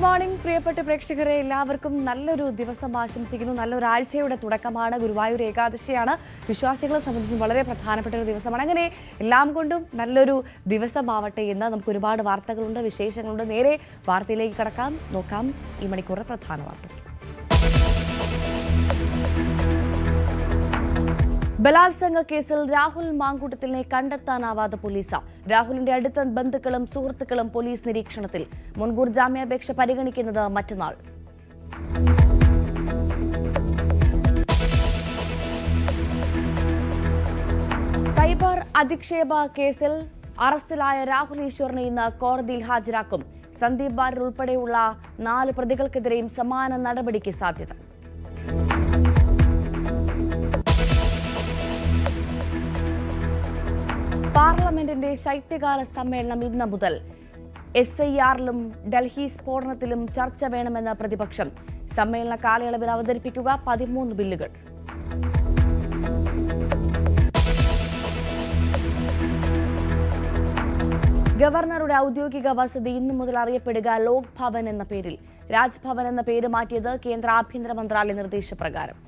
Good morning പ്രിയപ്പെട്ട പ്രേക്ഷകരെ, എല്ലാവർക്കും നല്ലൊരു ദിവസം ആശംസിക്കുന്നു. നല്ലൊരാഴ്ചയുടെ തുടക്കമാണ്. ഗുരുവായൂർ ഏകാദശിയാണ്. വിശ്വാസികളെ സംബന്ധിച്ചും വളരെ പ്രധാനപ്പെട്ട ഒരു ദിവസമാണ്. അങ്ങനെ എല്ലാം കൊണ്ടും നല്ലൊരു ദിവസമാവട്ടെ എന്ന് നമുക്ക് ഒരുപാട് വാർത്തകളുണ്ട്, വിശേഷങ്ങളുണ്ട്. നേരെ വാർത്തയിലേക്ക് കടക്കാം. നോക്കാം ഈ മണിക്കൂറിലെ പ്രധാന വാർത്തകൾ. ബലാത്സംഗ കേസിൽ രാഹുൽ മാങ്കൂട്ടത്തിലിനെ കണ്ടെത്താനാവാതെ പോലീസ്. രാഹുലിന്റെ അടുത്ത ബന്ധുക്കളും സുഹൃത്തുക്കളും പോലീസ് നിരീക്ഷണത്തിൽ. മുൻകൂർ ജാമ്യാപേക്ഷ പരിഗണിക്കുന്നത് മറ്റന്നാൾ. സൈബർ അധിക്ഷേപ കേസിൽ അറസ്റ്റിലായ രാഹുൽ ഈശ്വറിനെ ഇന്ന് കോടതിയിൽ ഹാജരാക്കും. സന്ദീപ് വാര്യർ ഉൾപ്പെടെയുള്ള 4 പ്രതികൾക്കെതിരെയും സമാന നടപടിക്ക് സാധ്യത. പാർലമെന്റിന്റെ ശൈത്യകാല സമ്മേളനം ഇന്ന് മുതൽ. SIR-ലും ഡൽഹി സ്ഫോടനത്തിലും ചർച്ച വേണമെന്ന പ്രതിപക്ഷം. സമ്മേളന കാലയളവിൽ അവതരിപ്പിക്കുക 13 ബില്ലുകൾ. ഗവർണറുടെ ഔദ്യോഗിക വസതി ഇന്നു മുതൽ അറിയപ്പെടുക ലോക് ഭവൻ എന്ന പേരിൽ. രാജ്ഭവൻ എന്ന പേര് മാറ്റിയത് കേന്ദ്ര ആഭ്യന്തര മന്ത്രാലയ നിർദ്ദേശപ്രകാരം.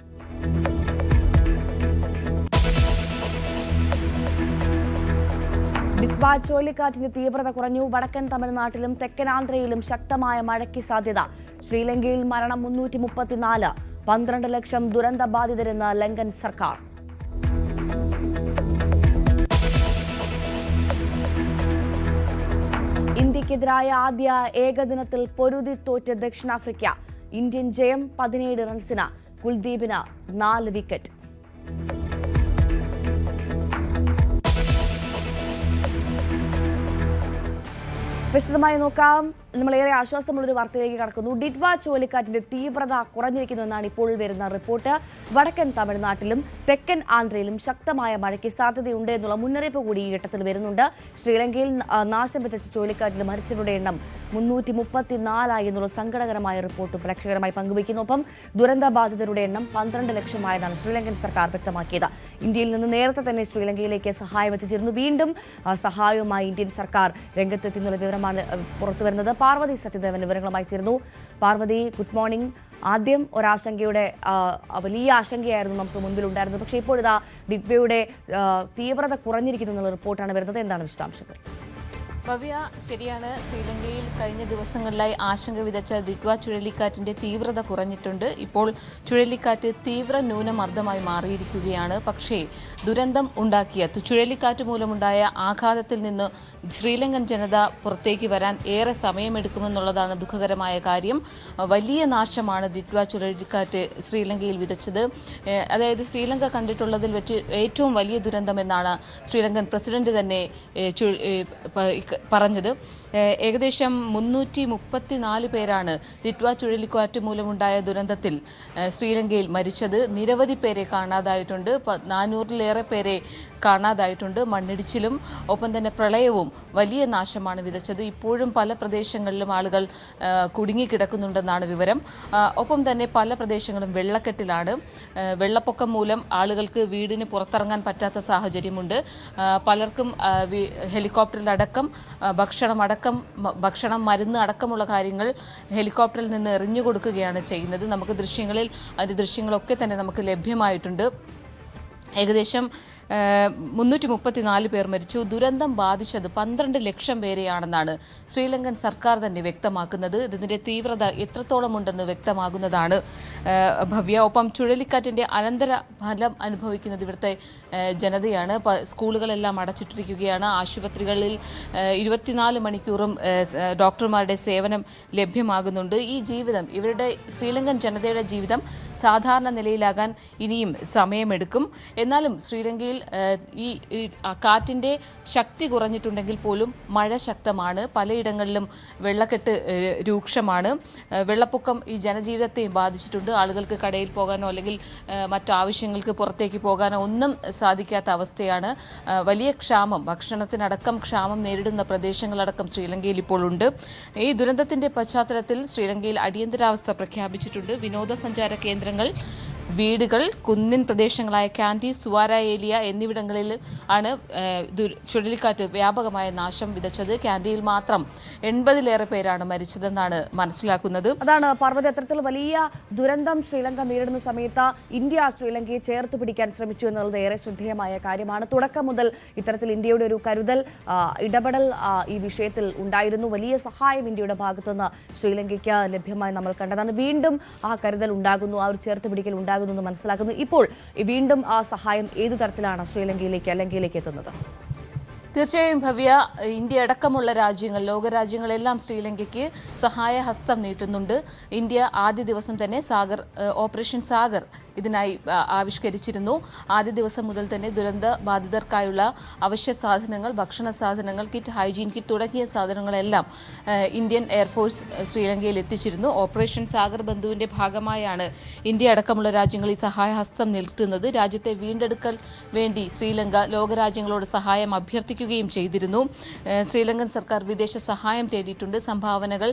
ഡിറ്റ്വ ചുഴലിക്കാറ്റിന്റെ തീവ്രത കുറഞ്ഞു. വടക്കൻ തമിഴ്നാട്ടിലും തെക്കൻ ആന്ധ്രയിലും ശക്തമായ മഴയ്ക്ക് സാധ്യത. ശ്രീലങ്കയിൽ മരണം 334. 12 ലക്ഷം ദുരന്ത ബാധിതരെന്ന് ലങ്കൻ സർക്കാർ. ഇന്ത്യക്കെതിരായ ആദ്യ ഏകദിനത്തിൽ പൊരുതി തോറ്റ ദക്ഷിണാഫ്രിക്ക. ഇന്ത്യൻ ജയം 17 റൺസിന്. കുൽദീപിന് 4 വിക്കറ്റ്. വിശദമായി നോക്കാം. നമ്മളേറെ ആശ്വാസമുള്ളൊരു വാർത്തയിലേക്ക് കടക്കുന്നു. ഡിറ്റ്വ ചുഴലിക്കാറ്റിന്റെ തീവ്രത കുറഞ്ഞിരിക്കുന്നു എന്നാണ് ഇപ്പോൾ വരുന്ന റിപ്പോർട്ട്. വടക്കൻ തമിഴ്നാട്ടിലും തെക്കൻ ആന്ധ്രയിലും ശക്തമായ മഴയ്ക്ക് സാധ്യതയുണ്ട് എന്നുള്ള മുന്നറിയിപ്പ് കൂടി ഈ ഘട്ടത്തിൽ വരുന്നുണ്ട്. ശ്രീലങ്കയിൽ നാശം വിതച്ച ചുഴലിക്കാറ്റിൽ മരിച്ചവരുടെ എണ്ണം 334 എന്നുള്ള സങ്കടകരമായ റിപ്പോർട്ടും പ്രേക്ഷകരമായി പങ്കുവയ്ക്കുന്നു. ഒപ്പം ദുരന്ത ബാധിതരുടെ എണ്ണം 12 ലക്ഷമായതാണ് ശ്രീലങ്കൻ സർക്കാർ വ്യക്തമാക്കിയത്. ഇന്ത്യയിൽ നിന്ന് നേരത്തെ തന്നെ ശ്രീലങ്കയിലേക്ക് സഹായം എത്തിച്ചിരുന്നു. വീണ്ടും സഹായവുമായി ഇന്ത്യൻ സർക്കാർ രംഗത്തെത്തിയെന്നുള്ള വിവരമാണ് പുറത്തുവരുന്നത്. പാർവതി സത്യദേവൻ വിവരങ്ങളുമായി ചേർന്നു. Parvathy, good morning. ആദ്യം ഒരാശങ്കയുടെ വലിയ ആശങ്കയായിരുന്നു നമുക്ക് മുൻപിൽ ഉണ്ടായിരുന്നത്. പക്ഷേ ഇപ്പോഴിതാ ഡിറ്റ്വയുടെ തീവ്രത കുറഞ്ഞിരിക്കുന്നു എന്നുള്ള റിപ്പോർട്ടാണ് വരുന്നത്. എന്താണ് വിശദാംശങ്ങൾ? ഭവ്യ, ശരിയാണ്. ശ്രീലങ്കയിൽ കഴിഞ്ഞ ദിവസങ്ങളിലായി ആശങ്ക വിതച്ച ഡിറ്റ്വ ചുഴലിക്കാറ്റിന്റെ തീവ്രത കുറഞ്ഞിട്ടുണ്ട്. ഇപ്പോൾ ചുഴലിക്കാറ്റ് തീവ്ര ന്യൂനമർദ്ദമായി മാറിയിരിക്കുകയാണ്. പക്ഷേ ദുരന്തം ഉണ്ടാക്കിയ ചുഴലിക്കാറ്റ് മൂലമുണ്ടായ ആഘാതത്തിൽ നിന്ന് ശ്രീലങ്കൻ ജനത പുറത്തേക്ക് വരാൻ ഏറെ സമയമെടുക്കുമെന്നുള്ളതാണ് ദുഃഖകരമായ കാര്യം. വലിയ നാശമാണ് ഡിറ്റ്വ ചുഴലിക്കാറ്റ് ശ്രീലങ്കയിൽ വിതച്ചത്. അതായത് ശ്രീലങ്ക കണ്ടിട്ടുള്ളതിൽ വെച്ച് ഏറ്റവും വലിയ ദുരന്തമെന്നാണ് ശ്രീലങ്കൻ പ്രസിഡന്റ് തന്നെ പറഞ്ഞത്. ഏകദേശം 334 പേരാണ് ഡിറ്റ്വ ചുഴലിക്കാറ്റ് മൂലമുണ്ടായ ദുരന്തത്തിൽ ശ്രീലങ്കയിൽ മരിച്ചത്. നിരവധി പേരെ കാണാതായിട്ടുണ്ട്. 400-ലേറെ പേരെ കാണാതായിട്ടുണ്ട്. മണ്ണിടിച്ചിലും ഒപ്പം തന്നെ പ്രളയവും വലിയ നാശമാണ് വിതച്ചത്. ഇപ്പോഴും പല പ്രദേശങ്ങളിലും ആളുകൾ കുടുങ്ങിക്കിടക്കുന്നുണ്ടെന്നാണ് വിവരം. ഒപ്പം തന്നെ പല പ്രദേശങ്ങളും വെള്ളക്കെട്ടിലാണ്. വെള്ളപ്പൊക്കം മൂലം ആളുകൾക്ക് വീടിന് പുറത്തിറങ്ങാൻ പറ്റാത്ത സാഹചര്യമുണ്ട്. പലർക്കും ഹെലികോപ്റ്ററിലടക്കം ഭക്ഷണം, മരുന്ന് അടക്കമുള്ള കാര്യങ്ങൾ ഹെലികോപ്റ്ററിൽ നിന്ന് എറിഞ്ഞു കൊടുക്കുകയാണ് ചെയ്യുന്നത്. നമുക്ക് അതിൻ്റെ ദൃശ്യങ്ങളൊക്കെ തന്നെ നമുക്ക് ലഭ്യമായിട്ടുണ്ട്. ഏകദേശം 334 പേർ മരിച്ചു. ദുരന്തം ബാധിച്ചത് 12 ലക്ഷം പേരെയാണെന്നാണ് ശ്രീലങ്കൻ സർക്കാർ തന്നെ വ്യക്തമാക്കുന്നത്. ഇതിൻ്റെ തീവ്രത എത്രത്തോളം ഉണ്ടെന്ന് വ്യക്തമാകുന്നതാണ് ഭവ്യ. ഒപ്പം ചുഴലിക്കാറ്റിൻ്റെ അനന്തര ഫലം അനുഭവിക്കുന്നത് ഇവിടുത്തെ ജനതയാണ്. സ്കൂളുകളെല്ലാം അടച്ചിട്ടിരിക്കുകയാണ്. ആശുപത്രികളിൽ 24 മണിക്കൂറും ഡോക്ടർമാരുടെ സേവനം ലഭ്യമാകുന്നുണ്ട്. ഈ ജീവിതം, ഇവരുടെ ശ്രീലങ്കൻ ജനതയുടെ ജീവിതം സാധാരണ നിലയിലാകാൻ ഇനിയും സമയമെടുക്കും. എന്നാലും ശ്രീലങ്കയിൽ ഈ കാറ്റിൻ്റെ ശക്തി കുറഞ്ഞിട്ടുണ്ടെങ്കിൽ പോലും മഴ ശക്തമാണ്. പലയിടങ്ങളിലും വെള്ളക്കെട്ട് രൂക്ഷമാണ്. വെള്ളപ്പൊക്കം ഈ ജനജീവിതത്തെയും ബാധിച്ചിട്ടുണ്ട്. ആളുകൾക്ക് കടയിൽ പോകാനോ അല്ലെങ്കിൽ മറ്റാവശ്യങ്ങൾക്ക് പുറത്തേക്ക് പോകാനോ ഒന്നും സാധിക്കാത്ത അവസ്ഥയാണ്. വലിയ ക്ഷാമം, ഭക്ഷണത്തിനടക്കം ക്ഷാമം നേരിടുന്ന പ്രദേശങ്ങളടക്കം ശ്രീലങ്കയിൽ ഇപ്പോൾ ഉണ്ട്. ഈ ദുരന്തത്തിൻ്റെ പശ്ചാത്തലത്തിൽ ശ്രീലങ്കയിൽ അടിയന്തരാവസ്ഥ പ്രഖ്യാപിച്ചിട്ടുണ്ട്. വിനോദസഞ്ചാര കേന്ദ്രങ്ങൾ വീടുകൾ കുന്നിൻ പ്രദേശങ്ങളായ കാൻഡി, സുവാര ഏലിയ എന്നിവിടങ്ങളിൽ ആണ് ചുഴലിക്കാറ്റ് വ്യാപകമായ നാശം വിതച്ചത്. കാൻഡിയിൽ മാത്രം 80-ലേറെ പേരാണ് മരിച്ചതെന്നാണ് മനസ്സിലാക്കുന്നത്. അതാണ് പർവ്വത എത്രത്തിൽ വലിയ ദുരന്തം ശ്രീലങ്ക നേരിടുന്ന സമയത്ത് ഇന്ത്യ ശ്രീലങ്കയെ ചേർത്ത് പിടിക്കാൻ ശ്രമിച്ചു എന്നുള്ളത് ഏറെ ശ്രദ്ധേയമായ കാര്യമാണ്. തുടക്കം മുതൽ ഇത്തരത്തിൽ ഇന്ത്യയുടെ ഒരു കരുതൽ ഇടപെടൽ ഈ വിഷയത്തിൽ ഉണ്ടായിരുന്നു. വലിയ സഹായം ഇന്ത്യയുടെ ഭാഗത്തുനിന്ന് ശ്രീലങ്കയ്ക്ക് ലഭ്യമായി നമ്മൾ കണ്ടതാണ്. വീണ്ടും ആ കരുതൽ ഉണ്ടാകുന്നു, ആ ഒരു ചേർത്ത് പിടിക്കൽ ഉണ്ടാകുന്നു എന്ന് മനസ്സിലാക്കുന്നു. ഇപ്പോൾ വീണ്ടും ആ സഹായം ഏതു തരത്തിലാണ് ലങ്കയിലേക്ക് എത്തുന്നത്? തീർച്ചയായും ഭവ്യ, ഇന്ത്യ അടക്കമുള്ള രാജ്യങ്ങൾ, ലോകരാജ്യങ്ങളെല്ലാം ശ്രീലങ്കയ്ക്ക് സഹായഹസ്തം നീട്ടുന്നുണ്ട്. ഇന്ത്യ ആദ്യ ദിവസം തന്നെ ഓപ്പറേഷൻ സാഗർ ഇതിനായി ആവിഷ്കരിച്ചിരുന്നു. ആദ്യ ദിവസം മുതൽ തന്നെ ദുരന്ത ബാധിതർക്കായുള്ള അവശ്യ സാധനങ്ങൾ, ഭക്ഷണ സാധനങ്ങൾ, കിറ്റ്, ഹൈജീൻ കിറ്റ് തുടങ്ങിയ സാധനങ്ങളെല്ലാം ഇന്ത്യൻ എയർഫോഴ്സ് ശ്രീലങ്കയിൽ എത്തിച്ചിരുന്നു. ഓപ്പറേഷൻ സാഗർ ബന്ധുവിൻ്റെ ഭാഗമായാണ് ഇന്ത്യ അടക്കമുള്ള രാജ്യങ്ങൾ ഈ സഹായഹസ്തം നീട്ടുന്നത്. രാജ്യത്തെ വീണ്ടെടുക്കൽ വേണ്ടി ശ്രീലങ്ക ലോകരാജ്യങ്ങളോട് സഹായം അഭ്യർത്ഥിക്കുകയും ചെയ്തിരുന്നു. ശ്രീലങ്കൻ സർക്കാർ വിദേശ സഹായം തേടിയിട്ടുണ്ട്. സംഭാവനകൾ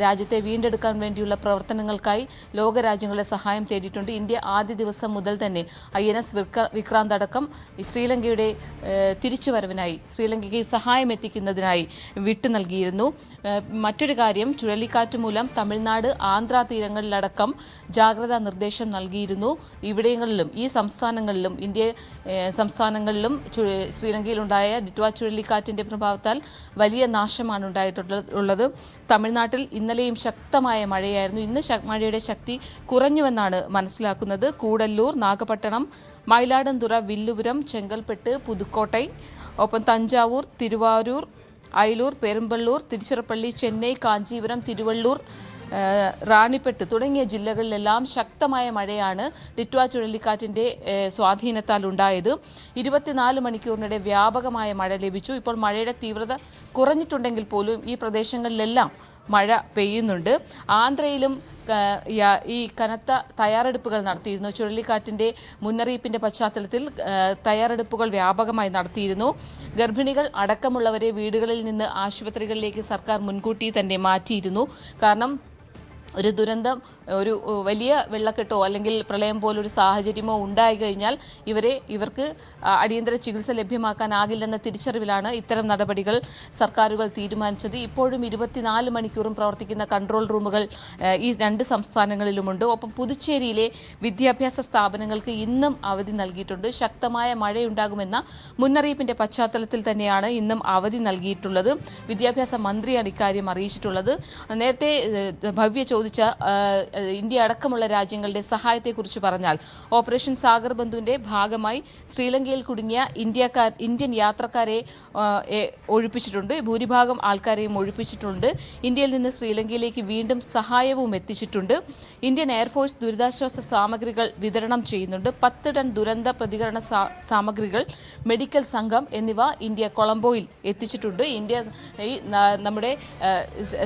രാജ്യത്തെ വീണ്ടെടുക്കാൻ വേണ്ടിയുള്ള പ്രവർത്തനങ്ങൾക്കായി ലോകരാജ്യങ്ങളുടെ സഹായം തേടിയിട്ടുണ്ട്. ഇന്ത്യ ആദ്യ ദിവസം മുതൽ തന്നെ INS വിക്രാന്ത് അടക്കം ശ്രീലങ്കയുടെ തിരിച്ചുവരവിനായി, ശ്രീലങ്കയ്ക്ക് സഹായം എത്തിക്കുന്നതിനായി വിട്ടു നൽകിയിരുന്നു. മറ്റൊരു കാര്യം, ചുഴലിക്കാറ്റ് മൂലം തമിഴ്നാട്, ആന്ധ്ര തീരങ്ങളിലടക്കം ജാഗ്രതാ നിർദ്ദേശം നൽകിയിരുന്നു. ഇവിടങ്ങളിലും ഈ സംസ്ഥാനങ്ങളിലും സംസ്ഥാനങ്ങളിലും ശ്രീലങ്കയിലുണ്ടായ ഡിറ്റ്വ ചുഴലിക്കാറ്റിൻ്റെ പ്രഭാവത്താൽ വലിയ നാശമാണ് ഉണ്ടായിട്ടുള്ളത്. തമിഴ്നാട്ടിൽ ഇന്നലെയും ശക്തമായ മഴയായിരുന്നു. ഇന്ന് മഴയുടെ ശക്തി കുറഞ്ഞുവെന്നാണ് മനസ്സിലാക്കുന്നത്. കൂടല്ലൂർ, നാഗപട്ടണം, മയിലാടുംതുറ, വില്ലുപുരം, ചെങ്കൽപ്പെട്ട്, പുതുക്കോട്ടൈ, ഒപ്പം തഞ്ചാവൂർ, തിരുവാരൂർ, അയലൂർ, പെരുമ്പള്ളൂർ, തിരുച്ചിറപ്പള്ളി, ചെന്നൈ, കാഞ്ചീപുരം, തിരുവള്ളൂർ, റാണിപ്പെട്ട് തുടങ്ങിയ ജില്ലകളിലെല്ലാം ശക്തമായ മഴയാണ് ഡിറ്റ്വ ചുഴലിക്കാറ്റിൻ്റെ സ്വാധീനത്താൽ ഉണ്ടായത്. 24 മണിക്കൂറിനിടെ വ്യാപകമായ മഴ ലഭിച്ചു. ഇപ്പോൾ മഴയുടെ തീവ്രത കുറഞ്ഞിട്ടുണ്ടെങ്കിൽ പോലും ഈ പ്രദേശങ്ങളിലെല്ലാം മഴ പെയ്യുന്നുണ്ട്. ആന്ധ്രയിലും ഈ കനത്ത തയ്യാറെടുപ്പുകൾ നടത്തിയിരുന്നു. ചുഴലിക്കാറ്റിൻ്റെ മുന്നറിയിപ്പിൻ്റെ പശ്ചാത്തലത്തിൽ തയ്യാറെടുപ്പുകൾ വ്യാപകമായി നടത്തിയിരുന്നു. ഗർഭിണികൾ അടക്കമുള്ളവരെ വീടുകളിൽ നിന്ന് ആശുപത്രികളിലേക്ക് സർക്കാർ മുൻകൂട്ടി തന്നെ മാറ്റിയിരുന്നു. കാരണം ഒരു ദുരന്തം, ഒരു വലിയ വെള്ളക്കെട്ടോ അല്ലെങ്കിൽ പ്രളയം പോലൊരു സാഹചര്യമോ ഉണ്ടായി കഴിഞ്ഞാൽ ഇവർക്ക് അടിയന്തര ചികിത്സ ലഭ്യമാക്കാനാകില്ലെന്ന തിരിച്ചറിവിലാണ് ഇത്തരം നടപടികൾ സർക്കാരുകൾ തീരുമാനിച്ചത്. ഇപ്പോഴും 24 മണിക്കൂറും പ്രവർത്തിക്കുന്ന കൺട്രോൾ റൂമുകൾ ഈ 2 സംസ്ഥാനങ്ങളിലുമുണ്ട്. ഒപ്പം പുതുച്ചേരിയിലെ വിദ്യാഭ്യാസ സ്ഥാപനങ്ങൾക്ക് ഇന്നും അവധി നൽകിയിട്ടുണ്ട്. ശക്തമായ മഴയുണ്ടാകുമെന്ന മുന്നറിയിപ്പിൻ്റെ പശ്ചാത്തലത്തിൽ തന്നെയാണ് ഇന്നും അവധി നൽകിയിട്ടുള്ളത്. വിദ്യാഭ്യാസ മന്ത്രിയാണ് ഇക്കാര്യം അറിയിച്ചിട്ടുള്ളത്. നേരത്തെ ഭവ്യ ചോദിച്ച ഇന്ത്യ അടക്കമുള്ള രാജ്യങ്ങളുടെ സഹായത്തെക്കുറിച്ച് പറഞ്ഞാൽ, ഓപ്പറേഷൻ സാഗർ ബന്ധുവിൻ്റെ ഭാഗമായി ശ്രീലങ്കയിൽ കുടുങ്ങിയ ഇന്ത്യൻ യാത്രക്കാരെ ഒഴിപ്പിച്ചിട്ടുണ്ട്. ഭൂരിഭാഗം ആൾക്കാരെയും ഒഴിപ്പിച്ചിട്ടുണ്ട്. ഇന്ത്യയിൽ നിന്ന് ശ്രീലങ്കയിലേക്ക് വീണ്ടും സഹായവും എത്തിച്ചിട്ടുണ്ട്. ഇന്ത്യൻ എയർഫോഴ്സ് ദുരിതാശ്വാസ സാമഗ്രികൾ വിതരണം ചെയ്യുന്നുണ്ട്. 10 ടൺ ദുരന്ത പ്രതികരണ സാമഗ്രികൾ, മെഡിക്കൽ സംഘം എന്നിവ ഇന്ത്യ കൊളംബോയിൽ എത്തിച്ചിട്ടുണ്ട്. നമ്മുടെ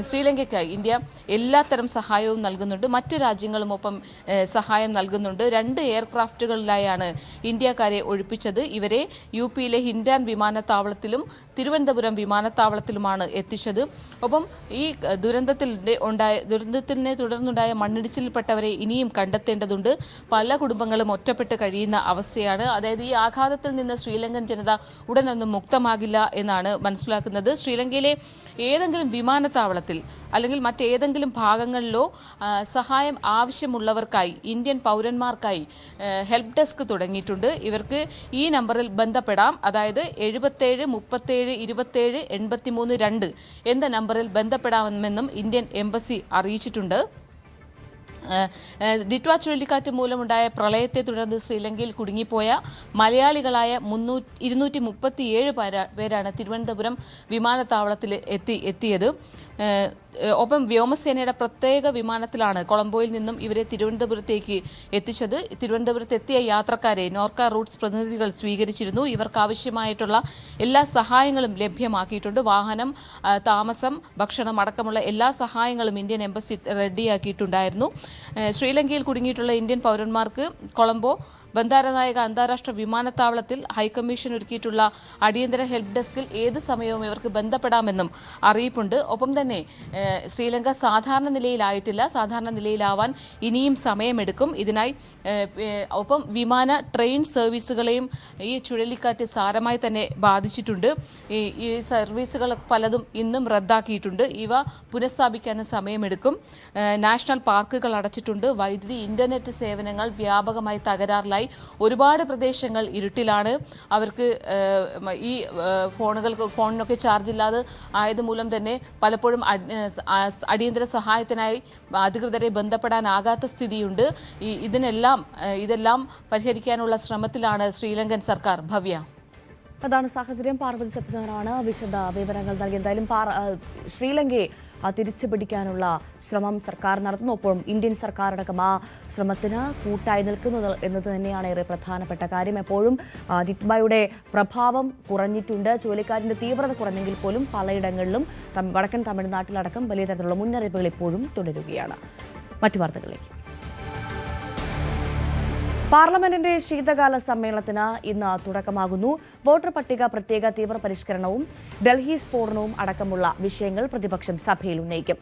ശ്രീലങ്കയ്ക്കായി ഇന്ത്യ എല്ലാത്തരം സഹായവും നൽകുന്നുണ്ട്. മറ്റ് രാജ്യങ്ങളും ഒപ്പം സഹായം നൽകുന്നുണ്ട്. 2 എയർക്രാഫ്റ്റുകളിലായാണ് ഇന്ത്യക്കാരെ ഒഴിപ്പിച്ചത്. ഇവരെ UPയിലെ ഹിൻഡാൻ വിമാനത്താവളത്തിലും തിരുവനന്തപുരം വിമാനത്താവളത്തിലുമാണ് എത്തിച്ചത്. ഒപ്പം ഈ ദുരന്തത്തിനെ തുടർന്നുണ്ടായ മണ്ണിടിച്ചിൽപ്പെട്ടവരെ ഇനിയും കണ്ടെത്തേണ്ടതുണ്ട്. പല കുടുംബങ്ങളും ഒറ്റപ്പെട്ട് കഴിയുന്ന അവസ്ഥയാണ്. അതായത് ഈ ആഘാതത്തിൽ നിന്ന് ശ്രീലങ്കൻ ജനത ഉടനൊന്നും മുക്തമാകില്ല എന്നാണ് മനസ്സിലാക്കുന്നത്. ശ്രീലങ്കയിലെ ഏതെങ്കിലും വിമാനത്താവളത്തിൽ അല്ലെങ്കിൽ മറ്റേതെങ്കിലും ഭാഗങ്ങളിലോ സഹായം ആവശ്യമുള്ളവർക്കായി ഇന്ത്യൻ പൗരന്മാർക്കായി ഹെൽപ്പ് ഡെസ്ക് തുടങ്ങിയിട്ടുണ്ട്. ഇവർക്ക് ഈ നമ്പറിൽ ബന്ധപ്പെടാം. അതായത് 77 37 27 83 2 എന്ന നമ്പറിൽ ബന്ധപ്പെടാമെന്നും ഇന്ത്യൻ എംബസി അറിയിച്ചിട്ടുണ്ട്. ഡിറ്റ്വ ചുഴലിക്കാറ്റ് മൂലമുണ്ടായ പ്രളയത്തെ തുടർന്ന് ശ്രീലങ്കയിൽ കുടുങ്ങിപ്പോയ മലയാളികളായ 237 പേരാണ് തിരുവനന്തപുരം വിമാനത്താവളത്തിൽ എത്തിയത്. ഒപ്പം വ്യോമസേനയുടെ പ്രത്യേക വിമാനത്തിലാണ് കൊളംബോയിൽ നിന്നും ഇവരെ തിരുവനന്തപുരത്തേക്ക് എത്തിച്ചത്. തിരുവനന്തപുരത്തെത്തിയ യാത്രക്കാരെ നോർക്ക റൂട്ട്സ് പ്രതിനിധികൾ സ്വീകരിച്ചിരുന്നു. ഇവർക്ക് ആവശ്യമായിട്ടുള്ള എല്ലാ സഹായങ്ങളും ലഭ്യമാക്കിയിട്ടുണ്ട്. വാഹനം, താമസം, ഭക്ഷണം അടക്കമുള്ള എല്ലാ സഹായങ്ങളും ഇന്ത്യൻ എംബസി റെഡിയാക്കിയിട്ടുണ്ടായിരുന്നു. ശ്രീലങ്കയിൽ കുടുങ്ങിയിട്ടുള്ള ഇന്ത്യൻ പൗരന്മാർക്ക് കൊളംബോ ബന്ദാരനായക അന്താരാഷ്ട്ര വിമാനത്താവളത്തിൽ ഹൈക്കമ്മീഷൻ ഒരുക്കിയിട്ടുള്ള അടിയന്തര ഹെൽപ്പ് ഡെസ്കിൽ ഏത് സമയവും ഇവർക്ക് ബന്ധപ്പെടാമെന്നും അറിയിപ്പുണ്ട്. ഒപ്പം തന്നെ ശ്രീലങ്ക സാധാരണ നിലയിലായിട്ടില്ല. സാധാരണ നിലയിലാവാൻ ഇനിയും സമയമെടുക്കും. ഇതിനായി ഒപ്പം വിമാന ട്രെയിൻ സർവീസുകളെയും ഈ ചുഴലിക്കാറ്റ് സാരമായി തന്നെ ബാധിച്ചിട്ടുണ്ട്. ഈ സർവീസുകൾ പലതും ഇന്നും റദ്ദാക്കിയിട്ടുണ്ട്. ഇവ പുനഃസ്ഥാപിക്കാനും സമയമെടുക്കും. നാഷണൽ പാർക്കുകൾ അടച്ചിട്ടുണ്ട്. വൈദ്യുതി ഇന്റർനെറ്റ് സേവനങ്ങൾ വ്യാപകമായി തകരാറിലായി. ഒരുപാട് പ്രദേശങ്ങൾ ഇരുട്ടിലാണ്. അവർക്ക് ഈ ഫോണിനൊക്കെ ചാർജ് ഇല്ലാതെ ആയതുമൂലം തന്നെ പലപ്പോഴും അടിയന്തര സഹായത്തിനായി അധികൃതരെ ബന്ധപ്പെടാനാകാത്ത സ്ഥിതിയുണ്ട്. ഇതെല്ലാം പരിഹരിക്കാനുള്ള ശ്രമത്തിലാണ് ശ്രീലങ്കൻ സർക്കാർ. ഭവ്യ, അതാണ് സാഹചര്യം. പാർവതി സത്യനാരായണ വിശദ വിവരങ്ങൾ നൽകി. എന്തായാലും ശ്രീലങ്കയെ തിരിച്ചു പിടിക്കാനുള്ള ശ്രമം സർക്കാർ നടത്തുന്നു. ഒപ്പം ഇന്ത്യൻ സർക്കാർ അടക്കം ആ ശ്രമത്തിന് കൂട്ടായി നിൽക്കുന്നു എന്നത് തന്നെയാണ് ഏറെ പ്രധാനപ്പെട്ട കാര്യം. എപ്പോഴും ഡിറ്റ്ബയുടെ പ്രഭാവം കുറഞ്ഞിട്ടുണ്ട്. ചുഴലിക്കാറ്റിന്റെ തീവ്രത കുറഞ്ഞെങ്കിൽ പോലും പലയിടങ്ങളിലും വടക്കൻ തമിഴ്നാട്ടിലടക്കം വലിയ തരത്തിലുള്ള മുന്നറിയിപ്പുകൾ ഇപ്പോഴും തുടരുകയാണ്. മറ്റു വാർത്തകളിലേക്ക്. പാർലമെന്റിന്റെ ശീതകാല സമ്മേളനത്തിന് ഇന്ന് തുടക്കമാകുന്നു. വോട്ടർ പട്ടിക പ്രത്യേക തീവ്ര പരിഷ്കരണവും ഡൽഹി സ്ഫോടനവും അടക്കമുള്ള വിഷയങ്ങൾ പ്രതിപക്ഷം സഭയിൽ ഉന്നയിക്കും.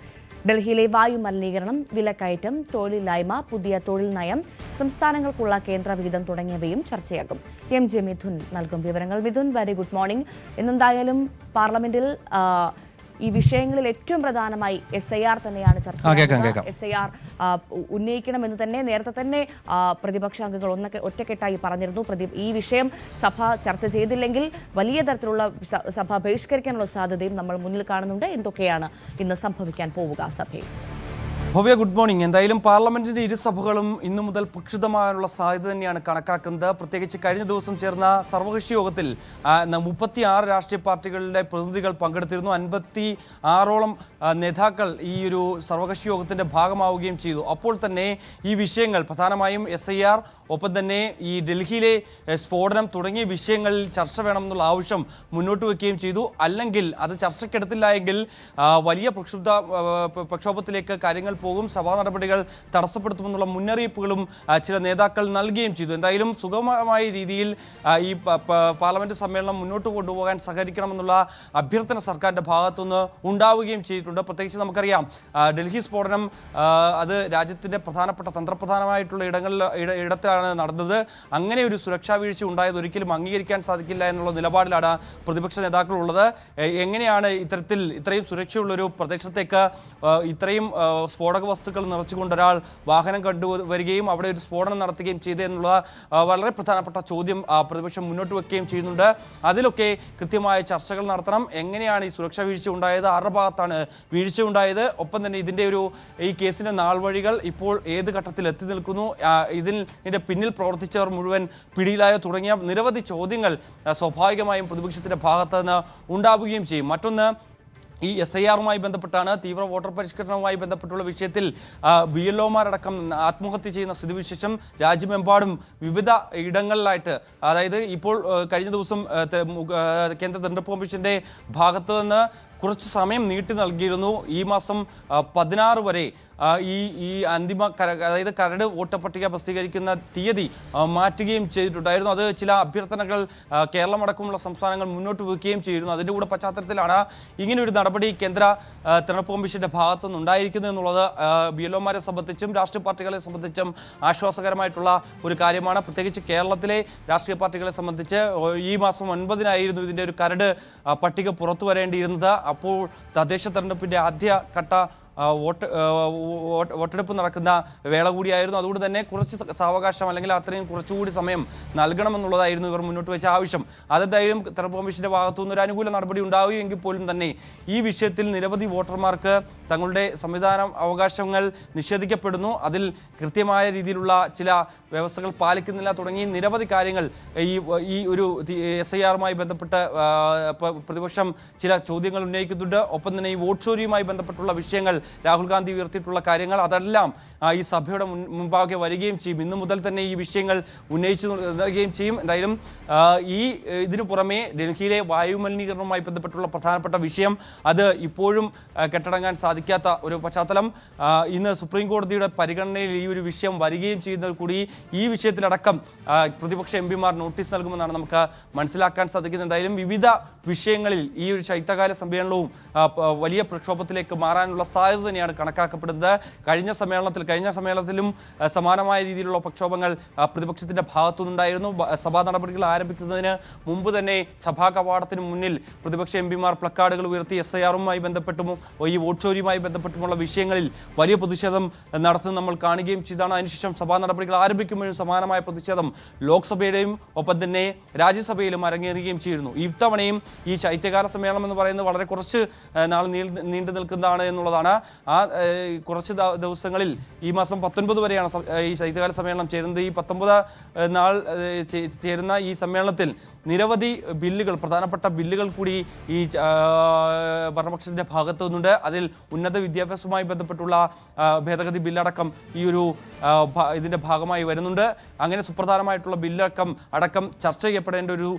ഡൽഹിയിലെ വായു മലിനീകരണം, വിലക്കയറ്റം, തൊഴിലില്ലായ്മ, പുതിയ തൊഴിൽ നയം, സംസ്ഥാനങ്ങൾക്കുള്ള കേന്ദ്ര വിഹിതം തുടങ്ങിയവയും ചർച്ചയാകും. MJ മിഥുൻ നൽകും വിവരങ്ങൾ. Mithun, very good morning. എന്തായാലും പാർലമെന്റിൽ ഈ വിഷയങ്ങളിൽ ഏറ്റവും പ്രധാനമായി SIR തന്നെയാണ് ചർച്ച. SIR ഉന്നയിക്കണമെന്ന് തന്നെ നേരത്തെ തന്നെ പ്രതിപക്ഷാംഗങ്ങൾ ഒറ്റക്കെട്ടായി പറഞ്ഞിരുന്നു. ഈ വിഷയം സഭ ചർച്ച ചെയ്തില്ലെങ്കിൽ വലിയ തരത്തിലുള്ള സഭ ബഹിഷ്കരിക്കാനുള്ള സാധ്യതയും നമ്മൾ മുന്നിൽ കാണുന്നുണ്ട്. എന്തൊക്കെയാണ് ഇന്ന് സംഭവിക്കാൻ പോവുക സഭയിൽ? Bhavya, good morning. എന്തായാലും പാർലമെന്റിന്റെ ഇരുസഭകളും ഇന്നു മുതൽ പ്രക്ഷുബ്ധമാകാനുള്ള സാധ്യത തന്നെയാണ് കണക്കാക്കുന്നത്. പ്രത്യേകിച്ച് കഴിഞ്ഞ ദിവസം ചേർന്ന സർവകക്ഷി യോഗത്തിൽ 36 രാഷ്ട്രീയ പാർട്ടികളുടെ പ്രതിനിധികൾ പങ്കെടുത്തിരുന്നു. 56ഓളം നേതാക്കൾ ഈ ഒരു സർവകക്ഷി യോഗത്തിന്റെ ഭാഗമാവുകയും ചെയ്തു. അപ്പോൾ തന്നെ ഈ വിഷയങ്ങൾ പ്രധാനമായും SIR, ഒപ്പം തന്നെ ഈ ഡൽഹിയിലെ സ്ഫോടനം തുടങ്ങിയ വിഷയങ്ങളിൽ ചർച്ച വേണമെന്നുള്ള ആവശ്യം മുന്നോട്ട് വയ്ക്കുകയും ചെയ്തു. അല്ലെങ്കിൽ അത് ചർച്ചയ്ക്കെടുത്തില്ല എങ്കിൽ വലിയ പ്രക്ഷോഭത്തിലേക്ക് കാര്യങ്ങൾ പോകും, സഭാ നടപടികൾ തടസ്സപ്പെടുത്തുമെന്നുള്ള മുന്നറിയിപ്പുകളും ചില നേതാക്കൾ നൽകുകയും ചെയ്തു. എന്തായാലും സുഗമമായ രീതിയിൽ ഈ പാർലമെന്റ് സമ്മേളനം മുന്നോട്ട് കൊണ്ടുപോകാൻ സഹകരിക്കണമെന്നുള്ള അഭ്യർത്ഥന സർക്കാരിന്റെ ഭാഗത്തുനിന്ന് ഉണ്ടാവുകയും ചെയ്തിട്ടുണ്ട്. പ്രത്യേകിച്ച് നമുക്കറിയാം, ഡൽഹി സ്ഫോടനം അത് രാജ്യത്തിന്റെ പ്രധാനപ്പെട്ട തന്ത്രപ്രധാനമായിട്ടുള്ള ഇടത്തിലാണ് നടന്നത്. അങ്ങനെ ഒരു സുരക്ഷാ വീഴ്ച ഉണ്ടായത് ഒരിക്കലും അംഗീകരിക്കാൻ സാധിക്കില്ല എന്നുള്ള നിലപാടിലാണ് പ്രതിപക്ഷ നേതാക്കളുള്ളത്. എങ്ങനെയാണ് ഇത്രയും സുരക്ഷയുള്ളൊരു പ്രദേശത്തേക്ക് ഇത്രയും സ്ഫോടക വസ്തുക്കൾ നിറച്ചുകൊണ്ട് ഒരാൾ വാഹനം കണ്ടുവരികയും അവിടെ ഒരു സ്ഫോടനം നടത്തുകയും ചെയ്തു എന്നുള്ള വളരെ പ്രധാനപ്പെട്ട ചോദ്യം പ്രതിപക്ഷം മുന്നോട്ട് വെക്കുകയും ചെയ്യുന്നുണ്ട്. അതിലൊക്കെ കൃത്യമായ ചർച്ചകൾ നടത്തണം. എങ്ങനെയാണ് ഈ സുരക്ഷാ വീഴ്ച ഉണ്ടായത്, ആരുടെ ഭാഗത്താണ് വീഴ്ച ഉണ്ടായത്, ഒപ്പം തന്നെ ഈ കേസിന്റെ നാൾവഴികൾ ഇപ്പോൾ ഏത് ഘട്ടത്തിൽ എത്തി നിൽക്കുന്നു, ഇതിന്റെ പിന്നിൽ പ്രവർത്തിച്ചവർ മുഴുവൻ പിടിയിലായോ തുടങ്ങിയ നിരവധി ചോദ്യങ്ങൾ സ്വാഭാവികമായും പ്രതിപക്ഷത്തിന്റെ ഭാഗത്ത് നിന്ന് ഉണ്ടാവുകയും ചെയ്യും. മറ്റൊന്ന്, ഈ SIR-മായി ബന്ധപ്പെട്ടാണ്. തീവ്ര വോട്ടർ പരിഷ്കരണവുമായി ബന്ധപ്പെട്ടുള്ള വിഷയത്തിൽ BLO-മാരടക്കം ആത്മഹത്യ ചെയ്യുന്ന സ്ഥിതിവിശേഷം രാജ്യമെമ്പാടും വിവിധ ഇടങ്ങളിലായിട്ട്, അതായത് ഇപ്പോൾ കഴിഞ്ഞ ദിവസം കേന്ദ്ര തെരഞ്ഞെടുപ്പ് കമ്മീഷന്റെ ഭാഗത്ത് നിന്ന് കുറച്ച് സമയം നീട്ടി നൽകിയിരുന്നു. ഈ മാസം 16 വരെ ഈ അന്തിമ അതായത് കരട് വോട്ടർ പട്ടിക പ്രസിദ്ധീകരിക്കുന്ന തീയതി മാറ്റുകയും ചെയ്തിട്ടുണ്ടായിരുന്നു. അത് ചില അഭ്യർത്ഥനകൾ കേരളമടക്കമുള്ള സംസ്ഥാനങ്ങൾ മുന്നോട്ട് വയ്ക്കുകയും ചെയ്തിരുന്നു. അതിൻ്റെ കൂടെ പശ്ചാത്തലത്തിലാണ് ഇങ്ങനെയൊരു നടപടി കേന്ദ്ര തെരഞ്ഞെടുപ്പ് കമ്മീഷന്റെ ഭാഗത്തുനിന്ന് ഉണ്ടായിരിക്കുന്നത് എന്നുള്ളത് BLO-മാരെ സംബന്ധിച്ചും രാഷ്ട്രീയ പാർട്ടികളെ സംബന്ധിച്ചും ആശ്വാസകരമായിട്ടുള്ള ഒരു കാര്യമാണ്. പ്രത്യേകിച്ച് കേരളത്തിലെ രാഷ്ട്രീയ പാർട്ടികളെ സംബന്ധിച്ച് ഈ മാസം 9-നായിരുന്നു ഇതിൻ്റെ ഒരു കരട് പട്ടിക പുറത്തു വരേണ്ടിയിരുന്നത്. അപ്പോൾ തദ്ദേശ തെരഞ്ഞെടുപ്പിൻ്റെ ആദ്യഘട്ട വോട്ടെടുപ്പ് നടക്കുന്ന വേള കൂടിയായിരുന്നു. അതുകൊണ്ട് തന്നെ കുറച്ച് സാവകാശം അല്ലെങ്കിൽ അത്രയും കുറച്ചുകൂടി സമയം നൽകണമെന്നുള്ളതായിരുന്നു ഇവർ മുന്നോട്ട് വെച്ച ആവശ്യം. അതെന്തായാലും തെരഞ്ഞെടുപ്പ് കമ്മീഷന്റെ ഭാഗത്തുനിന്ന് ഒരു അനുകൂല നടപടി ഉണ്ടാവുകയെങ്കിൽ പോലും തന്നെ ഈ വിഷയത്തിൽ നിരവധി വോട്ടർമാർക്ക് തങ്ങളുടെ സംവിധാന അവകാശങ്ങൾ നിഷേധിക്കപ്പെടുന്നു. അതിൽ കൃത്യമായ രീതിയിലുള്ള ചില വ്യവസ്ഥകൾ പാലിക്കുന്നില്ല തുടങ്ങി നിരവധി കാര്യങ്ങൾ ഈ ഒരു SIR-മായി ബന്ധപ്പെട്ട് പ്രതിപക്ഷം ചില ചോദ്യങ്ങൾ ഉന്നയിക്കുന്നുണ്ട്. ഒപ്പം തന്നെ ഈ വോട്ട് ചോരിയുമായി ബന്ധപ്പെട്ടുള്ള വിഷയങ്ങൾ രാഹുൽ ഗാന്ധി ഉയർത്തിയിട്ടുള്ള കാര്യങ്ങൾ അതെല്ലാം ഈ സഭയുടെ മുമ്പാകെ വരികയും ചെയ്യും. ഇന്നു മുതൽ തന്നെ ഈ വിഷയങ്ങൾ ഉന്നയിച്ചു നൽകുകയും ചെയ്യും. എന്തായാലും ഇതിനു പുറമെ ഡൽഹിയിലെ വായുമലിനീകരണവുമായി ബന്ധപ്പെട്ടുള്ള പ്രധാനപ്പെട്ട വിഷയം അത് ഇപ്പോഴും കെട്ടടങ്ങാൻ സാധിക്കാത്ത ഒരു പശ്ചാത്തലം. ഇന്ന് സുപ്രീം കോടതിയുടെ പരിഗണനയിൽ ഈ ഒരു വിഷയം വരികയും ചെയ്യുന്നത് കൂടി ഈ വിഷയത്തിലടക്കം പ്രതിപക്ഷ എംപിമാർ നോട്ടീസ് നൽകുമെന്നാണ് നമുക്ക് മനസ്സിലാക്കാൻ സാധിക്കുന്നത്. എന്തായാലും വിവിധ വിഷയങ്ങളിൽ ഈ ഒരു ശൈത്യകാല സമ്മേളനവും വലിയ പ്രക്ഷോഭത്തിലേക്ക് മാറാനുള്ള സാധ്യത തന്നെയാണ് കണക്കാക്കപ്പെടുന്നത്. കഴിഞ്ഞ സമ്മേളനത്തിലും സമാനമായ രീതിയിലുള്ള പ്രക്ഷോഭങ്ങൾ പ്രതിപക്ഷത്തിന്റെ ഭാഗത്തുനിന്നുണ്ടായിരുന്നു. സഭാ നടപടികൾ ആരംഭിക്കുന്നതിന് മുമ്പ് തന്നെ സഭാ കവാടത്തിന് മുന്നിൽ പ്രതിപക്ഷ എംപിമാർ പ്ലക്കാർഡുകൾ ഉയർത്തി SIR-ഉമായി ബന്ധപ്പെട്ടും ഈ വോട്ട് ചോരിയുമായി ബന്ധപ്പെട്ടുമുള്ള വിഷയങ്ങളിൽ വലിയ പ്രതിഷേധം നടത്തുന്നത് നമ്മൾ കാണുകയും ചെയ്താണ്. അതിനുശേഷം സഭാ നടപടികൾ ആരംഭിക്കുമ്പോഴും സമാനമായ പ്രതിഷേധം ലോക്സഭയുടെയും ഒപ്പം തന്നെ രാജ്യസഭയിലും അരങ്ങേറുകയും ചെയ്തിരുന്നു. ഇത്തവണയും ഈ ശൈത്യകാല സമ്മേളനം എന്ന് പറയുന്നത് വളരെ കുറച്ച് നാൾ നീണ്ടു നിൽക്കുന്നതാണ് എന്നുള്ളതാണ്. കുറച്ച് ദിവസങ്ങളിൽ ഈ മാസം 19 വരെയാണ് ഈ ശൈത്യകാല സമ്മേളനം ചേരുന്നത്. ഈ 19 നാൾ ചേരുന്ന ഈ സമ്മേളനത്തിൽ നിരവധി ബില്ലുകൾ, പ്രധാനപ്പെട്ട ബില്ലുകൾ കൂടി ഈ ഭരണപക്ഷത്തിന്റെ ഭാഗത്തു നിന്നുണ്ട്. അതിൽ ഉന്നത വിദ്യാഭ്യാസവുമായി ബന്ധപ്പെട്ടുള്ള ഭേദഗതി ബില്ലടക്കം ഈ ഒരു ഇതിന്റെ ഭാഗമായി വരുന്നുണ്ട്. അങ്ങനെ സുപ്രധാനമായിട്ടുള്ള അടക്കം ചർച്ച ചെയ്യപ്പെടേണ്ട ഒരു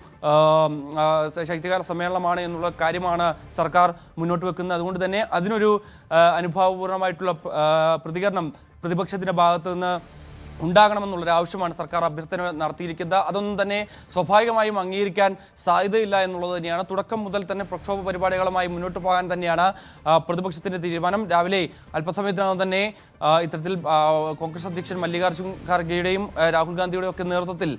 ശൈത്യകാല സമ്മേളനമാണ് എന്നുള്ള കാര്യമാണ് സർക്കാർ മുന്നോട്ട് വെക്കുന്നത്. അതുകൊണ്ട് തന്നെ അതിനൊരു അനുഭാവപൂർണ്ണമായിട്ടുള്ള പ്രതികരണം പ്രതിപക്ഷത്തിന്റെ ഭാഗത്തു നിന്ന് ഉണ്ടാകണമെന്നുള്ളൊരു ആവശ്യമാണ് സർക്കാർ അഭ്യർത്ഥന നടത്തിയിരിക്കുന്നത്. അതൊന്നും തന്നെ സ്വാഭാവികമായും അംഗീകരിക്കാൻ സാധ്യതയില്ല എന്നുള്ളത് തന്നെയാണ്. തുടക്കം മുതൽ തന്നെ പ്രക്ഷോഭ പരിപാടികളുമായി മുന്നോട്ട് പോകാൻ തന്നെയാണ് പ്രതിപക്ഷത്തിന്റെ തീരുമാനം. രാവിലെ അല്പസമയത്തിനകം തന്നെ ഇത്തരത്തിൽ കോൺഗ്രസ് അധ്യക്ഷൻ മല്ലികാർജ്ജുൻ ഖാർഗെയുടെയും രാഹുൽ ഗാന്ധിയുടെയും ഒക്കെ നേതൃത്വത്തിൽ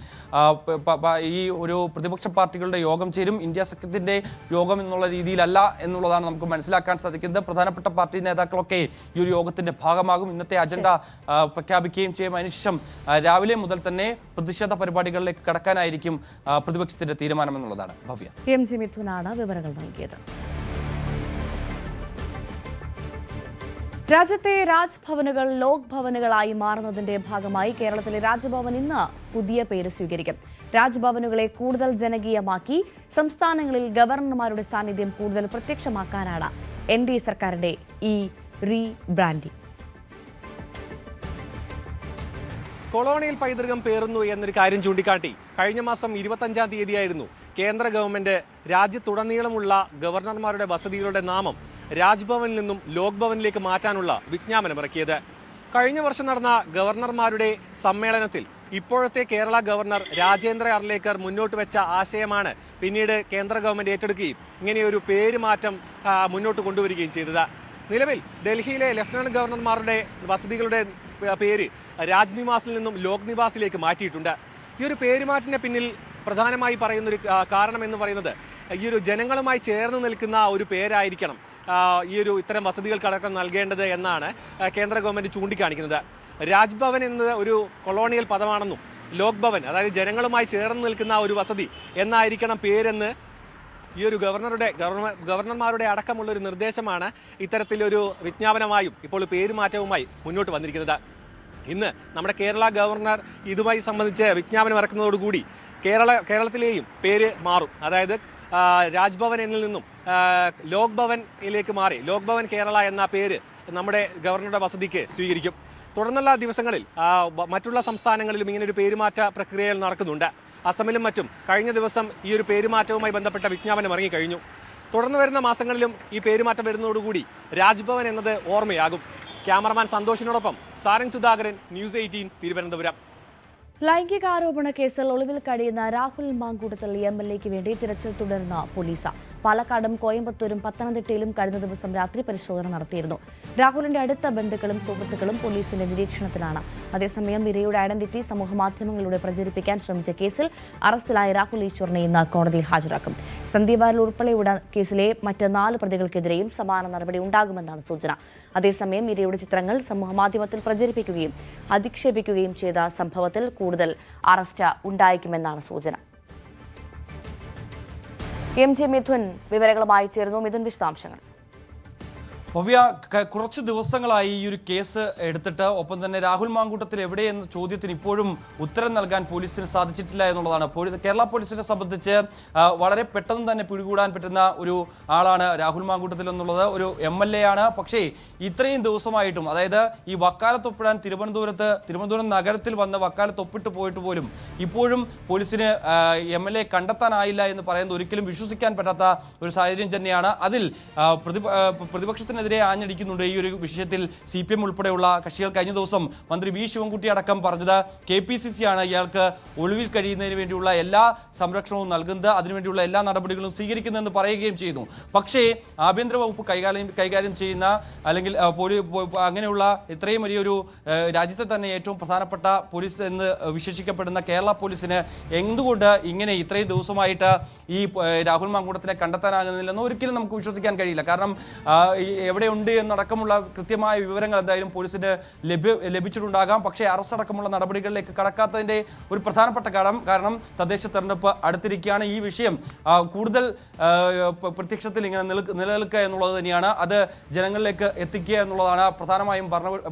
ഈ ഒരു പ്രതിപക്ഷ പാർട്ടികളുടെ യോഗം ചേരും. ഇന്ത്യ സഖ്യത്തിന്റെ യോഗം എന്നുള്ള രീതിയിലല്ല എന്നുള്ളതാണ് നമുക്ക് മനസ്സിലാക്കാൻ സാധിക്കുന്നത്. പ്രധാനപ്പെട്ട പാർട്ടി നേതാക്കളൊക്കെ ഈ ഒരു യോഗത്തിന്റെ ഭാഗമാകും. ഇന്നത്തെ അജണ്ട പ്രഖ്യാപിക്കുകയും ചെയ്യും. അതിനുശേഷം രാവിലെ മുതൽ തന്നെ പ്രതിഷേധ പരിപാടികളിലേക്ക് കടക്കാനായിരിക്കും പ്രതിപക്ഷത്തിന്റെ തീരുമാനം എന്നുള്ളതാണ്. ഭവ്യ. MG മിഥുനാണ് വിവരങ്ങൾ നൽകിയത്. രാജ്യത്തെ രാജ്ഭവനുകൾ ലോക് ഭവനുകളായി മാറുന്നതിന്റെ ഭാഗമായി കേരളത്തിലെ രാജ്ഭവൻ ഇന്ന് പുതിയ പേര് സ്വീകരിക്കും. രാജ്ഭവനുകളെ കൂടുതൽ ജനകീയമാക്കി സംസ്ഥാനങ്ങളിൽ ഗവർണർമാരുടെ സാന്നിധ്യം കൂടുതൽ പ്രത്യക്ഷമാക്കാനാണ് NDA സർക്കാരിന്റെ ഈ റീബ്രാൻഡിംഗ്. കൊളോണിയൽ പൈതൃകം പേറുന്നു എന്നൊരു കാര്യം ചൂണ്ടിക്കാട്ടി കഴിഞ്ഞ മാസം 25-ാം തീയതിയായിരുന്നു കേന്ദ്ര ഗവൺമെന്റ് രാജ്യത്തുടനീളമുള്ള ഗവർണർമാരുടെ വസതികളുടെ നാമം രാജ്ഭവനിൽ നിന്നും ലോക് ഭവനിലേക്ക് മാറ്റാനുള്ള വിജ്ഞാപനമിറക്കിയത്. കഴിഞ്ഞ വർഷം നടന്ന ഗവർണർമാരുടെ സമ്മേളനത്തിൽ ഇപ്പോഴത്തെ കേരള ഗവർണർ രാജേന്ദ്ര അർലേക്കർ മുന്നോട്ട് വെച്ച ആശയമാണ് പിന്നീട് കേന്ദ്ര ഗവൺമെന്റ് ഏറ്റെടുക്കുകയും ഇങ്ങനെയൊരു പേരുമാറ്റം മുന്നോട്ട് കൊണ്ടുവരികയും ചെയ്തത്. നിലവിൽ ഡൽഹിയിലെ ലഫ്റ്റനന്റ് ഗവർണർമാരുടെ വസതികളുടെ പേര് രാജ്നിവാസിൽ നിന്നും ലോക് നിവാസിലേക്ക് മാറ്റിയിട്ടുണ്ട്. ഈ ഒരു പേരുമാറ്റിന് പിന്നിൽ പ്രധാനമായി പറയുന്നൊരു കാരണം എന്ന് പറയുന്നത് ഈ ഒരു ജനങ്ങളുമായി ചേർന്ന് നിൽക്കുന്ന ഒരു പേരായിരിക്കണം ഈ ഒരു ഇത്തരം വസതികൾക്കടക്കം നൽകേണ്ടത് എന്നാണ് കേന്ദ്ര ഗവൺമെന്റ് ചൂണ്ടിക്കാണിക്കുന്നത്. രാജ്ഭവൻ എന്നത് ഒരു കൊളോണിയൽ പദമാണെന്നും ലോക് ഭവൻ അതായത് ജനങ്ങളുമായി ചേർന്ന് നിൽക്കുന്ന ഒരു വസതി എന്നായിരിക്കണം പേരെന്ന് ഈ ഒരു ഗവർണർമാരുടെ അടക്കമുള്ള ഒരു നിർദ്ദേശമാണ് ഇത്തരത്തിലൊരു വിജ്ഞാപനമായും ഇപ്പോൾ പേരുമാറ്റവുമായി മുന്നോട്ട് വന്നിരിക്കുന്നത്. ഇന്ന് നമ്മുടെ കേരള ഗവർണർ ഇതുമായി സംബന്ധിച്ച് വിജ്ഞാപനം ഇറക്കുന്നതോടുകൂടി കേരളത്തിലെയും പേര് മാറും. അതായത് രാജ്ഭവൻ എന്നിൽ നിന്നും ലോക് ഭവനിലേക്ക് മാറി ലോക് ഭവൻ കേരള എന്ന പേര് നമ്മുടെ ഗവർണറുടെ വസതിക്ക് സ്വീകരിക്കും. തുടർന്നുള്ള ദിവസങ്ങളിൽ മറ്റുള്ള സംസ്ഥാനങ്ങളിലും ഇങ്ങനൊരു പേരുമാറ്റ പ്രക്രിയകൾ നടക്കുന്നുണ്ട്. അസമിലും മറ്റും കഴിഞ്ഞ ദിവസം ഈ ഒരു പേരുമാറ്റവുമായി ബന്ധപ്പെട്ട വിജ്ഞാപനം ഇറങ്ങിക്കഴിഞ്ഞു. തുടർന്ന് വരുന്ന മാസങ്ങളിലും ഈ പേരുമാറ്റം വരുന്നതോടുകൂടി രാജ്ഭവൻ എന്നത് ഓർമ്മയാകും. ക്യാമറമാൻ സന്തോഷിനോടൊപ്പം സാരംഗ് സുധാകരൻ, ന്യൂസ് 18 തിരുവനന്തപുരം. ലൈംഗികാരോപണ കേസിൽ ഒളിവിൽ കഴിയുന്ന രാഹുൽ മാങ്കൂട്ടത്തിൽ MLAയ്ക്ക് വേണ്ടി തിരച്ചിൽ തുടരുന്ന പോലീസ്. പാലക്കാടും കോയമ്പത്തൂരും പത്തനംതിട്ടയിലും കഴിഞ്ഞ ദിവസം രാത്രി പരിശോധന നടത്തിയിരുന്നു. രാഹുലിന്റെ അടുത്ത ബന്ധുക്കളും സുഹൃത്തുക്കളും പോലീസിന്റെ നിരീക്ഷണത്തിലാണ്. അതേസമയം ഇരയുടെ ഐഡന്റിറ്റി സമൂഹമാധ്യമങ്ങളിലൂടെ പ്രചരിപ്പിക്കാൻ ശ്രമിച്ച കേസിൽ അറസ്റ്റിലായ രാഹുൽ ഈശ്വറിനെ ഇന്ന് കോടതിയിൽ ഹാജരാക്കും. സന്ദീപ് വാര്യർ ഉൾപ്പെടെയുള്ള കേസിലെ മറ്റ് 4 പ്രതികൾക്കെതിരെയും സമാന നടപടി ഉണ്ടാകുമെന്നാണ് സൂചന. അതേസമയം ഇരയുടെ ചിത്രങ്ങൾ സമൂഹമാധ്യമത്തിൽ പ്രചരിപ്പിക്കുകയും അധിക്ഷേപിക്കുകയും ചെയ്ത സംഭവത്തിൽ കൂടുതൽ അറസ്റ്റ് ഉണ്ടായേക്കുമെന്നാണ് സൂചന. MG മിഥുൻ വിവരങ്ങളുമായി ചേർന്നു. മിഥുൻ, വിശദാംശങ്ങൾ. ഭവ്യ, കുറച്ച് ദിവസങ്ങളായി ഈ ഒരു കേസ് എടുത്തിട്ട് ഒപ്പം തന്നെ രാഹുൽ മാങ്കൂട്ടത്തിൽ എവിടെയെന്ന ചോദ്യത്തിന് ഇപ്പോഴും ഉത്തരം നൽകാൻ പോലീസിന് സാധിച്ചിട്ടില്ല എന്നുള്ളതാണ്. കേരള പോലീസിനെ സംബന്ധിച്ച് വളരെ പെട്ടെന്ന് തന്നെ പിടികൂടാൻ പറ്റുന്ന ഒരു ആളാണ് രാഹുൽ മാങ്കൂട്ടത്തിൽ എന്നുള്ളത്. ഒരു MLA ആണ്. പക്ഷേ ഇത്രയും ദിവസമായിട്ടും, അതായത് ഈ വക്കാലത്ത് ഒപ്പിടാൻ തിരുവനന്തപുരം നഗരത്തിൽ വന്ന് വക്കാലത്ത് ഒപ്പിട്ട് പോയിട്ട് പോലും ഇപ്പോഴും പോലീസിന് MLA കണ്ടെത്താനായില്ല എന്ന് പറയുന്നത് ഒരിക്കലും വിശ്വസിക്കാൻ പറ്റാത്ത ഒരു സാഹചര്യം തന്നെയാണ്. അതിൽ പ്രതിപക്ഷത്തിന് എതിരെ ആഞ്ഞടിക്കുന്നുണ്ട് ഈ ഒരു വിഷയത്തിൽ CPM ഉൾപ്പെടെയുള്ള കക്ഷികൾ. കഴിഞ്ഞ ദിവസം മന്ത്രി വി ശിവൻകുട്ടി അടക്കം പറഞ്ഞത് KPCC ആണ് ഇയാൾക്ക് ഒളിവിൽ കഴിയുന്നതിന് വേണ്ടിയുള്ള എല്ലാ സംരക്ഷണവും നൽകുന്നത്, അതിനുവേണ്ടിയുള്ള എല്ലാ നടപടികളും സ്വീകരിക്കുന്നതെന്ന് പറയുകയും ചെയ്യുന്നു. പക്ഷേ ആഭ്യന്തര വകുപ്പ് കൈകാര്യം ചെയ്യുന്ന അല്ലെങ്കിൽ അങ്ങനെയുള്ള ഇത്രയും വലിയൊരു രാജ്യത്തെ തന്നെ ഏറ്റവും പ്രധാനപ്പെട്ട പോലീസ് എന്ന് വിശേഷിക്കപ്പെടുന്ന കേരള പോലീസിന് എന്തുകൊണ്ട് ഇങ്ങനെ ഇത്രയും ദിവസമായിട്ട് ഈ രാഹുൽ മാങ്കൂട്ടത്തിനെ കണ്ടെത്താനാകുന്നില്ലെന്ന് ഒരിക്കലും നമുക്ക് വിശ്വസിക്കാൻ കഴിയില്ല. കാരണം എവിടെയുണ്ട് എന്നടക്കമുള്ള കൃത്യമായ വിവരങ്ങൾ എന്തായാലും പോലീസിന് ലഭിച്ചിട്ടുണ്ടാകാം. പക്ഷേ അറസ്റ്റ് അടക്കമുള്ള നടപടികളിലേക്ക് കടക്കാത്തതിൻ്റെ ഒരു പ്രധാനപ്പെട്ട കാരണം തദ്ദേശ തെരഞ്ഞെടുപ്പ് അടുത്തിരിക്കുകയാണ്. ഈ വിഷയം കൂടുതൽ പ്രത്യക്ഷത്തിൽ ഇങ്ങനെ നിലനിൽക്കുക എന്നുള്ളത് തന്നെയാണ്. അത് ജനങ്ങളിലേക്ക് എത്തിക്കുക എന്നുള്ളതാണ് പ്രധാനമായും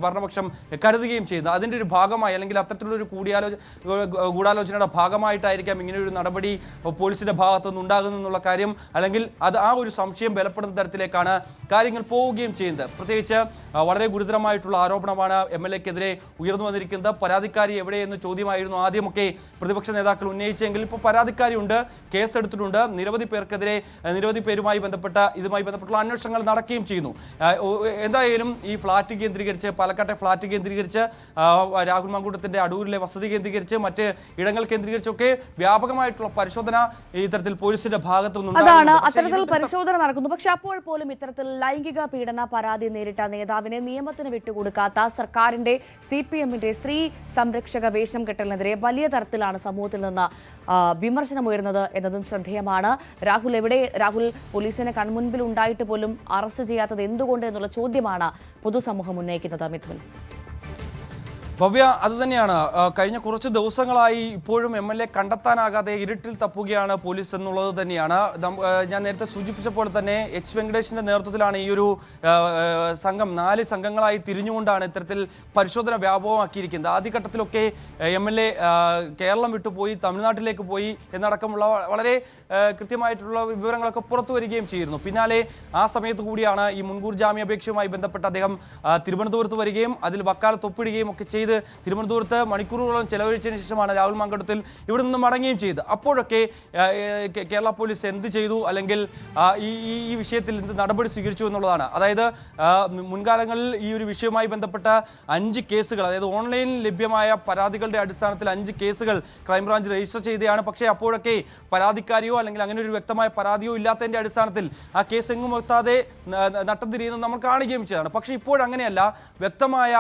ഭരണപക്ഷം കരുതുകയും ചെയ്യുന്നത്. അതിൻ്റെ ഒരു ഭാഗമായി അല്ലെങ്കിൽ അത്തരത്തിലുള്ളൊരു ഗൂഢാലോചനയുടെ ഭാഗമായിട്ടായിരിക്കാം ഇങ്ങനെയൊരു നടപടി പോലീസിന്റെ ഭാഗത്തുനിന്ന് ഉണ്ടാകുന്നുള്ള കാര്യം, അല്ലെങ്കിൽ അത് ആ ഒരു സംശയം ബലപ്പെടുന്ന തരത്തിലേക്കാണ് കാര്യങ്ങൾ പോവുകയും ചെയ്യുന്നത്. പ്രത്യേകിച്ച് വളരെ ഗുരുതരമായിട്ടുള്ള ആരോപണമാണ് MLAക്കെതിരെ ഉയർന്നു വന്നിരിക്കുന്നത്. പരാതിക്കാരി എവിടെയെന്ന് ചോദ്യമായിരുന്നു ആദ്യമൊക്കെ പ്രതിപക്ഷ നേതാക്കൾ ഉന്നയിച്ചെങ്കിൽ ഇപ്പോൾ പരാതിക്കാരിയുണ്ട്, കേസെടുത്തിട്ടുണ്ട്. നിരവധി പേരുമായി ഇതുമായി ബന്ധപ്പെട്ടുള്ള അന്വേഷണങ്ങൾ നടക്കുകയും ചെയ്യുന്നു. എന്തായാലും ഈ ഫ്ളാറ്റ് കേന്ദ്രീകരിച്ച്, പാലക്കാട്ടെ ഫ്ളാറ്റ് കേന്ദ്രീകരിച്ച്, രാഹുൽ മാങ്കൂട്ടത്തിന്റെ അടൂരിലെ വസതി കേന്ദ്രീകരിച്ച്, മറ്റ് ഇടങ്ങൾ കേന്ദ്രീകരിച്ചൊക്കെ വ്യാപകമായിട്ടുള്ള പരിശോധന ഇത്തരത്തിൽ പോലീസിന്റെ ഭാഗത്തുനിന്ന് അത്തരത്തിൽ പരിശോധന നടക്കുന്നു. പക്ഷെ അപ്പോൾ പോലും ഇത്തരത്തിൽ ലൈംഗിക പീഡന പരാതി നേരിട്ട നേതാവിനെ നിയമത്തിന് വിട്ടുകൊടുക്കാത്ത സർക്കാരിന്റെ CPMന്റെ സ്ത്രീ സംരക്ഷക വേഷം കെട്ടലിനെതിരെ വലിയ തരത്തിലാണ് സമൂഹത്തിൽ നിന്ന് വിമർശനമുയർന്നത് എന്നതും ശ്രദ്ധേയമാണ്. രാഹുൽ പോലീസിനെ കൺമുൻപിൽ ഉണ്ടായിട്ട് പോലും അറസ്റ്റ് ചെയ്യാത്തത് എന്തുകൊണ്ട് എന്നുള്ള ചോദ്യമാണ് പൊതുസമൂഹം ഉന്നയിക്കുന്നത്. മിഥുൻ, ഭവ്യ, അത് തന്നെയാണ്. കഴിഞ്ഞ കുറച്ച് ദിവസങ്ങളായി ഇപ്പോഴും MLA കണ്ടെത്താനാകാതെ ഇരുട്ടിൽ തപ്പുകയാണ് പോലീസ് എന്നുള്ളത് തന്നെയാണ്. ഞാൻ നേരത്തെ സൂചിപ്പിച്ച പോലെ തന്നെ H. വെങ്കടേഷിന്റെ നേതൃത്വത്തിലാണ് ഈ ഒരു സംഘം 4 സംഘങ്ങളായി തിരിഞ്ഞുകൊണ്ടാണ് ഇത്തരത്തിൽ പരിശോധന വ്യാപകമാക്കിയിരിക്കുന്നത്. ആദ്യഘട്ടത്തിലൊക്കെ MLA കേരളം വിട്ടുപോയി തമിഴ്നാട്ടിലേക്ക് പോയി എന്നടക്കമുള്ള വളരെ കൃത്യമായിട്ടുള്ള വിവരങ്ങളൊക്കെ പുറത്തു വരികയും ചെയ്തിരുന്നു. പിന്നാലെ ആ സമയത്ത് കൂടിയാണ് ഈ മുൻകൂർ ജാമ്യാപേക്ഷയുമായി ബന്ധപ്പെട്ട് അദ്ദേഹം തിരുവനന്തപുരത്ത് വരികയും അതിൽ വക്കാലത്ത് ഒപ്പിടുകയും ഒക്കെ ചെയ്ത് തിരുവനന്തപുരത്ത് മണിക്കൂറുകളോളം ചെലവഴിച്ചതിന് ശേഷമാണ് രാഹുൽ മാങ്കൂട്ടത്തിൽ ഇവിടെ നിന്ന് മടങ്ങുകയും ചെയ്തത്. അപ്പോഴൊക്കെ കേരള പോലീസ് എന്ത് ചെയ്തു, അല്ലെങ്കിൽ ഈ വിഷയത്തിൽ എന്ത് നടപടി സ്വീകരിച്ചു എന്നുള്ളതാണ്. അതായത് മുൻകാലങ്ങളിൽ ഈ ഒരു വിഷയവുമായി ബന്ധപ്പെട്ട 5 കേസുകൾ, അതായത് ഓൺലൈനിൽ ലഭ്യമായ പരാതികളുടെ അടിസ്ഥാനത്തിൽ 5 കേസുകൾ ക്രൈംബ്രാഞ്ച് രജിസ്റ്റർ ചെയ്തതാണ്. പക്ഷേ അപ്പോഴൊക്കെ പരാതിക്കാരിയോ അല്ലെങ്കിൽ അങ്ങനെ ഒരു വ്യക്തമായ പരാതിയോ ഇല്ലാത്തതിൻ്റെ അടിസ്ഥാനത്തിൽ ആ കേസ് എങ്ങും എത്താതെ നട്ടം തിരിയുന്നത് നമ്മൾ കാണുകയും ചെയ്തതാണ്. പക്ഷേ ഇപ്പോഴങ്ങനെയല്ല. വ്യക്തമായ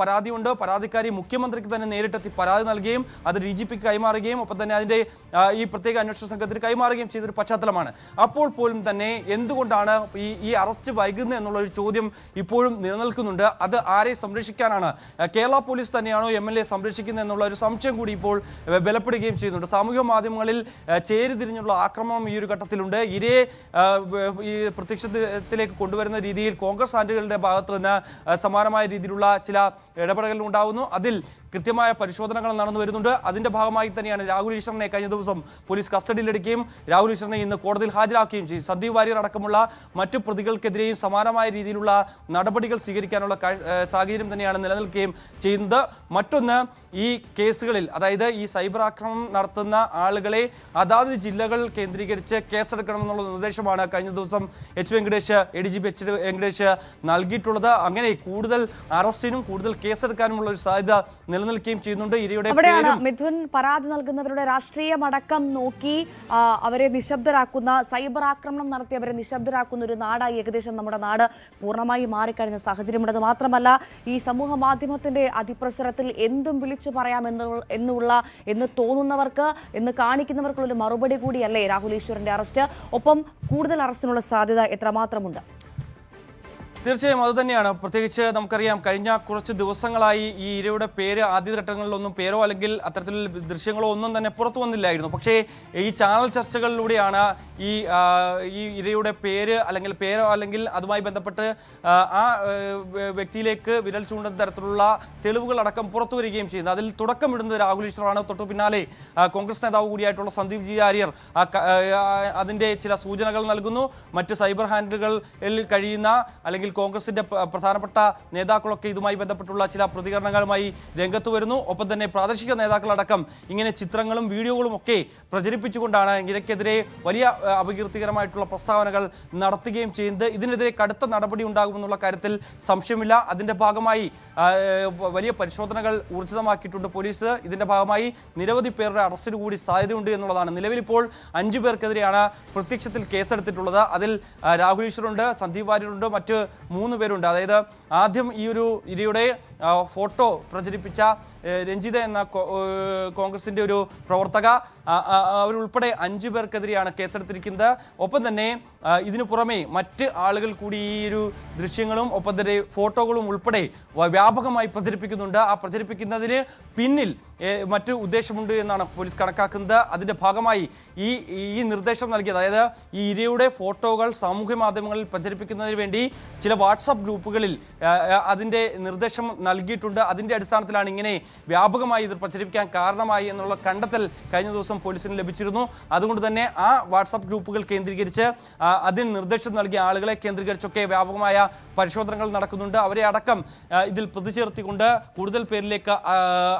പരാതിയുണ്ട്. പരാതിക്കാരി മുഖ്യമന്ത്രിക്ക് തന്നെ നേരിട്ടെത്തി പരാതി നൽകുകയും അത് DGPക്ക് കൈമാറുകയും ഒപ്പം തന്നെ അതിൻ്റെ ഈ പ്രത്യേക അന്വേഷണ സംഘത്തിന് കൈമാറുകയും ചെയ്തൊരു പശ്ചാത്തലമാണ്. അപ്പോൾ പോലും തന്നെ എന്തുകൊണ്ടാണ് ഈ അറസ്റ്റ് വൈകുന്നത് എന്നുള്ളൊരു ചോദ്യം ഇപ്പോഴും നിലനിൽക്കുന്നുണ്ട്. അത് ആരെ സംരക്ഷിക്കാനാണ്? കേരള പോലീസ് തന്നെയാണോ MLA സംരക്ഷിക്കുന്നത് എന്നുള്ള ഒരു സംശയം കൂടി ഇപ്പോൾ ബലപ്പെടുകയും ചെയ്യുന്നുണ്ട്. സാമൂഹ്യ മാധ്യമങ്ങളിൽ ചേരിതിരിഞ്ഞുള്ള ആക്രമണം ഈ ഒരു ഘട്ടത്തിലുണ്ട്. ഇരയെ ഈ പ്രത്യക്ഷത്തിലേക്ക് കൊണ്ടുവരുന്ന രീതിയിൽ കോൺഗ്രസ് ആന്റികളുടെ ഭാഗത്ത് നിന്ന് സമാനമായ രീതിയിലുള്ള ചില ഇടപെടലുകൾ ഉണ്ടാകുന്നു. അതിൽ കൃത്യമായ പരിശോധനകൾ നടന്നു വരുന്നുണ്ട്. അതിന്റെ ഭാഗമായി തന്നെയാണ് രാഹുൽ ഈശ്വറിനെ കഴിഞ്ഞ ദിവസം പോലീസ് കസ്റ്റഡിയിലെടുക്കുകയും രാഹുൽ ഈശ്വറിനെ ഇന്ന് കോടതിയിൽ ഹാജരാക്കുകയും ചെയ്തു. സന്ദീപ് വാര്യർ അടക്കമുള്ള മറ്റു പ്രതികൾക്കെതിരെയും സമാനമായ രീതിയിലുള്ള നടപടികൾ സ്വീകരിക്കാനുള്ള സാഹചര്യം തന്നെയാണ് നിലനിൽക്കുകയും ചെയ്യുന്നത്. മറ്റൊന്ന്, ഈ കേസുകളിൽ, അതായത് ഈ സൈബർ ആക്രമണം നടത്തുന്ന ആളുകളെ അതാത് ജില്ലകൾ കേന്ദ്രീകരിച്ച് കേസെടുക്കണമെന്നുള്ള നിർദ്ദേശമാണ് കഴിഞ്ഞ ദിവസം ADGP H. വെങ്കടേഷ് നൽകിയിട്ടുള്ളത്. അങ്ങനെ കൂടുതൽ അറസ്റ്റിനും കൂടുതൽ കേസെടുക്കാനുമുള്ള ഒരു സാധ്യത നിലനിൽക്കുകയും ചെയ്യുന്നുണ്ട്. അവിടെയാണ് മിഥുൻ, പരാതി നൽകുന്നവരുടെ രാഷ്ട്രീയമടക്കം നോക്കി അവരെ നിശബ്ദരാക്കുന്ന, സൈബർ ആക്രമണം നടത്തിയവരെ നിശബ്ദരാക്കുന്ന ഒരു നാടായി ഏകദേശം നമ്മുടെ നാട് പൂർണ്ണമായി മാറിക്കഴിഞ്ഞ സാഹചര്യമുള്ളത്. മാത്രമല്ല, ഈ സമൂഹ മാധ്യമത്തിന്റെ അതിപ്രസരത്തിൽ എന്തും വിളിച്ചു പറയാം എന്ന് തോന്നുന്നവർക്ക്, എന്ന് കാണിക്കുന്നവർക്കുള്ള മറുപടി കൂടിയല്ലേ രാഹുൽ ഈശ്വറിന്റെ അറസ്റ്റ്? ഒപ്പം കൂടുതൽ അറസ്റ്റിനുള്ള സാധ്യത എത്രമാത്രമുണ്ട്? തീർച്ചയായും അത് തന്നെയാണ്. പ്രത്യേകിച്ച് നമുക്കറിയാം കഴിഞ്ഞ കുറച്ച് ദിവസങ്ങളായി ഈ ഇരയുടെ പേര് ആദ്യഘട്ടങ്ങളിലൊന്നും പേരോ അല്ലെങ്കിൽ അത്തരത്തിൽ ദൃശ്യങ്ങളോ ഒന്നും തന്നെ പുറത്തു വന്നില്ലായിരുന്നു. പക്ഷേ ഈ ചാനൽ ചർച്ചകളിലൂടെയാണ് ഈ ഇരയുടെ പേര് അല്ലെങ്കിൽ പേരോ അല്ലെങ്കിൽ അതുമായി ബന്ധപ്പെട്ട് ആ വ്യക്തിയിലേക്ക് വിരൽ ചൂണ്ടുന്ന തരത്തിലുള്ള തെളിവുകളടക്കം പുറത്തു വരികയും ചെയ്യുന്നത്. അതിൽ തുടക്കമിടുന്നത് രാഹുൽ ഈശ്വറാണ്. തൊട്ടു പിന്നാലെ കോൺഗ്രസ് നേതാവ് കൂടിയായിട്ടുള്ള സന്ദീപ് ജി ആര്യർ അതിൻ്റെ ചില സൂചനകൾ നൽകുന്നു. മറ്റ് സൈബർ ഹാൻഡിലുകളിൽ കഴിയുന്ന അല്ലെങ്കിൽ കോൺഗ്രസിന്റെ പ്രധാനപ്പെട്ട നേതാക്കളൊക്കെ ഇതുമായി ബന്ധപ്പെട്ടുള്ള ചില പ്രതികരണങ്ങളുമായി രംഗത്ത് വരുന്നു. ഒപ്പം തന്നെ പ്രാദേശിക നേതാക്കളടക്കം ഇങ്ങനെ ചിത്രങ്ങളും വീഡിയോകളും ഒക്കെ പ്രചരിപ്പിച്ചുകൊണ്ടാണ് ഇരയ്ക്കെതിരെ വലിയ അപകീർത്തികരമായിട്ടുള്ള പ്രസ്താവനകൾ നടത്തുകയും ചെയ്യുന്നത്. ഇതിനെതിരെ കടുത്ത നടപടി ഉണ്ടാകുമെന്നുള്ള കാര്യത്തിൽ സംശയമില്ല. അതിന്റെ ഭാഗമായി വലിയ പരിശോധനകൾ ഊർജിതമാക്കിയിട്ടുണ്ട് പോലീസ്. ഇതിന്റെ ഭാഗമായി നിരവധി പേരുടെ അറസ്റ്റിന് കൂടി സാധ്യതയുണ്ട് എന്നുള്ളതാണ്. നിലവിൽ ഇപ്പോൾ 5 പേർക്കെതിരെയാണ് പ്രത്യക്ഷത്തിൽ കേസെടുത്തിട്ടുള്ളത്. അതിൽ രാഹുൽ ഈശ്വറുണ്ട്, സന്ദീപ് വാര്യരുണ്ട്, മറ്റ് 3 പേരുണ്ട്. അതായത് ആദ്യം ഈ ഒരു ഇരയുടെ ഫോട്ടോ പ്രചരിപ്പിച്ച രഞ്ജിത എന്ന കോൺഗ്രസിന്റെ ഒരു പ്രവർത്തക, അവരുൾപ്പെടെ 5 പേർക്കെതിരെയാണ് കേസെടുത്തിരിക്കുന്നത്. ഒപ്പം തന്നെ ഇതിനു പുറമെ മറ്റ് ആളുകൾ കൂടി ഈ ഒരു ദൃശ്യങ്ങളും ഒപ്പം തന്നെ ഫോട്ടോകളും ഉൾപ്പെടെ വ്യാപകമായി പ്രചരിപ്പിക്കുന്നുണ്ട്. ആ പ്രചരിപ്പിക്കുന്നതിന് പിന്നിൽ മറ്റു ഉദ്ദേശമുണ്ട് എന്നാണ് പോലീസ് കണക്കാക്കുന്നത്. അതിന്റെ ഭാഗമായി ഈ നിർദ്ദേശം നൽകിയത്, അതായത് ഈ ഇരയുടെ ഫോട്ടോകൾ സാമൂഹ്യ മാധ്യമങ്ങളിൽ പ്രചരിപ്പിക്കുന്നതിന് വേണ്ടി ചില വാട്സാപ്പ് ഗ്രൂപ്പുകളിൽ അതിന്റെ നിർദ്ദേശം നൽകിയിട്ടുണ്ട്. അതിന്റെ അടിസ്ഥാനത്തിലാണ് ഇങ്ങനെ വ്യാപകമായി ഇത് പ്രചരിപ്പിക്കാൻ കാരണമായി എന്നുള്ള കണ്ടെത്തൽ കഴിഞ്ഞ ദിവസം പോലീസിന് ലഭിച്ചിരുന്നു. അതുകൊണ്ട് തന്നെ ആ വാട്സാപ്പ് ഗ്രൂപ്പുകൾ കേന്ദ്രീകരിച്ച് അതിന് നിർദ്ദേശം നൽകിയ ആളുകളെ കേന്ദ്രീകരിച്ചൊക്കെ വ്യാപകമായ പരിശോധനകൾ നടക്കുന്നുണ്ട്. അവരെ അടക്കം ഇതിൽ പ്രതിചേർത്തിക്കൊണ്ട് കൂടുതൽ പേരിലേക്ക്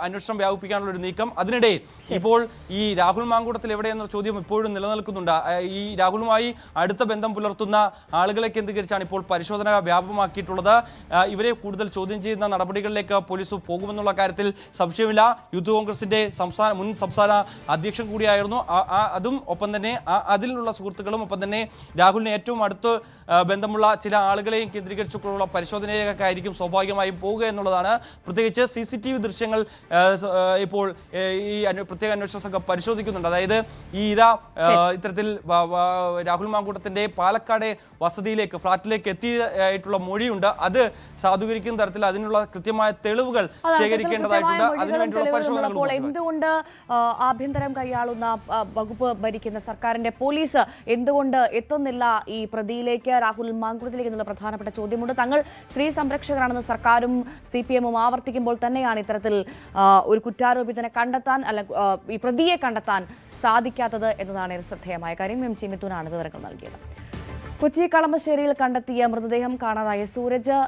അന്വേഷണം വ്യാപിപ്പിക്കാനുള്ള ഒരു നീക്കം. അതിനിടെ ഇപ്പോൾ ഈ രാഹുൽ മാങ്കൂട്ടത്തിൽ എവിടെയെന്ന ചോദ്യം ഇപ്പോഴും നിലനിൽക്കുന്നുണ്ട്. ഈ രാഹുലുമായി അടുത്ത ബന്ധം പുലർത്തുന്ന ആളുകളെ കേന്ദ്രീകരിച്ചാണ് ഇപ്പോൾ പരിശോധന വ്യാപകമാക്കിയിട്ടുള്ളത്. ഇവരെ കൂടുതൽ ചോദ്യം ചെയ്യുന്ന നടപടികളിലേക്ക് പോലീസ് പോകുമെന്നുള്ള കാര്യത്തിൽ സംശയമില്ല. യൂത്ത് കോൺഗ്രസിന്റെ മുൻ സംസ്ഥാന അധ്യക്ഷൻ കൂടിയായിരുന്നു അതും. ഒപ്പം തന്നെ അതിലുള്ള സുഹൃത്തുക്കളും ഒപ്പം തന്നെ രാഹുലിന് ഏറ്റവും അടുത്ത് ബന്ധമുള്ള ചില ആളുകളെയും കേന്ദ്രീകരിച്ചുള്ള പരിശോധനയൊക്കെ ആയിരിക്കും സ്വാഭാവികമായും പോവുക എന്നുള്ളതാണ്. പ്രത്യേകിച്ച് CCTV ദൃശ്യങ്ങൾ ഇപ്പോൾ ഈ പ്രത്യേക അന്വേഷണ സംഘം പരിശോധിക്കുന്നുണ്ട്. അതായത് ഈ ഇര ഇത്തരത്തിൽ രാഹുൽ മാങ്കൂട്ടത്തിന്റെ പാലക്കാട് വസതിയിലേക്ക് ഫ്ളാറ്റിലേക്ക് എത്തിയായിട്ടുള്ള മൊഴിയുണ്ട്. അത് സാധൂകരിക്കുന്ന തരത്തിൽ അതിനുള്ള കൃത്യമായ തെളിവുകൾ ശേഖരിക്കേണ്ടതായിട്ടുണ്ട്. അതിനുവേണ്ടിയുള്ള പരിശോധനകൾ എന്തുകൊണ്ട് ആഭ്യന്തരം കൈയാളുന്ന വകുപ്പ് ഭരിക്കുന്ന സർക്കാരിന്റെ പോലീസ് എന്തുകൊണ്ട് എത്തുന്നില്ല ഈ പ്രതിയിലേക്ക്, രാഹുൽ മാങ്കൂട്ടത്തിലേക്ക് എന്നുള്ള പ്രധാനപ്പെട്ട ചോദ്യമുണ്ട്. തങ്ങൾ സ്ത്രീ സംരക്ഷകരാണെന്ന് സർക്കാരും CPM-ഉം ആവർത്തിക്കുമ്പോൾ തന്നെയാണ് ഇത്തരത്തിൽ ഒരു കുറ്റാരോപിതനെ കണ്ടെത്താൻ ഈ പ്രതിയെ കണ്ടെത്താൻ സാധിക്കാത്തത് എന്നതാണ് ശ്രദ്ധേയമായ കാര്യം. MC മിഥുനാണ് വിവരങ്ങൾ നൽകിയത്. കൊച്ചി കളമശ്ശേരിയിൽ കണ്ടെത്തിയ മൃതദേഹം കാണാതായ സൂരജ്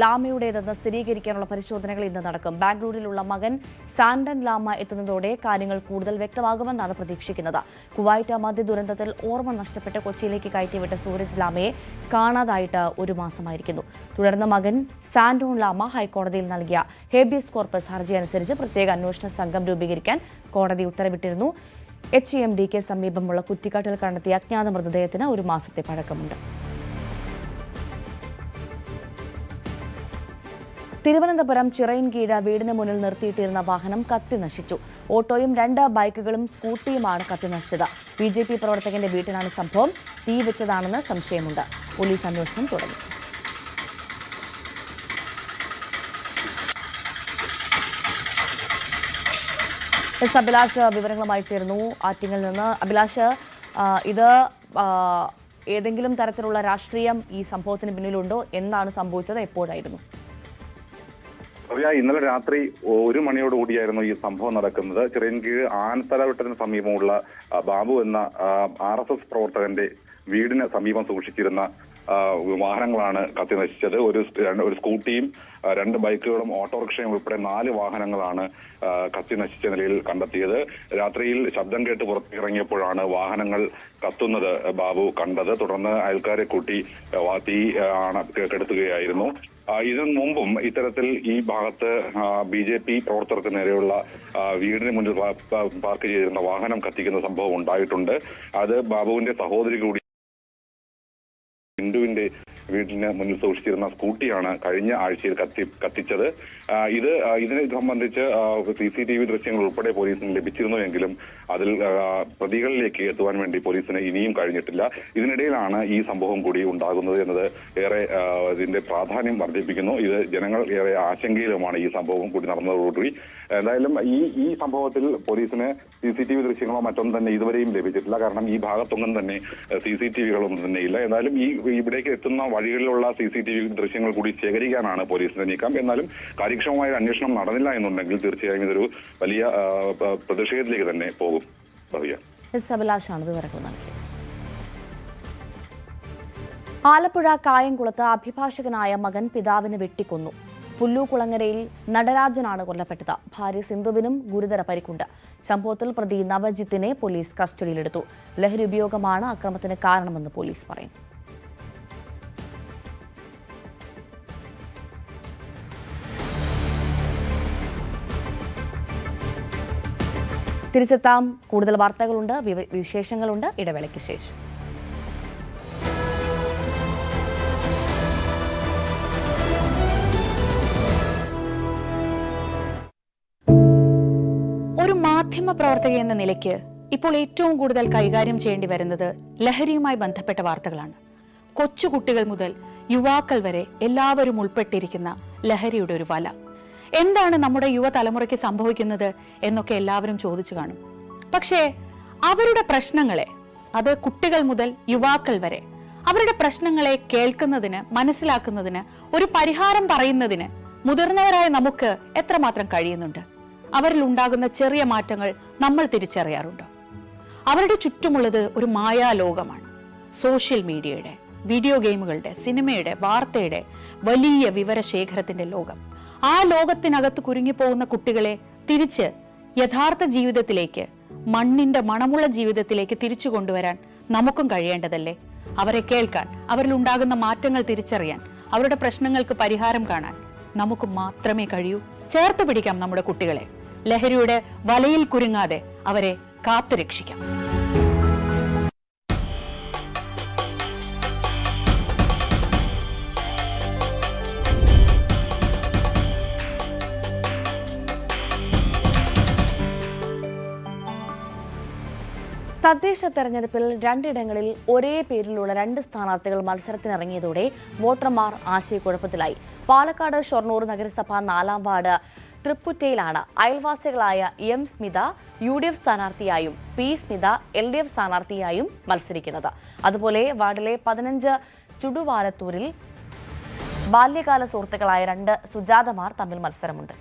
ലാമയുടേതെന്ന് സ്ഥിരീകരിക്കാനുള്ള പരിശോധനകൾ ഇന്ന് നടക്കും. ബാംഗ്ലൂരിലുള്ള മകൻ സാൻഡൻ ലാമ എത്തുന്നതോടെ കാര്യങ്ങൾ കൂടുതൽ വ്യക്തമാകുമെന്നാണ് പ്രതീക്ഷിക്കുന്നത്. കുവൈറ്റ് മദ്യ ദുരന്തത്തിൽ ഓർമ്മ നഷ്ടപ്പെട്ട് കൊച്ചിയിലേക്ക് കയറ്റിവിട്ട സൂരജ് ലാമയെ കാണാതായിട്ട് 1 മാസമായിരിക്കുന്നു. തുടർന്ന് മകൻ സാൻഡോൺ ലാമ ഹൈക്കോടതിയിൽ നൽകിയ ഹേബിയസ് കോർപ്പസ് ഹർജി അനുസരിച്ച് പ്രത്യേക അന്വേഷണ സംഘം രൂപീകരിക്കാൻ കോടതി ഉത്തരവിട്ടിരുന്നു. HMDക്ക് സമീപമുള്ള കുറ്റിക്കാട്ടിൽ കണ്ടെത്തിയ അജ്ഞാത മൃതദേഹത്തിന് 1 മാസത്തെ പഴക്കമുണ്ട്. തിരുവനന്തപുരം ചിറയിൻകീഴ് വീടിന് മുന്നിൽ നിർത്തിയിട്ടിരുന്ന വാഹനം കത്തിനശിച്ചു. ഓട്ടോയും 2 ബൈക്കുകളും സ്കൂട്ടിയുമാണ് കത്തിനശിച്ചത്. BJP പ്രവർത്തകന്റെ വീട്ടിലാണ് സംഭവം. തീ വെച്ചതാണെന്ന് സംശയമുണ്ട്. പോലീസ് അന്വേഷണം തുടങ്ങി. അഭിലാഷ് വിവരങ്ങളുമായി ചേർന്നു ആറ്റിങ്ങിൽ നിന്ന്. അഭിലാഷ്, ഇത് ഏതെങ്കിലും തരത്തിലുള്ള രാഷ്ട്രീയം ഈ സംഭവത്തിന് പിന്നിലുണ്ടോ? എന്താണ് സംഭവിച്ചത്? എപ്പോഴായിരുന്നു? ഇന്നലെ രാത്രി 1 മണിയോടുകൂടിയായിരുന്നു ഈ സംഭവം നടക്കുന്നത്. ചിറയൻകീഴ് ആനത്തലവട്ടത്തിന് സമീപമുള്ള ബാബു എന്ന RSS പ്രവർത്തകന്റെ വീടിന് സമീപം സൂക്ഷിച്ചിരുന്ന വാഹനങ്ങളാണ് കത്തിനശിച്ചത്. ഒരു സ്കൂട്ടിയും 2 ബൈക്കുകളും ഓട്ടോറിക്ഷയും ഉൾപ്പെടെ 4 വാഹനങ്ങളാണ് കത്തിനശിച്ച നിലയിൽ കണ്ടെത്തിയത്. രാത്രിയിൽ ശബ്ദം കേട്ട് പുറത്തിറങ്ങിയപ്പോഴാണ് വാഹനങ്ങൾ കത്തുന്നത് ബാബു കണ്ടത്. തുടർന്ന് അയൽക്കാരെ കൂട്ടി തീ കെടുത്തുകയായിരുന്നു. ഇതിനു മുമ്പും ഇത്തരത്തിൽ ഈ ഭാഗത്ത് BJP പ്രവർത്തകർക്ക് നേരെയുള്ള വീടിന് മുന്നിൽ പാർക്ക് ചെയ്തിരുന്ന വാഹനം കത്തിക്കുന്ന സംഭവം ഉണ്ടായിട്ടുണ്ട്. അത് ബാബുവിന്റെ സഹോദരി കൂടി ഹിന്ദുവിന്റെ വീടിന് മുന്നിൽ സൂക്ഷിച്ചിരുന്ന സ്കൂട്ടിയാണ് കഴിഞ്ഞ ആഴ്ചയിൽ കത്തിച്ചത്. ഇതിനെ സംബന്ധിച്ച് CCTV ദൃശ്യങ്ങൾ ഉൾപ്പെടെ പോലീസിന് ലഭിച്ചിരുന്നുവെങ്കിലും അതിൽ പ്രതികളിലേക്ക് എത്തുവാൻ വേണ്ടി പോലീസിന് ഇനിയും കഴിഞ്ഞിട്ടില്ല. ഇതിനിടയിലാണ് ഈ സംഭവം കൂടി ഉണ്ടാകുന്നത് എന്നത് ഏറെ ഇതിന്റെ പ്രാധാന്യം വർദ്ധിപ്പിക്കുന്നു. ഇത് ജനങ്ങൾ ഏറെ ആശങ്കയിലുമാണ് ഈ സംഭവം കൂടി നടന്നതോടുകൂടി. എന്തായാലും ഈ സംഭവത്തിൽ പോലീസിന് CCTV ദൃശ്യങ്ങളോ മറ്റൊന്നും തന്നെ ഇതുവരെയും ലഭിച്ചിട്ടില്ല. കാരണം ഈ ഭാഗത്തൊന്നും തന്നെ CCTVകളൊന്നും തന്നെ ഇല്ല. എന്നാലും ഇവിടേക്ക് എത്തുന്ന വഴികളിലുള്ള CCTV ദൃശ്യങ്ങൾ കൂടി ശേഖരിക്കാനാണ് പോലീസിന്റെ നീക്കം. എന്നാലും കാര്യക്ഷമമായ അന്വേഷണം നടന്നില്ല എന്നുണ്ടെങ്കിൽ തീർച്ചയായും ഇതൊരു വലിയ പ്രതിഷേധത്തിലേക്ക് തന്നെ പോകും. അഭിലാഷാണ് വിവരങ്ങൾ നൽകിയത്. ആലപ്പുഴ കായംകുളത്ത് അഭിഭാഷകനായ മകൻ പിതാവിന് വെട്ടിക്കൊന്നു. പുല്ലൂക്കുളങ്ങരയിൽ നടരാജനാണ് കൊല്ലപ്പെട്ടത്. ഭാര്യ സിന്ധുവിനും ഗുരുതര പരിക്കുണ്ട്. സംഭവത്തിൽ പ്രതി നവജിത്തിനെ പോലീസ് കസ്റ്റഡിയിലെടുത്തു. ലഹരി ഉപയോഗമാണ് അക്രമത്തിന് കാരണമെന്ന് പോലീസ് പറയുന്നു. തിരിച്ചെത്താം. കൂടുതൽ വാർത്തകളുണ്ട്, വിശേഷങ്ങളുണ്ട്. ഇടവേളയ്ക്ക് ശേഷം ഒരു മാധ്യമ പ്രവർത്തക എന്ന നിലയ്ക്ക് ഇപ്പോൾ ഏറ്റവും കൂടുതൽ കൈകാര്യം ചെയ്യേണ്ടി വരുന്നത് ലഹരിയുമായി ബന്ധപ്പെട്ട വാർത്തകളാണ്. കൊച്ചുകുട്ടികൾ മുതൽ യുവാക്കൾ വരെ എല്ലാവരും ഉൾപ്പെട്ടിരിക്കുന്ന ലഹരിയുടെ ഒരു വല. എന്താണ് നമ്മുടെ യുവതലമുറയ്ക്ക് സംഭവിക്കുന്നത് എന്നൊക്കെ എല്ലാവരും ചോദിച്ചു കാണും. പക്ഷേ അവരുടെ പ്രശ്നങ്ങളെ, അത് കുട്ടികൾ മുതൽ യുവാക്കൾ വരെ, അവരുടെ പ്രശ്നങ്ങളെ കേൾക്കുന്നതിന്, മനസ്സിലാക്കുന്നതിന്, ഒരു പരിഹാരം പറയുന്നതിന് മുതിർന്നവരായ നമുക്ക് എത്രമാത്രം കഴിയുന്നുണ്ട്? അവരിൽ ഉണ്ടാകുന്ന ചെറിയ മാറ്റങ്ങൾ നമ്മൾ തിരിച്ചറിയാറുണ്ടോ? അവരുടെ ചുറ്റുമുള്ളത് ഒരു മായാലോകമാണ്. സോഷ്യൽ മീഡിയയുടെ, വീഡിയോ ഗെയിമുകളുടെ, സിനിമയുടെ, വാർത്തയുടെ വലിയ വിവരശേഖരത്തിന്റെ ലോകം. ആ ലോകത്തിനകത്ത് കുരുങ്ങിപ്പോകുന്ന കുട്ടികളെ തിരിച്ച് യഥാർത്ഥ ജീവിതത്തിലേക്ക്, മണ്ണിന്റെ മണമുള്ള ജീവിതത്തിലേക്ക് തിരിച്ചു കൊണ്ടുവരാൻ നമുക്കും കഴിയേണ്ടതല്ലേ? അവരെ കേൾക്കാൻ, അവരിൽ ഉണ്ടാകുന്ന മാറ്റങ്ങൾ തിരിച്ചറിയാൻ, അവരുടെ പ്രശ്നങ്ങൾക്ക് പരിഹാരം കാണാൻ നമുക്ക് മാത്രമേ കഴിയൂ. ചേർത്ത് പിടിക്കാം നമ്മുടെ കുട്ടികളെ. ലഹരിയുടെ വലയിൽ കുരുങ്ങാതെ അവരെ കാത്തുരക്ഷിക്കാം. തദ്ദേശ തെരഞ്ഞെടുപ്പിൽ രണ്ടിടങ്ങളിൽ ഒരേ പേരിലുള്ള 2 സ്ഥാനാർത്ഥികൾ മത്സരത്തിനിറങ്ങിയതോടെ വോട്ടർമാർ ആശയക്കുഴപ്പത്തിലായി. പാലക്കാട് ഷൊർണൂർ നഗരസഭ 4-ാം വാർഡ് തൃപ്പുറ്റയിലാണ് അയൽവാസികളായ M സ്മിത UDF സ്ഥാനാർത്ഥിയായും P സ്മിത LDF സ്ഥാനാർത്ഥിയായും മത്സരിക്കുന്നത്. അതുപോലെ വാർഡിലെ 15 ചുടുവാലത്തൂരിൽ ബാല്യകാല സുഹൃത്തുക്കളായ 2 സുജാതമാർ തമ്മിൽ മത്സരമുണ്ട്.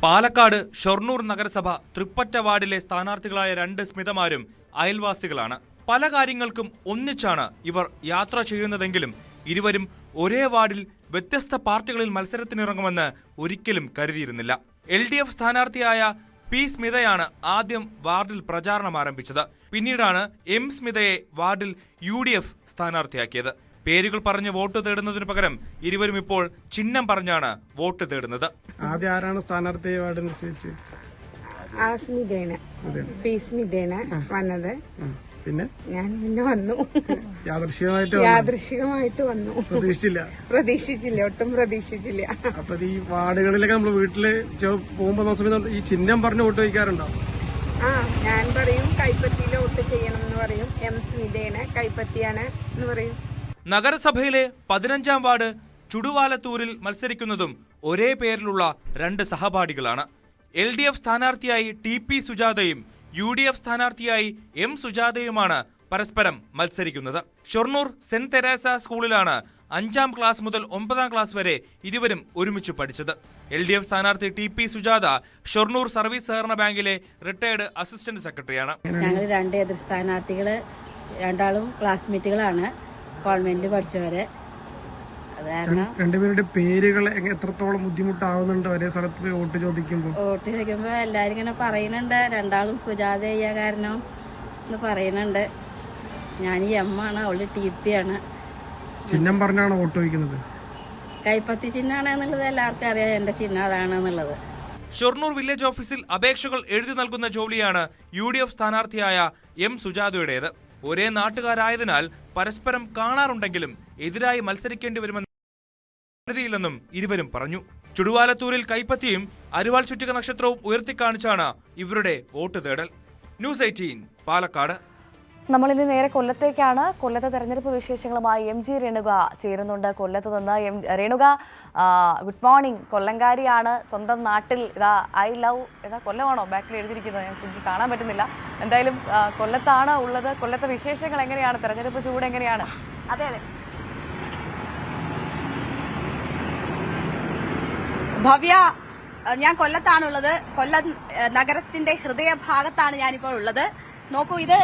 പാലക്കാട് ഷൊർണൂർ നഗരസഭ തൃപ്പറ്റ വാർഡിലെ സ്ഥാനാർത്ഥികളായ 2 സ്മിതമാരും അയൽവാസികളാണ്. പല കാര്യങ്ങൾക്കും ഒന്നിച്ചാണ് ഇവർ യാത്ര ചെയ്യുന്നതെങ്കിലും ഇരുവരും ഒരേ വാർഡിൽ വ്യത്യസ്ത പാർട്ടികളിൽ മത്സരത്തിനിറങ്ങുമെന്ന് ഒരിക്കലും കരുതിയിരുന്നില്ല. LDF സ്ഥാനാർത്ഥിയായ P സ്മിതയാണ് ആദ്യം വാർഡിൽ പ്രചാരണം ആരംഭിച്ചത്. പിന്നീടാണ് M സ്മിതയെ വാർഡിൽ UDF സ്ഥാനാർത്ഥിയാക്കിയത്. പേരുകൾ പറഞ്ഞ് വോട്ട് തേടുന്നതിന് പകരം ഇരുവരും ഇപ്പോൾ ചിഹ്നം പറഞ്ഞാണ് വോട്ട് തേടുന്നത്. ആദ്യം ആരാണ് സ്ഥാനാർത്ഥി വാർഡ് നിശ്ചയിച്ച്? വന്നത്. പിന്നെ ഞാൻ പിന്നെ വന്നു. യാദൃശികമായിട്ട് വന്നു. പ്രതീക്ഷിച്ചില്ല, ഒട്ടും പ്രതീക്ഷിച്ചില്ല. അപ്പൊ ഈ വാർഡുകളിലൊക്കെ നമ്മൾ വീട്ടില് പോകുമ്പോ സമയത്ത് ഈ ചിഹ്നം പറഞ്ഞ് വോട്ട് വയ്ക്കാറുണ്ടോ? ഞാൻ പറയും കൈപ്പത്തിയിൽ വോട്ട് ചെയ്യണം എന്ന് പറയും. M സ്മിതേനെ കൈപ്പത്തിയാണ് എന്ന് പറയും. നഗരസഭയിലെ 15-ാം വാർഡ് ചുടുവാലത്തൂരിൽ മത്സരിക്കുന്നതും ഒരേ പേരിലുള്ള 2 സഹപാഠികളാണ്. LDF സ്ഥാനാർത്ഥിയായി TP സുജാതയും UDF സ്ഥാനാർത്ഥിയായി M സുജാതയുമാണ് പരസ്പരം മത്സരിക്കുന്നത്. ഷൊർണൂർ സെന്റ് തെരേസ സ്കൂളിലാണ് 5-ാം ക്ലാസ് മുതൽ 9-ാം ക്ലാസ് വരെ ഇരുവരും ഒരുമിച്ച് പഠിച്ചത്. LDF സ്ഥാനാർത്ഥി TP സുജാത ഷൊർണൂർ സർവീസ് സഹകരണ ബാങ്കിലെ റിട്ടയർഡ് അസിസ്റ്റന്റ് സെക്രട്ടറിയാണ്. ഞങ്ങൾ 2 എതിർ സ്ഥാനാർത്ഥികൾ, രണ്ടാളും ക്ലാസ്മേറ്റുകളാണ്, കോൺവെന്റിൽ പഠിച്ചവരെ. രണ്ടുപേരുടെ പേരുകൾ എത്രത്തോളം ബുദ്ധിമുട്ടാവുന്നുണ്ട് ഒരേ സ്ഥലത്ത് പോയി വോട്ട് ചോദിക്കുമ്പോൾ? വോട്ട് ചോദിക്കുമ്പോ എല്ലാരും ഇങ്ങനെ പറയുന്നുണ്ട്, രണ്ടാളും സുജാത ചെയ്യാ കാരണം എന്ന് പറയുന്നുണ്ട്. ഞാൻ M ആണ്, അവള് TP ആണ്. ചിഹ്നം പറഞ്ഞാണ് വോട്ട് ചോദിക്കുന്നത്? കൈപ്പത്തി ചിഹ്നമാണ് എന്നുള്ളത് എല്ലാവർക്കും അറിയാം, എന്റെ ചിഹ്നം അതാണെന്നുള്ളത്. ഷൊർണൂർ വില്ലേജ് ഓഫീസിൽ അപേക്ഷകൾ എഴുതി നൽകുന്ന ജോലിയാണ് UDF സ്ഥാനാർത്ഥിയായ M സുജാതയുടേത്. ഒരേ നാട്ടുകാരായതിനാൽ പരസ്പരം കാണാറുണ്ടെങ്കിലും എതിരായി മത്സരിക്കേണ്ടി വരുമെന്ന് കരുതിയില്ലെന്നും ഇരുവരും പറഞ്ഞു. ചുടുവാലത്തൂരിൽ കൈപ്പത്തിയും അരിവാൾ ചുറ്റിക നക്ഷത്രവും ഉയർത്തിക്കാണിച്ചാണ് ഇവരുടെ വോട്ട് തേടൽ. ന്യൂസ് 18 പാലക്കാട്. നമ്മളിനി നേരെ കൊല്ലത്തേക്കാണ്. കൊല്ലത്തെ തെരഞ്ഞെടുപ്പ് വിശേഷങ്ങളുമായി MG രേണുക ചേരുന്നുണ്ട്. കൊല്ലത്ത് നിന്ന് രേണുക, ഗുഡ് മോർണിംഗ്. കൊല്ലംകാരിയാണ്, സ്വന്തം നാട്ടിൽ ഇതാ ഐ ലവ് കൊല്ലമാണോ ബാക്കിൽ എഴുതിയിരിക്കുന്നത്? എനിക്ക് കാണാൻ പറ്റുന്നില്ല. എന്തായാലും കൊല്ലത്താണ് ഉള്ളത്. കൊല്ലത്തെ വിശേഷങ്ങൾ എങ്ങനെയാണ്? തെരഞ്ഞെടുപ്പ് ചൂട് എങ്ങനെയാണ്? അതെ ഭവ്യ, ഞാൻ കൊല്ലത്താണുള്ളത്. കൊല്ലം നഗരത്തിന്റെ ഹൃദയഭാഗത്താണ് ഞാനിപ്പോൾ ഉള്ളത്. നോക്കൂ, ഇത്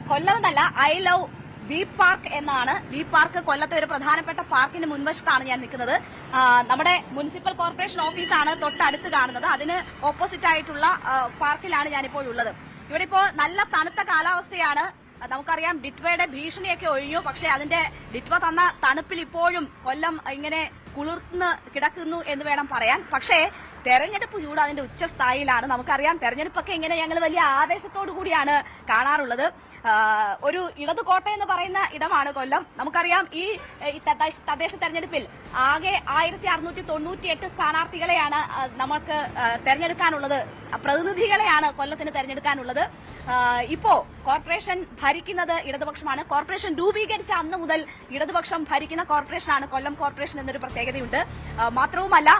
കൊല്ലമെന്നല്ല, ഐ ലവ് വി പാർക്ക് എന്നാണ്. വി പാർക്ക് കൊല്ലത്തെ ഒരു പ്രധാനപ്പെട്ട പാർക്കിന് മുൻവശത്താണ് ഞാൻ നിൽക്കുന്നത്. നമ്മുടെ മുനിസിപ്പൽ കോർപ്പറേഷൻ ഓഫീസാണ് തൊട്ടടുത്ത് കാണുന്നത്. അതിന് ഓപ്പോസിറ്റ് ആയിട്ടുള്ള പാർക്കിലാണ് ഞാനിപ്പോൾ ഉള്ളത്. ഇവിടെ ഇപ്പോൾ നല്ല തണുത്ത കാലാവസ്ഥയാണ്. നമുക്കറിയാം ഡിറ്റ്വയുടെ ഭീഷണിയൊക്കെ ഒഴിഞ്ഞു. പക്ഷേ അതിന്റെ ഡിറ്റ്വ തന്ന തണുപ്പിൽ ഇപ്പോഴും കൊല്ലം ഇങ്ങനെ കുളിർന്ന് കിടക്കുന്നു എന്ന് വേണം പറയാൻ. പക്ഷേ തെരഞ്ഞെടുപ്പ് ചൂട് അതിന്റെ ഉച്ചസ്ഥായിലാണ്. നമുക്കറിയാം തെരഞ്ഞെടുപ്പൊക്കെ ഇങ്ങനെ ഞങ്ങൾ വലിയ ആവേശത്തോടു കൂടിയാണ് കാണാറുള്ളത്. ഒരു ഇടതു കോട്ട എന്ന് പറയുന്ന ഇടമാണ് കൊല്ലം. നമുക്കറിയാം ഈ തദ്ദേശ തെരഞ്ഞെടുപ്പിൽ ആകെ 1698 സ്ഥാനാർത്ഥികളെയാണ് നമുക്ക് തെരഞ്ഞെടുക്കാനുള്ളത്. പ്രതിനിധികളെയാണ് കൊല്ലത്തിന് തെരഞ്ഞെടുക്കാനുള്ളത്. ഇപ്പോ കോർപ്പറേഷൻ ഭരിക്കുന്നത് ഇടതുപക്ഷമാണ്. കോർപ്പറേഷൻ രൂപീകരിച്ച അന്ന് മുതൽ ഇടതുപക്ഷം ഭരിക്കുന്ന കോർപ്പറേഷനാണ് കൊല്ലം കോർപ്പറേഷൻ എന്നൊരു പ്രത്യേകതയുണ്ട്. മാത്രവുമല്ല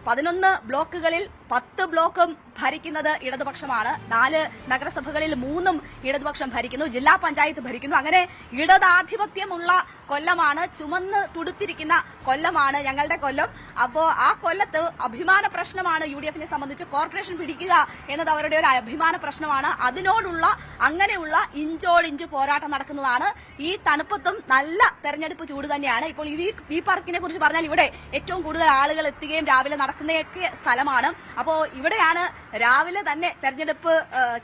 11 ബ്ലോക്കുകളിൽ 10 ബ്ലോക്കും ഭരിക്കുന്നത് ഇടതുപക്ഷമാണ്. 4 നഗരസഭകളിൽ 3 ഇടതുപക്ഷം ഭരിക്കുന്നു. ജില്ലാ പഞ്ചായത്ത് ഭരിക്കുന്നു. അങ്ങനെ ഇടതാധിപത്യമുള്ള കൊല്ലമാണ്, ചുമന്ന് തുടുത്തിരിക്കുന്ന കൊല്ലമാണ് ഞങ്ങളുടെ കൊല്ലം. അപ്പോ ആ കൊല്ലത്ത് അഭിമാന പ്രശ്നമാണ് UDFനെ സംബന്ധിച്ച്. കോർപ്പറേഷൻ പിടിക്കുക എന്നത് അവരുടെ ഒരു അഭിമാന പ്രശ്നമാണ്. അതിനോടുള്ള അങ്ങനെയുള്ള ഇഞ്ചോടിഞ്ച് പോരാട്ടം നടക്കുന്നതാണ്. ഈ തണുപ്പത്തും നല്ല തെരഞ്ഞെടുപ്പ് ചൂട് തന്നെയാണ്. ഇപ്പോൾ ഈ പാർക്കിനെ കുറിച്ച് പറഞ്ഞാൽ ഇവിടെ ഏറ്റവും കൂടുതൽ ആളുകൾ എത്തുകയും രാവിലെ നടക്കുന്നതൊക്കെ സ്ഥലമാണ്. അപ്പോ ഇവിടെയാണ് രാവിലെ തന്നെ തെരഞ്ഞെടുപ്പ്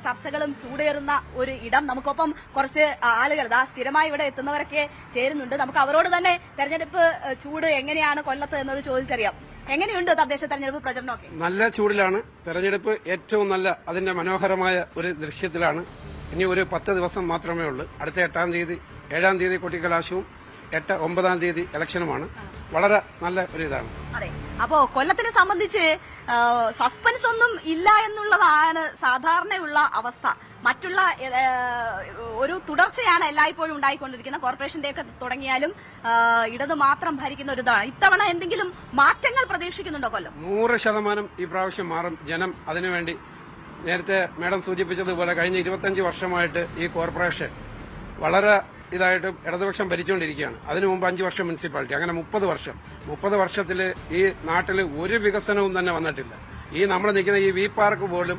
ചർച്ചകളും ചൂടേറുന്ന ഒരു ഇടം. നമുക്കൊപ്പം കുറച്ച് ആളുകൾ സ്ഥിരമായി ഇവിടെ എത്തുന്നവരൊക്കെ ചേരുന്നുണ്ട്. നമുക്ക് അവരോട് തന്നെ തെരഞ്ഞെടുപ്പ് ചൂട് എങ്ങനെയാണ് കൊല്ലത്ത് എന്നത് ചോദിച്ചറിയാം. എങ്ങനെയുണ്ട് തദ്ദേശ തെരഞ്ഞെടുപ്പ് പ്രചരണമൊക്കെ? നല്ല ചൂടിലാണ്. തെരഞ്ഞെടുപ്പ് ഏറ്റവും നല്ല അതിന്റെ മനോഹരമായ ഒരു ദൃശ്യത്തിലാണ്. ഇനി ഒരു 10 ദിവസം മാത്രമേ ഉള്ളൂ. അടുത്ത 7-ാം തീയതി കൊട്ടിക്കലാശവും 8-9-ാം തീയതി ഇലക്ഷനുമാണ്. വളരെ നല്ല ഒരു ഇതാണ്. അതെ, അപ്പോ കൊല്ലത്തിനെ സംബന്ധിച്ച് സസ്പെൻസ് ഒന്നും ഇല്ല എന്നുള്ളതാണ് സാധാരണയുള്ള അവസ്ഥ. മറ്റുള്ള ഒരു തുടർച്ചയാണ് എല്ലായ്പ്പോഴും ഉണ്ടായിക്കൊണ്ടിരിക്കുന്നത്. കോർപ്പറേഷന്റെ ഒക്കെ തുടങ്ങിയാലും ഇടത് മാത്രം ഭരിക്കുന്ന ഒരു ഇതാണ്. ഇത്തവണ എന്തെങ്കിലും മാറ്റങ്ങൾ പ്രതീക്ഷിക്കുന്നുണ്ടോ കൊല്ലം? 100% ഈ പ്രാവശ്യം മാറും. ജനം അതിനുവേണ്ടി നേരത്തെ മാഡം സൂചിപ്പിച്ചതുപോലെ കഴിഞ്ഞ 25 വർഷമായിട്ട് ഈ കോർപ്പറേഷൻ വളരെ ഇതായിട്ട് ഇടതുപക്ഷം ഭരിച്ചുകൊണ്ടിരിക്കുകയാണ്. അതിനു മുമ്പ് 5 വർഷം മുനിസിപ്പാലിറ്റി, അങ്ങനെ 30 വർഷത്തിൽ ഈ നാട്ടിൽ ഒരു വികസനവും തന്നെ വന്നിട്ടില്ല. ഈ നമ്മൾ നിൽക്കുന്ന ഈ വി പാർക്ക് പോലും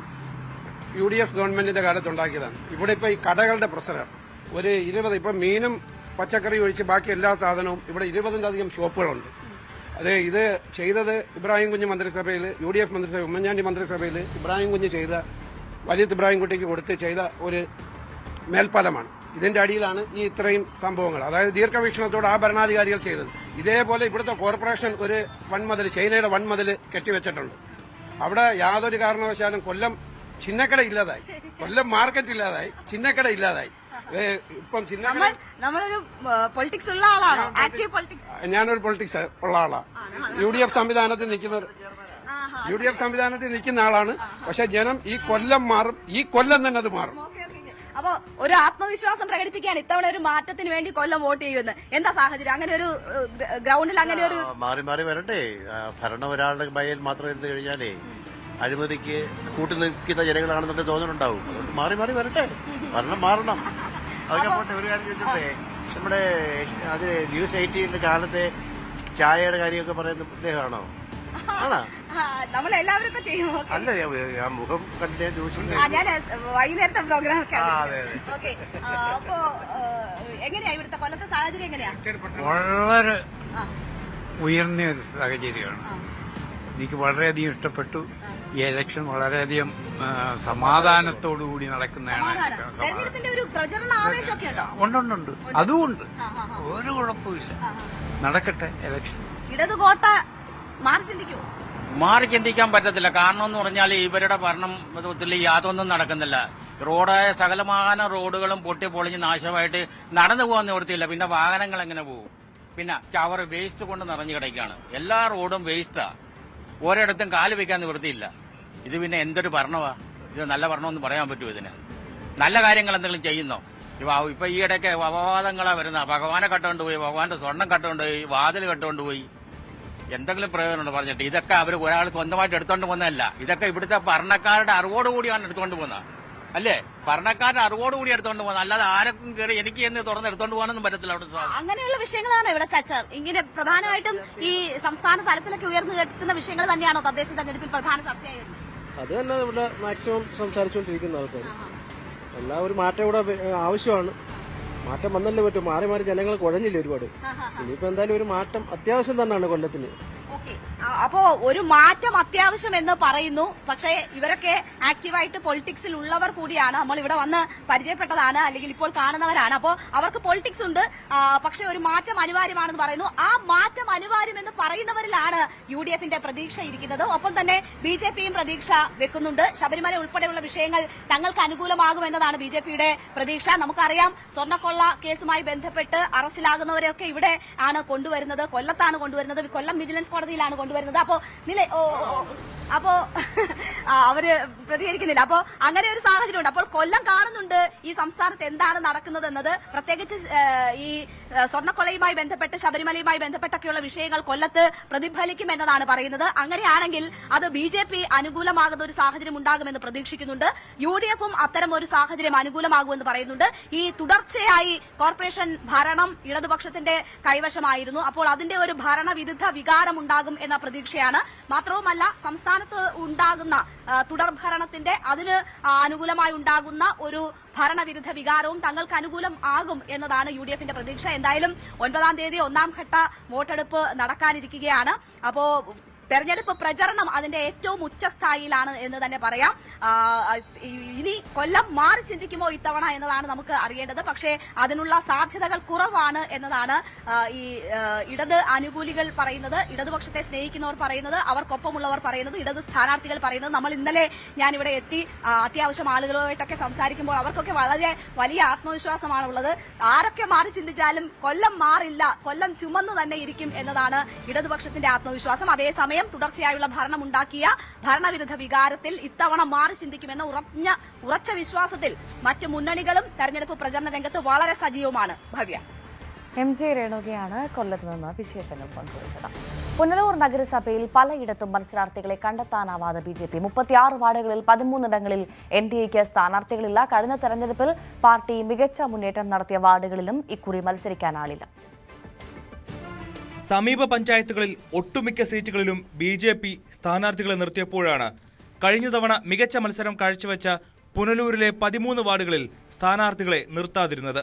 UDF ഗവൺമെന്റിന്റെ കാലത്തുണ്ടാക്കിയതാണ്. ഇവിടെ ഇപ്പൊ ഈ കടകളുടെ പ്രശ്നമാണ്. ഒരു 20, ഇപ്പൊ മീനും പച്ചക്കറി ഒഴിച്ച് ബാക്കി എല്ലാ സാധനവും ഇവിടെ 20-ലധികം ഷോപ്പുകളുണ്ട്. ഇത് ചെയ്തത് ഇബ്രാഹിം കുഞ്ഞ് മന്ത്രിസഭയിൽ, UDF മന്ത്രിസഭ, ഉമ്മൻചാണ്ടി മന്ത്രിസഭയിൽ ഇബ്രാഹിം കുഞ്ഞ് ചെയ്ത വലിയ ഇബ്രാഹിം കുട്ടിക്ക് കൊടുത്ത് ചെയ്ത ഒരു മേൽപ്പാലമാണ്. ഇതിന്റെ അടിയിലാണ് ഈ ഇത്രയും സംഭവങ്ങൾ, അതായത് ദീർഘവീക്ഷണത്തോടെ ആ ഭരണാധികാരികൾ ചെയ്തത്. ഇതേപോലെ ഇവിടുത്തെ കോർപ്പറേഷൻ ഒരു വൻമതിൽ, ചൈനയുടെ വൻമതിൽ കെട്ടിവെച്ചിട്ടുണ്ട്. അവിടെ യാതൊരു കാരണവശാലും കൊല്ലം ചിന്നക്കട ഇല്ലാതായി, കൊല്ലം മാർക്കറ്റ് ഇല്ലാതായി, ചിന്നക്കട ഇല്ലാതായി. ഇപ്പം നമ്മളൊരു പൊളിറ്റിക്സ് ഉള്ള ആളാണോ? Active politics? ഞാനൊരു പൊളിറ്റിക്സ് ഉള്ള ആളാണ്. UDF സംവിധാനത്തിൽ നിൽക്കുന്ന ആളാണ്. പക്ഷെ ജനം ഈ കൊല്ലം മാറും, ഈ കൊല്ലം തന്നെ അത് മാറും. അപ്പോ ഒരു ആത്മവിശ്വാസം പ്രകടിപ്പിക്കുകയാണ് ഇത്തവണ ഒരു മാറ്റത്തിന് വേണ്ടി കൊല്ലം വോട്ട് ചെയ്യുമെന്ന്. എന്താ സാഹചര്യം? അങ്ങനെ ഒരു ഗ്രൗണ്ടിൽ അങ്ങനെ ഒരു മാറി വരട്ടെ. ഭരണം ഒരാളുടെ കയ്യിൽ മാത്രം എന്ത് കഴിഞ്ഞാലേ അഴിമതിക്ക് കൂട്ടി നിൽക്കുന്ന ജനങ്ങളാണെന്നൊക്കെ തോന്നലുണ്ടാവും. അതുകൊണ്ട് മാറി വരട്ടെ, ഭരണം മാറണം. അതൊക്കെ പോട്ടെ. ഒരു കാര്യം ചോദിച്ചോട്ടെ, നമ്മുടെ അത് ന്യൂസ് 18 കാലത്തെ ചായയുടെ കാര്യമൊക്കെ പറയുന്ന ഇദ്ദേഹമാണോ? ആണോ? നമ്മളെല്ലാവരും ചെയ്യും. അല്ല, ആ മുഖം കണ്ടേ ചോദിച്ചിട്ടുണ്ട്. ഞാൻ വൈകുന്നേരത്തെ പ്രോഗ്രാം ഒക്കെ. ഓക്കെ, അപ്പോ എങ്ങനെയാ ഇവിടുത്തെ കൊല്ലത്തെ സാഹചര്യം എങ്ങനെയാ? വളരെ ഉയർന്ന ഒരു സാഹചര്യമാണ്. എനിക്ക് വളരെയധികം ഇഷ്ടപ്പെട്ടു. ഈ ഇലക്ഷൻ വളരെയധികം സമാധാനത്തോടുകൂടി നടക്കുന്നതാണ്. തെരഞ്ഞെടുപ്പിന്റെ ഒരു പ്രചരണ ആവേശമൊക്കെ ഉണ്ടോ? ഉണ്ട്, അതുകൊണ്ട് ഒരു കുഴപ്പമില്ല. നടക്കട്ടെ ഇലക്ഷൻ. ഇടതുകോട്ട മാറി ചിന്തിക്കാൻ പറ്റത്തില്ല. കാരണം എന്ന് പറഞ്ഞാൽ ഇവരുടെ ഭരണത്തിൽ യാതൊന്നും നടക്കുന്നില്ല. റോഡായ സകലമാന റോഡുകളും പൊളിഞ്ഞ് നാശമായിട്ട് നടന്നു പോകാൻ നിവൃത്തിയില്ല. പിന്നെ വാഹനങ്ങൾ എങ്ങനെ പോകും? പിന്നെ ചവർ വേസ്റ്റ് കൊണ്ട് നിറഞ്ഞു കിടക്കുകയാണ്. എല്ലാ റോഡും വേസ്റ്റാ. ഓരോയിടത്തും കാല് വെക്കാൻ നിവൃത്തിയില്ല. ഇത് പിന്നെ എന്തൊരു ഭരണമാ? ഇത് നല്ല ഭരണമെന്ന് പറയാൻ പറ്റുമോ? ഇതിന് നല്ല കാര്യങ്ങൾ എന്തെങ്കിലും ചെയ്യുന്നോ? ഇപ്പൊ ഈ ഇടയ്ക്ക് അപവാദങ്ങളാ വരുന്ന. ഭഗവാനെ കട്ടുകൊണ്ടുപോയി, ഭഗവാന്റെ സ്വർണം കട്ടുകൊണ്ടുപോയി, വാതിൽ കട്ടുകൊണ്ടുപോയി. എന്തെങ്കിലും പ്രയോജനമുണ്ട് പറഞ്ഞിട്ട്? ഇതൊക്കെ അവർ ഒരാൾ സ്വന്തമായിട്ട് എടുത്തോണ്ട് പോകുന്നതല്ല. ഇതൊക്കെ ഇവിടുത്തെ ഭരണക്കാരുടെ അറിവോടുകൂടിയാണ് എടുത്തോണ്ട് പോകുന്നത്, അല്ലേ? ഭരണക്കാരുടെ അറിവോടുകൂടി എടുത്തോണ്ട് പോകുന്നത്, അല്ലാതെ ആരൊക്കെ കയറി എനിക്ക് എന്ന് തുറന്ന് എടുത്തോണ്ട് പോകാനൊന്നും പറ്റത്തില്ല. അവിടെ അങ്ങനെയുള്ള വിഷയങ്ങളാണ് ഇവിടെ ചർച്ച. ഇങ്ങനെ പ്രധാനമായിട്ടും ഈ സംസ്ഥാന തലത്തിലൊക്കെ ഉയർന്നു കേൾക്കുന്ന വിഷയങ്ങൾ തന്നെയാണോ തദ്ദേശ തെരഞ്ഞെടുപ്പിൽ പ്രധാന ചർച്ചയായി വരുന്നത്? അത് തന്നെ ഇവിടെ മാക്സിമം സംസാരിച്ചുകൊണ്ടിരിക്കുന്ന ആൾക്കാർ. എല്ലാ ഒരു മാറ്റം ഇവിടെ ആവശ്യമാണ്. മാറ്റം വന്നല്ലേ പറ്റും. മാറി മാറി ജനങ്ങൾ കുഴഞ്ഞില്ല ഒരുപാട്. ഇനിയിപ്പോ എന്തായാലും ഒരു മാറ്റം അത്യാവശ്യം തന്നെയാണ് കൊല്ലത്തിന്. അപ്പോ ഒരു മാറ്റം അത്യാവശ്യം എന്ന് പറയുന്നു. പക്ഷേ ഇവരൊക്കെ ആക്റ്റീവായിട്ട് പൊളിറ്റിക്സിൽ ഉള്ളവർ കൂടിയാണ്. നമ്മൾ ഇവിടെ വന്ന് പരിചയപ്പെട്ടതാണ്, അല്ലെങ്കിൽ ഇപ്പോൾ കാണുന്നവരാണ്. അപ്പോൾ അവർക്ക് പൊളിറ്റിക്സ് ഉണ്ട്, പക്ഷെ ഒരു മാറ്റം അനിവാര്യമാണെന്ന് പറയുന്നു. ആ മാറ്റം അനിവാര്യം എന്ന് പറയുന്നവരിലാണ് UDFന്റെ പ്രതീക്ഷ ഇരിക്കുന്നത്. ഒപ്പം തന്നെ BJPയും പ്രതീക്ഷ വെക്കുന്നുണ്ട്. ശബരിമല ഉൾപ്പെടെയുള്ള വിഷയങ്ങൾ തങ്ങൾക്ക് അനുകൂലമാകുമെന്നതാണ് BJPയുടെ പ്രതീക്ഷ. നമുക്കറിയാം, സ്വർണ്ണക്കൊള്ള കേസുമായി ബന്ധപ്പെട്ട് അറസ്റ്റിലാകുന്നവരെയൊക്കെ ഇവിടെ ആണ് കൊണ്ടുവരുന്നത്, കൊല്ലത്താണ് കൊണ്ടുവരുന്നത്, കൊല്ലം വിജിലൻസ് കോടതിയിലാണ് കൊണ്ടുവരുന്നത്. അപ്പോ അവര് പ്രതികരിക്കുന്നില്ല. അപ്പോ അങ്ങനെ ഒരു സാഹചര്യമുണ്ട്. അപ്പോൾ കൊല്ലം കാണുന്നുണ്ട് ഈ സംസ്ഥാനത്ത് എന്താണ് നടക്കുന്നത് എന്നത്. പ്രത്യേകിച്ച് ഈ സ്വർണ്ണക്കൊള്ളയുമായി ബന്ധപ്പെട്ട്, ശബരിമലയുമായി ബന്ധപ്പെട്ടൊക്കെയുള്ള വിഷയങ്ങൾ കൊല്ലത്ത് പ്രതിഫലിക്കും എന്നതാണ് പറയുന്നത്. അങ്ങനെയാണെങ്കിൽ അത് BJP അനുകൂലമാകുന്ന ഒരു സാഹചര്യം ഉണ്ടാകുമെന്ന് പ്രതീക്ഷിക്കുന്നുണ്ട്. UDFും അത്തരം ഒരു സാഹചര്യം അനുകൂലമാകുമെന്ന് പറയുന്നുണ്ട്. ഈ തുടർച്ചയായി കോർപ്പറേഷൻ ഭരണം ഇടതുപക്ഷത്തിന്റെ കൈവശമായിരുന്നു. അപ്പോൾ അതിന്റെ ഒരു ഭരണവിരുദ്ധ വികാരം ഉണ്ടാകും എന്ന പ്രതീക്ഷയാണ്. മാത്രവുമല്ല, സംസ്ഥാനത്ത് ഉണ്ടാകുന്ന തുടർഭരണത്തിന്റെ അതിന് അനുകൂലമായി ഉണ്ടാകുന്ന ഒരു ഭരണവിരുദ്ധ വികാരവും തങ്ങൾക്ക് അനുകൂലം ആകും എന്നതാണ് UDFന്റെ പ്രതീക്ഷ. എന്തായാലും 9-ാം തീയതി 1ാം ഘട്ട വോട്ടെടുപ്പ് നടക്കാനിരിക്കുകയാണ്. അപ്പോ തെരഞ്ഞെടുപ്പ് പ്രചരണം അതിന്റെ ഏറ്റവും ഉച്ചസ്ഥായിയിലാണ് എന്ന് തന്നെ പറയാം. ഇനി കൊല്ലം മാറി ചിന്തിക്കുമോ ഇത്തവണ എന്നതാണ് നമുക്ക് അറിയേണ്ടത്. പക്ഷേ അതിനുള്ള സാധ്യതകൾ കുറവാണ് എന്നതാണ് ഈ ഇടത് അനുകൂലികൾ പറയുന്നത്, ഇടതുപക്ഷത്തെ സ്നേഹിക്കുന്നവർ പറയുന്നത്, അവർക്കൊപ്പമുള്ളവർ പറയുന്നത്, ഇടത് സ്ഥാനാർത്ഥികൾ പറയുന്നത്. നമ്മൾ ഇന്നലെ ഞാനിവിടെ എത്തി അത്യാവശ്യം ആളുകളുമായിട്ടൊക്കെ സംസാരിക്കുമ്പോൾ അവർക്കൊക്കെ വളരെ വലിയ ആത്മവിശ്വാസമാണുള്ളത്. ആരൊക്കെ മാറി ചിന്തിച്ചാലും കൊല്ലം മാറില്ല, കൊല്ലം ചുമന്നു തന്നെ ഇരിക്കും എന്നതാണ് ഇടതുപക്ഷത്തിന്റെ ആത്മവിശ്വാസം. അതേസമയം തുടർച്ചയായുള്ള ഭരണമുണ്ടാക്കിയ ഭരണവിരുദ്ധ വികാരത്തിൽ ഇത്തവണ മാറി ചിന്തിക്കുമെന്ന ഉറച്ച വിശ്വാസത്തിൽ മറ്റ് മുന്നണികളും തെരഞ്ഞെടുപ്പ് പ്രചരണ രംഗത്ത് വളരെ സജീവമാണ്. ഭവ്യ. MJ രേണുകയാണ് കൊല്ലത്ത് നിന്ന് വിശേഷങ്ങൾ പങ്കുവച്ചത്. പുനലൂർ നഗരസഭയിൽ പലയിടത്തും മത്സരാർത്ഥികളെ കണ്ടെത്താനാവാതെ BJP. 36 വാർഡുകളിൽ 13ഇടങ്ങളിൽ NDAക്ക് സ്ഥാനാർത്ഥികളില്ല. കഴിഞ്ഞ തെരഞ്ഞെടുപ്പിൽ പാർട്ടി മികച്ച മുന്നേറ്റം നടത്തിയ വാർഡുകളിലും ഇക്കുറി മത്സരിക്കാനാളില്ല. സമീപ പഞ്ചായത്തുകളിൽ ഒട്ടുമിക്ക സീറ്റുകളിലും BJP സ്ഥാനാർത്ഥികളെ നിർത്തിയപ്പോഴാണ് കഴിഞ്ഞ തവണ മികച്ച മത്സരം കാഴ്ചവെച്ച പുനലൂരിലെ 13 വാർഡുകളിൽ സ്ഥാനാർത്ഥികളെ നിർത്താതിരുന്നത്.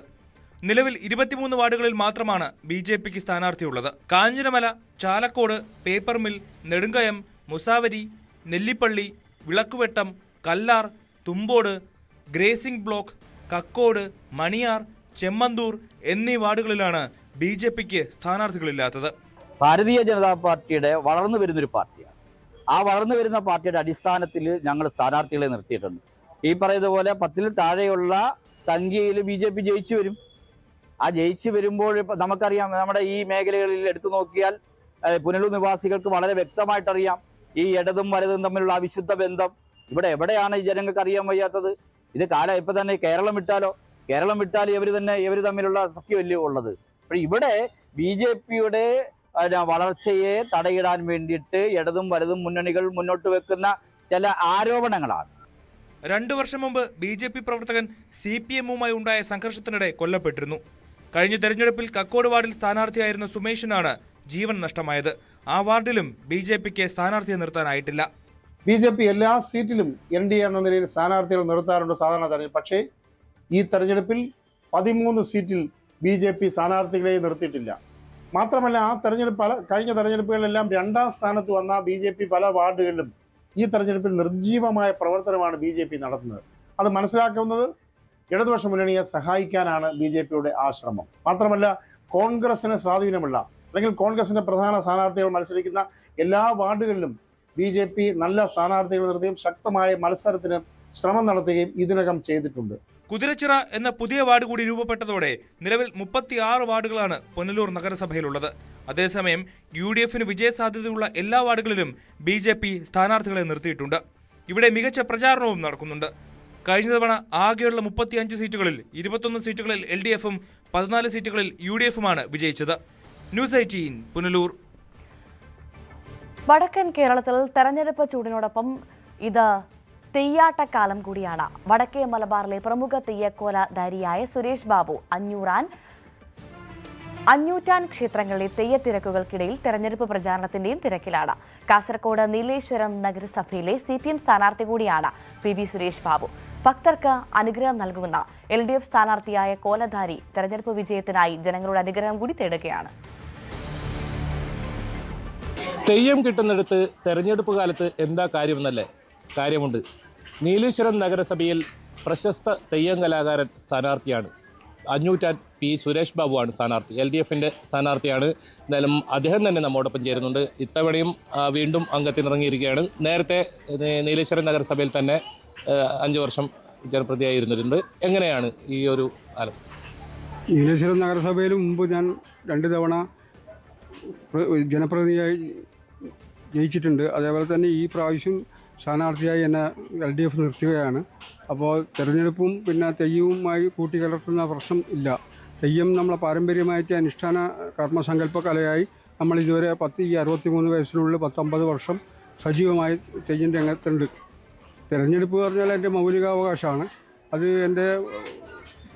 നിലവിൽ 23 വാർഡുകളിൽ മാത്രമാണ് BJPക്ക് സ്ഥാനാർത്ഥിയുള്ളത്. Kanjiramala, Chalakode, paper mill, Nedumkayam, മുസാവരി, Nellippally, വിളക്കുവെട്ടം, Kallar, Thumbode, grazing block, Kakkod, Maniyar, Chemmanthoor എന്നീ വാർഡുകളിലാണ് BJPക്ക് സ്ഥാനാർത്ഥികളില്ലാത്തത്. ഭാരതീയ ജനതാ പാർട്ടിയുടെ വളർന്നു വരുന്നൊരു പാർട്ടിയാണ്. ആ വളർന്നു വരുന്ന പാർട്ടിയുടെ അടിസ്ഥാനത്തിൽ ഞങ്ങൾ സ്ഥാനാർത്ഥികളെ നിർത്തിയിട്ടുണ്ട്. ഈ പറയുന്ന പോലെ 10-ൽ താഴെയുള്ള സംഖ്യയിൽ BJP ജയിച്ചു വരും. ആ ജയിച്ചു വരുമ്പോൾ നമുക്കറിയാം, നമ്മുടെ ഈ മേഖലകളിൽ എടുത്തു നോക്കിയാൽ പുനലൂർ നിവാസികൾക്ക് വളരെ വ്യക്തമായിട്ടറിയാം ഈ ഇടതും വലതും തമ്മിലുള്ള അവിശുദ്ധ ബന്ധം. ഇവിടെ എവിടെയാണ് ഈ ജനങ്ങൾക്ക് അറിയാൻ വയ്യാത്തത്? ഇത് ഇപ്പൊ തന്നെ കേരളം വിട്ടാൽ ഇവർ തമ്മിലുള്ള സഖ്യമല്ലേ ഉള്ളത്. അപ്പോൾ ഇവിടെ BJPയുടെ വളർച്ചയെ തടയിടാൻ വേണ്ടിയിട്ട് ഇടതും വലതും മുന്നണികൾ മുന്നോട്ട് വെക്കുന്ന ചില ആരോപണങ്ങളാണ്. 2 വർഷം മുമ്പ് BJP പ്രവർത്തകൻ CPMുമായി ഉണ്ടായ സംഘർഷത്തിനിടെ കൊല്ലപ്പെട്ടിരുന്നു. കഴിഞ്ഞ തെരഞ്ഞെടുപ്പിൽ കക്കോട് വാർഡിൽ സ്ഥാനാർത്ഥിയായിരുന്ന സുമേഷിനാണ് ജീവൻ നഷ്ടമായത്. ആ വാർഡിലും BJPക്ക് സ്ഥാനാർത്ഥിയെ നിർത്താനായിട്ടില്ല. BJP എല്ലാ സീറ്റിലും NDA എന്ന നിലയിൽ സ്ഥാനാർത്ഥികൾ നിർത്താറുണ്ട് സാധാരണ തെരഞ്ഞെടുപ്പ്. പക്ഷേ ഈ തെരഞ്ഞെടുപ്പിൽ 13 സീറ്റിൽ BJP സ്ഥാനാർത്ഥികളെ നിർത്തിയിട്ടില്ല. മാത്രമല്ല, ആ കഴിഞ്ഞ തെരഞ്ഞെടുപ്പുകളിലെല്ലാം 2ാം സ്ഥാനത്ത് വന്ന BJP പല വാർഡുകളിലും ഈ തെരഞ്ഞെടുപ്പിൽ നിർജ്ജീവമായ പ്രവർത്തനമാണ് BJP നടത്തുന്നത്. അത് മനസ്സിലാക്കുന്നത് ഇടതുപക്ഷ മുന്നണിയെ സഹായിക്കാനാണ് BJPയുടെ ആ ശ്രമം. മാത്രമല്ല, കോൺഗ്രസിന് സ്വാധീനമുള്ള അല്ലെങ്കിൽ കോൺഗ്രസിന്റെ പ്രധാന സ്ഥാനാർത്ഥികൾ മത്സരിക്കുന്ന എല്ലാ വാർഡുകളിലും BJP നല്ല സ്ഥാനാർത്ഥികൾ നിർത്തിയും ശക്തമായ മത്സരത്തിന് ശ്രമം നടത്തുകയും ഇതിനകം ചെയ്തിട്ടുണ്ട്. കുതിരച്ചിറ എന്ന പുതിയ വാർഡ് കൂടി രൂപപ്പെട്ടതോടെ നിലവിൽ 36 വാർഡുകളാണ് പുനലൂർ നഗരസഭയിലുള്ളത്. അതേസമയം UDFന് വിജയസാധ്യതയുള്ള എല്ലാ വാർഡുകളിലും BJP സ്ഥാനാർത്ഥികളെ നിർത്തിയിട്ടുണ്ട്. ഇവിടെ മികച്ച പ്രചാരണവും നടക്കുന്നുണ്ട്. കഴിഞ്ഞ തവണ ആകെയുള്ള 35 സീറ്റുകളിൽ 21 സീറ്റുകളിൽ LDFും 14 സീറ്റുകളിൽ UDFുമാണ് വിജയിച്ചത്. ന്യൂസ് 18 പുനലൂർ. വടക്കൻ കേരളത്തിൽ തെരഞ്ഞെടുപ്പ് ചൂടിനോടൊപ്പം ഇത് തെയ്യാട്ടക്കാലം കൂടിയാണ്. വടക്കേ മലബാറിലെ പ്രമുഖ തെയ്യക്കോലധാരിയായ സുരേഷ് ബാബു അഞ്ഞൂറ്റാൻ ക്ഷേത്രങ്ങളിലെ തെയ്യത്തിരക്കുകൾക്കിടയിൽ തെരഞ്ഞെടുപ്പ് പ്രചാരണത്തിന്റെയും തിരക്കിലാണ്. കാസർഗോഡ് നീലേശ്വരം നഗരസഭയിലെ CPM സ്ഥാനാർത്ഥി കൂടിയാണ് PV സുരേഷ് ബാബു. ഭക്തർക്ക് അനുഗ്രഹം നൽകുമെന്ന LDF സ്ഥാനാർത്ഥിയായ കോലധാരി തെരഞ്ഞെടുപ്പ് വിജയത്തിനായി ജനങ്ങളുടെ അനുഗ്രഹം കൂടി തേടുകയാണ്. തെയ്യം കിട്ടുന്നിടത്ത് തെരഞ്ഞെടുപ്പ് കാലത്ത് എന്താ കാര്യമെന്നല്ലേ? കാര്യമുണ്ട്. നീലേശ്വരം നഗരസഭയിൽ പ്രശസ്ത തെയ്യം കലാകാരൻ സ്ഥാനാർത്ഥിയാണ്. അഞ്ഞൂറ്റാൻ P സുരേഷ് ബാബുവാണ് സ്ഥാനാർത്ഥി. LDFിൻ്റെ സ്ഥാനാർത്ഥിയാണ്. എന്തായാലും അദ്ദേഹം തന്നെ നമ്മോടൊപ്പം ചേരുന്നുണ്ട്. ഇത്തവണയും വീണ്ടും അംഗത്തിനിറങ്ങിയിരിക്കുകയാണ്. നേരത്തെ നീലേശ്വരം നഗരസഭയിൽ തന്നെ 5 വർഷം ജനപ്രതിയായിരുന്നിട്ടുണ്ട്. എങ്ങനെയാണ് ഈ ഒരു കാലം? നീലേശ്വരം നഗരസഭയിൽ മുമ്പ് ഞാൻ 2 തവണ ജനപ്രതിനിധിയായി ജയിച്ചിട്ടുണ്ട്. അതേപോലെ തന്നെ ഈ പ്രാവശ്യം സ്ഥാനാർത്ഥിയായി എന്നെ LDF നിർത്തുകയാണ്. അപ്പോൾ തിരഞ്ഞെടുപ്പും പിന്നെ തെയ്യവുമായി കൂട്ടിക്കലർത്തുന്ന പ്രശ്നം ഇല്ല. തെയ്യം നമ്മളെ പാരമ്പര്യമായിട്ട് അനുഷ്ഠാന കർമ്മസങ്കല്പ കലയായി നമ്മൾ ഇതുവരെ 63 വയസ്സിനുള്ളിൽ 50 വർഷം സജീവമായി തെയ്യം രംഗത്തുണ്ട്. തിരഞ്ഞെടുപ്പ് പറഞ്ഞാൽ എൻ്റെ മൗലികാവകാശമാണ്. അത് എൻ്റെ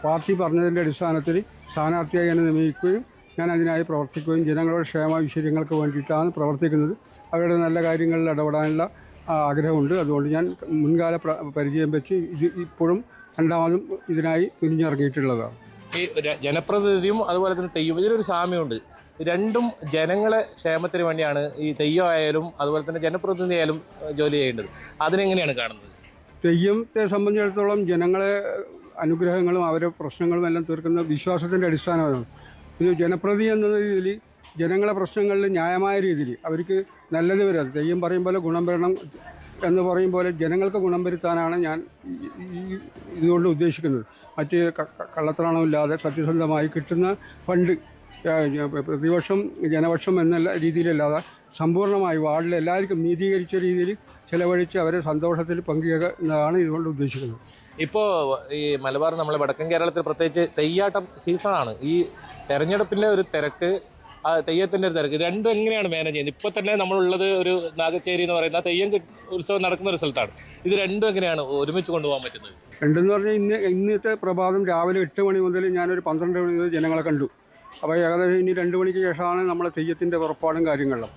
പാർട്ടി പറഞ്ഞതിൻ്റെ അടിസ്ഥാനത്തിൽ സ്ഥാനാർത്ഥിയായി എന്നെ നിയമിക്കുകയും ഞാൻ അതിനായി പ്രവർത്തിക്കുകയും ജനങ്ങളുടെ ക്ഷേമ വിഷയങ്ങൾക്ക് വേണ്ടിയിട്ടാണ് പ്രവർത്തിക്കുന്നത്. അവരുടെ നല്ല കാര്യങ്ങളിൽ ഇടപെടാനുള്ള ആഗ്രഹമുണ്ട്. അതുകൊണ്ട് ഞാൻ മുൻകാല പരിചയം വെച്ച് ഇപ്പോഴും രണ്ടാമതും ഇതിനായി തുനിഞ്ഞിറങ്ങിയിട്ടുള്ളതാണ്. ഈ ജനപ്രതിനിധിയും അതുപോലെ തന്നെ തെയ്യം ഇതിലൊരു സാമ്യമുണ്ട്. രണ്ടും ജനങ്ങളെ ക്ഷേമത്തിന് വേണ്ടിയാണ് ഈ തെയ്യം ആയാലും അതുപോലെ തന്നെ ജനപ്രതിനിധി ആയാലും ജോലി ചെയ്യേണ്ടത്. അതിനെങ്ങനെയാണ് കാണുന്നത്? തെയ്യത്തെ സംബന്ധിച്ചിടത്തോളം ജനങ്ങളെ അനുഗ്രഹങ്ങളും അവരുടെ പ്രശ്നങ്ങളും എല്ലാം തീർക്കുന്ന വിശ്വാസത്തിൻ്റെ അടിസ്ഥാനമാണ്. ഇത് ജനപ്രതിനിധി എന്ന രീതിയിൽ ജനങ്ങളെ പ്രശ്നങ്ങളിൽ ന്യായമായ രീതിയിൽ അവർക്ക് നല്ലത് വരാം. തെയ്യം പറയും പോലെ ഗുണം വരണം എന്ന് പറയും പോലെ ജനങ്ങൾക്ക് ഗുണം വരുത്താനാണ് ഞാൻ ഇതുകൊണ്ട് ഉദ്ദേശിക്കുന്നത്. മറ്റ് കള്ളത്തരണമില്ലാതെ സത്യസന്ധമായി കിട്ടുന്ന ഫണ്ട് പ്രതിപക്ഷം ജനപക്ഷം എന്നുള്ള രീതിയിലല്ലാതെ സമ്പൂർണ്ണമായി വാർഡിലെ എല്ലാവർക്കും നീതീകരിച്ച രീതിയിൽ ചെലവഴിച്ച് അവരെ സന്തോഷത്തിൽ പങ്കുചേരുക എന്നതാണ് ഇതുകൊണ്ട് ഉദ്ദേശിക്കുന്നത്. ഇപ്പോൾ ഈ മലബാർ നമ്മളെ വടക്കൻ കേരളത്തിൽ പ്രത്യേകിച്ച് തെയ്യാട്ടം സീസണാണ്. ഈ തെരഞ്ഞെടുപ്പിൻ്റെ ഒരു തിരക്ക്, തെയ്യത്തിൻ്റെ ഒരു തിരക്ക്, രണ്ടും എങ്ങനെയാണ് മാനേജ് ചെയ്യുന്നത്? ഇപ്പോൾ തന്നെ നമ്മളുള്ളത് ഒരു നാഗച്ചേരി എന്ന് പറയുന്ന തെയ്യം ഉത്സവം നടക്കുന്ന ഒരു സ്ഥലത്താണ്. ഇത് രണ്ടും എങ്ങനെയാണ് ഒരുമിച്ച് കൊണ്ടുപോകാൻ പറ്റുന്നത്? രണ്ടെന്ന് പറഞ്ഞാൽ ഇന്നത്തെ പ്രഭാതം രാവിലെ 8 മണി മുതൽ ഞാനൊരു 12 മണി മുതൽ ജനങ്ങളെ കണ്ടു. അപ്പോൾ ഏകദേശം ഇനി 2 മണിക്ക് ശേഷമാണ് നമ്മളെ തെയ്യത്തിൻ്റെ പുറപ്പാടും കാര്യങ്ങളും.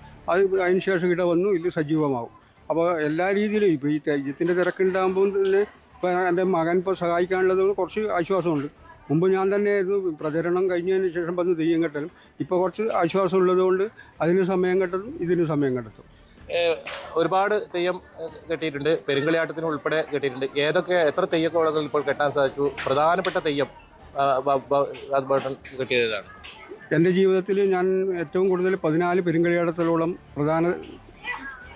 അതിന് ശേഷം ഇവിടെ വന്നു ഇത് സജീവമാകും. അപ്പോൾ എല്ലാ രീതിയിലും ഇപ്പോൾ ഈ തെയ്യത്തിൻ്റെ തിരക്കുണ്ടാകുമ്പോൾ തന്നെ ഇപ്പോൾ എൻ്റെ മകൻ ഇപ്പോൾ സഹായിക്കാനുള്ളത് കുറച്ച് ആശ്വാസമുണ്ട്. മുമ്പ് ഞാൻ തന്നെയായിരുന്നു പ്രചരണം കഴിഞ്ഞതിന് ശേഷം വന്ന് തെയ്യം കെട്ടലും. ഇപ്പോൾ കുറച്ച് ആശ്വാസം ഉള്ളതുകൊണ്ട് അതിന് സമയം കെട്ടതും ഇതിന് സമയം കെട്ടും. ഒരുപാട് തെയ്യം കെട്ടിയിട്ടുണ്ട്, പെരുങ്കളിയാട്ടത്തിന് ഉൾപ്പെടെ കെട്ടിയിട്ടുണ്ട്. എത്ര തെയ്യക്കോളകൾ ഇപ്പോൾ കെട്ടാൻ സാധിച്ചു? പ്രധാനപ്പെട്ട തെയ്യം കെട്ടിയതാണ്. എൻ്റെ ജീവിതത്തിൽ ഞാൻ ഏറ്റവും കൂടുതൽ 14 പെരുങ്കളിയാട്ടത്തോളം പ്രധാന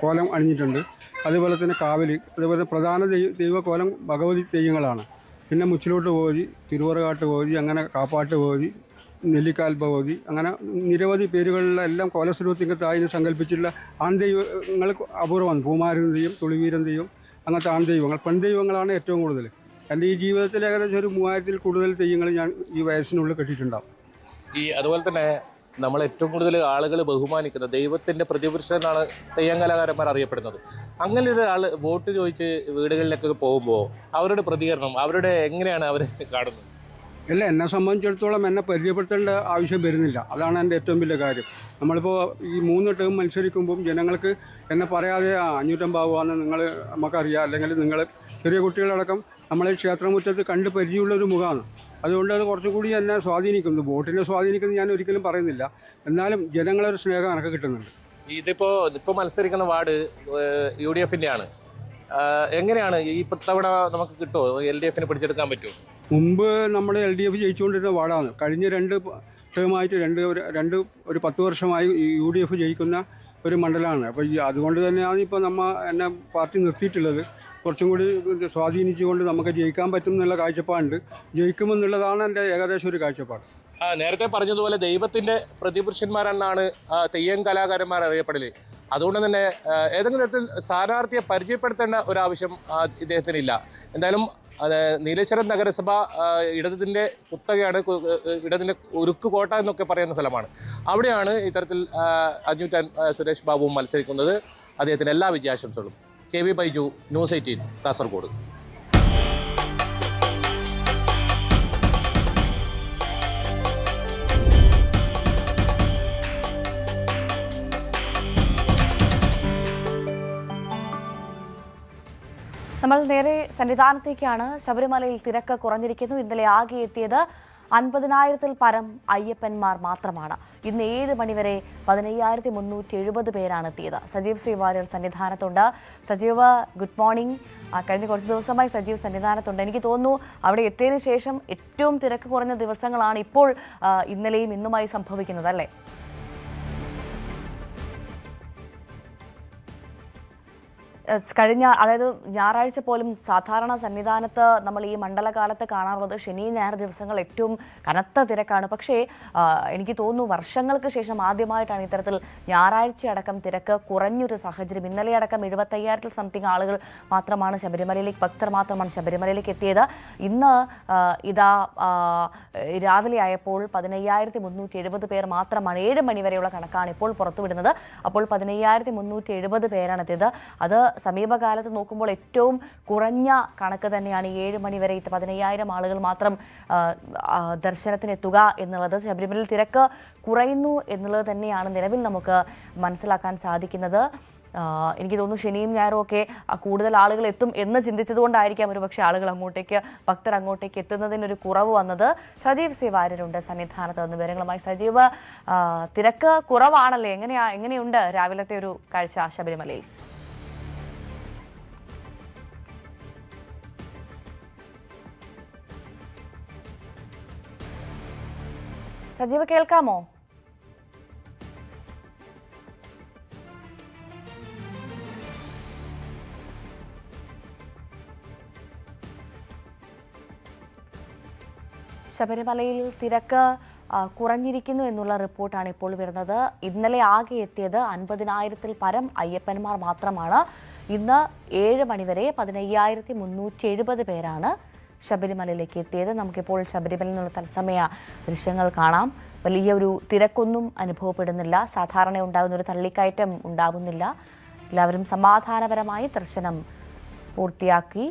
കോലം അണിഞ്ഞിട്ടുണ്ട്. അതുപോലെ തന്നെ കാവലി, അതുപോലെ പ്രധാന ദൈവകോലം ഭഗവതി തെയ്യങ്ങളാണ്. പിന്നെ മുച്ചിലോട്ട് ഭഗവതി, തിരുവറകാട്ട് ഭഗവതി, അങ്ങനെ കാപ്പാട്ട് ഭഗവതി, നെല്ലിക്കാൽ ഭഗവതി, അങ്ങനെ നിരവധി പേരുകളിലെല്ലാം കോലസ്വരൂപത്തിങ്കത്തായി സങ്കല്പിച്ചിട്ടുള്ള ആൺദൈവങ്ങൾ അപൂർവമാണ്. പൂമാരൻ തെയ്യം, തുളിവീരൻ തെയ്യം, അങ്ങനത്തെ ആൺദൈവങ്ങൾ. പെൺദൈവങ്ങളാണ് ഏറ്റവും കൂടുതൽ. എൻ്റെ ഈ ജീവിതത്തിൽ ഏകദേശം ഒരു 3000-ൽ കൂടുതൽ തെയ്യങ്ങൾ ഞാൻ ഈ വയസ്സിനുള്ളിൽ കെട്ടിയിട്ടുണ്ടാവും. അതുപോലെ തന്നെ നമ്മൾ ഏറ്റവും കൂടുതൽ ആളുകൾ ബഹുമാനിക്കുന്ന ദൈവത്തിൻ്റെ പ്രതിപുരുഷൻ എന്നാണ് തെയ്യം കലാകാരന്മാർ അറിയപ്പെടുന്നത്. അങ്ങനെ ഒരാൾ വോട്ട് ചോദിച്ച് വീടുകളിലൊക്കെ പോകുമ്പോൾ അവരുടെ പ്രതികരണം, എങ്ങനെയാണ് അവർ കാണുന്നത്? അല്ല, എന്നെ സംബന്ധിച്ചിടത്തോളം എന്നെ പരിചയപ്പെടുത്തേണ്ട ആവശ്യം വരുന്നില്ല. അതാണ് എൻ്റെ ഏറ്റവും വലിയ കാര്യം. നമ്മളിപ്പോൾ ഈ 3 ടേം മത്സരിക്കുമ്പം ജനങ്ങൾക്ക് എന്നെ പറയാതെ 550 ബാബുവാന്ന് നമുക്കറിയാം, അല്ലെങ്കിൽ നിങ്ങൾ ചെറിയ കുട്ടികളടക്കം നമ്മളെ ക്ഷേത്രമുറ്റത്ത് കണ്ട് പരിചയമുള്ളൊരു മുഖമാണ്. അതുകൊണ്ട് അത് കുറച്ചും കൂടി എന്നെ സ്വാധീനിക്കുന്നു. വോട്ടിനെ സ്വാധീനിക്കുന്നത് ഞാൻ ഒരിക്കലും പറയുന്നില്ല. എന്നാലും ജനങ്ങളൊരു സ്നേഹം എനിക്ക് കിട്ടുന്നുണ്ട്. ഇപ്പോൾ മത്സരിക്കുന്ന വാർഡ് UDFിൻ്റെ ആണ്. എങ്ങനെയാണ് ഈ തവണ നമുക്ക് കിട്ടുമോ? LDFന് പിടിച്ചെടുക്കാൻ പറ്റുമോ? മുമ്പ് നമ്മൾ LDF ജയിച്ചുകൊണ്ടിരുന്ന വാർഡാണ്. കഴിഞ്ഞ 2 ടേമായിട്ട് ഒരു 10 വർഷമായി UDF ജയിക്കുന്ന ഒരു മണ്ഡലമാണ്. അപ്പോൾ അതുകൊണ്ട് തന്നെയാണ് ഇപ്പോൾ എന്നെ പാർട്ടി നിർത്തിയിട്ടുള്ളത്. കുറച്ചും കൂടി സ്വാധീനിച്ചുകൊണ്ട് നമുക്ക് ജയിക്കാൻ പറ്റും എന്നുള്ള കാഴ്ചപ്പാടുണ്ട്. ജയിക്കുമെന്നുള്ളതാണ് എൻ്റെ ഏകദേശം ഒരു കാഴ്ചപ്പാട്. നേരത്തെ പറഞ്ഞതുപോലെ ദൈവത്തിൻ്റെ പ്രതിപുരുഷന്മാരെന്നാണ് തെയ്യം കലാകാരന്മാർ അറിയപ്പെടല്. അതുകൊണ്ട് തന്നെ ഏതെങ്കിലും തരത്തിൽ സ്ഥാനാർത്ഥിയെ പരിചയപ്പെടുത്തേണ്ട ഒരാവശ്യം ഇദ്ദേഹത്തിനില്ല. എന്തായാലും നീലേശ്വരം നഗരസഭ ഇടതിൻ്റെ കുത്തകയാണ്, ഇടതിൻ്റെ ഉരുക്ക് കോട്ട എന്നൊക്കെ പറയുന്ന സ്ഥലമാണ്. അവിടെയാണ് ഇത്തരത്തിൽ അഞ്ഞൂറ്റാൻ സുരേഷ് ബാബുവും മത്സരിക്കുന്നത്. അദ്ദേഹത്തിന് എല്ലാ വിജയാശംസകളും. KV Baiju, news 18, Kasaragod. നമ്മൾ നേരെ സന്നിധാനത്തേക്കാണ്. ശബരിമലയിൽ തിരക്ക് കുറഞ്ഞിരിക്കുന്നു. ഇന്നലെ ആകെ എത്തിയത് 50,000-ൽ പരം അയ്യപ്പന്മാർ മാത്രമാണ്. ഇന്ന് 7 മണിവരെ 15,370 പേരാണ് എത്തിയത്. സജീവ് സി വാര്യർ സന്നിധാനത്തുണ്ട്. Sajeev, good morning. കഴിഞ്ഞ കുറച്ച് ദിവസമായി സജീവ് സന്നിധാനത്തുണ്ട്. എനിക്ക് തോന്നുന്നു അവിടെ എത്തിയതിനു ശേഷം ഏറ്റവും തിരക്ക് കുറഞ്ഞ ദിവസങ്ങളാണ് ഇപ്പോൾ ഇന്നലെയും ഇന്നുമായി സംഭവിക്കുന്നത്, അല്ലേ? കഴിഞ്ഞ, അതായത് ഞായറാഴ്ച പോലും സാധാരണ സന്നിധാനത്ത് നമ്മൾ ഈ മണ്ഡലകാലത്ത് കാണാറുള്ളത് ശനി ഞായർ ദിവസങ്ങൾ ഏറ്റവും കനത്ത തിരക്കാണ്. പക്ഷേ എനിക്ക് തോന്നുന്നു വർഷങ്ങൾക്ക് ശേഷം ആദ്യമായിട്ടാണ് ഇത്തരത്തിൽ ഞായറാഴ്ച അടക്കം തിരക്ക് കുറഞ്ഞൊരു സാഹചര്യം. ഇന്നലെ അടക്കം 75,000-ൽ സംതിങ് ആളുകൾ മാത്രമാണ് ഭക്തർ മാത്രമാണ് ശബരിമലയിലേക്ക് എത്തിയത്. ഇന്ന് ഇതാ രാവിലെ ആയപ്പോൾ 15,370 പേർ മാത്രമാണ്. 7 മണിവരെയുള്ള കണക്കാണ് ഇപ്പോൾ പുറത്തുവിടുന്നത്. അപ്പോൾ 15,370 പേരാണ് എത്തിയത്. അത് സമീപകാലത്ത് നോക്കുമ്പോൾ ഏറ്റവും കുറഞ്ഞ കണക്ക് തന്നെയാണ്. 7 മണിവരെ 15,000 ആളുകൾ മാത്രം ദർശനത്തിനെത്തുക എന്നുള്ളത്. ശബരിമലയിൽ തിരക്ക് കുറയുന്നു എന്നുള്ളത് തന്നെയാണ് നിലവിൽ നമുക്ക് മനസ്സിലാക്കാൻ സാധിക്കുന്നത്. എനിക്ക് തോന്നുന്നു ശനിയും ഞായറും ഒക്കെ കൂടുതൽ ആളുകൾ എത്തും എന്ന് ചിന്തിച്ചതുകൊണ്ടായിരിക്കാം ഒരുപക്ഷെ ഭക്തർ അങ്ങോട്ടേക്ക് എത്തുന്നതിനൊരു കുറവ് വന്നത്. സജീവ് സി വാര്യരുണ്ട് സന്നിധാനത്ത് നിന്ന് വിവരങ്ങളുമായി. സജീവ്, തിരക്ക് കുറവാണല്ലേ? എങ്ങനെയുണ്ട് രാവിലത്തെ ഒരു കാഴ്ച ശബരിമലയിൽ? സജീവ്, കേൾക്കാമോ? ശബരിമലയിൽ തിരക്ക് കുറഞ്ഞിരിക്കുന്നു എന്നുള്ള റിപ്പോർട്ടാണ് ഇപ്പോൾ വരുന്നത്. ഇന്നലെ ആകെ എത്തിയത് 50,000-ൽ പരം അയ്യപ്പന്മാർ മാത്രമാണ്. ഇന്ന് 7 മണിവരെ 15,370 പേരാണ് ശബരിമലയിലേക്ക് എത്തിയത്. നമുക്കിപ്പോൾ ശബരിമലയിൽ നിന്നുള്ള തത്സമയ ദൃശ്യങ്ങൾ കാണാം. വലിയൊരു തിരക്കൊന്നും അനുഭവപ്പെടുന്നില്ല. സാധാരണ ഉണ്ടാകുന്ന ഒരു തള്ളിക്കയറ്റം ഉണ്ടാകുന്നില്ല. എല്ലാവരും സമാധാനപരമായി ദർശനം പൂർത്തിയാക്കി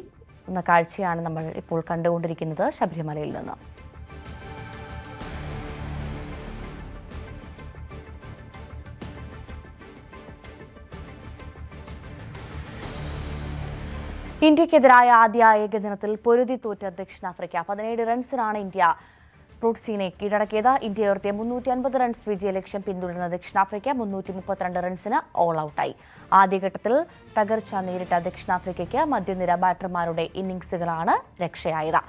എന്ന കാഴ്ചയാണ് നമ്മൾ ഇപ്പോൾ കണ്ടുകൊണ്ടിരിക്കുന്നത് ശബരിമലയിൽ നിന്ന്. ഇന്ത്യക്കെതിരായ ആദ്യ ഏകദിനത്തിൽ പൊരുതി തോറ്റ ദക്ഷിണാഫ്രിക്ക. 17 റൺസിനാണ് ഇന്ത്യ ഫ്രൂട്ട്സിനെ കീഴടക്കിയത്. ഇന്ത്യ ഉയർത്തിയ 350 റൺസ് വിജയലക്ഷ്യം പിന്തുടർന്ന ദക്ഷിണാഫ്രിക്ക 332 റൺസിന് ഓൾ ഔട്ടായി. ആദ്യഘട്ടത്തിൽ തകർച്ച നേരിട്ട ദക്ഷിണാഫ്രിക്കയ്ക്ക് മധ്യനിര ബാറ്റർമാരുടെ ഇന്നിംഗ്സുകളാണ് രക്ഷയായത്.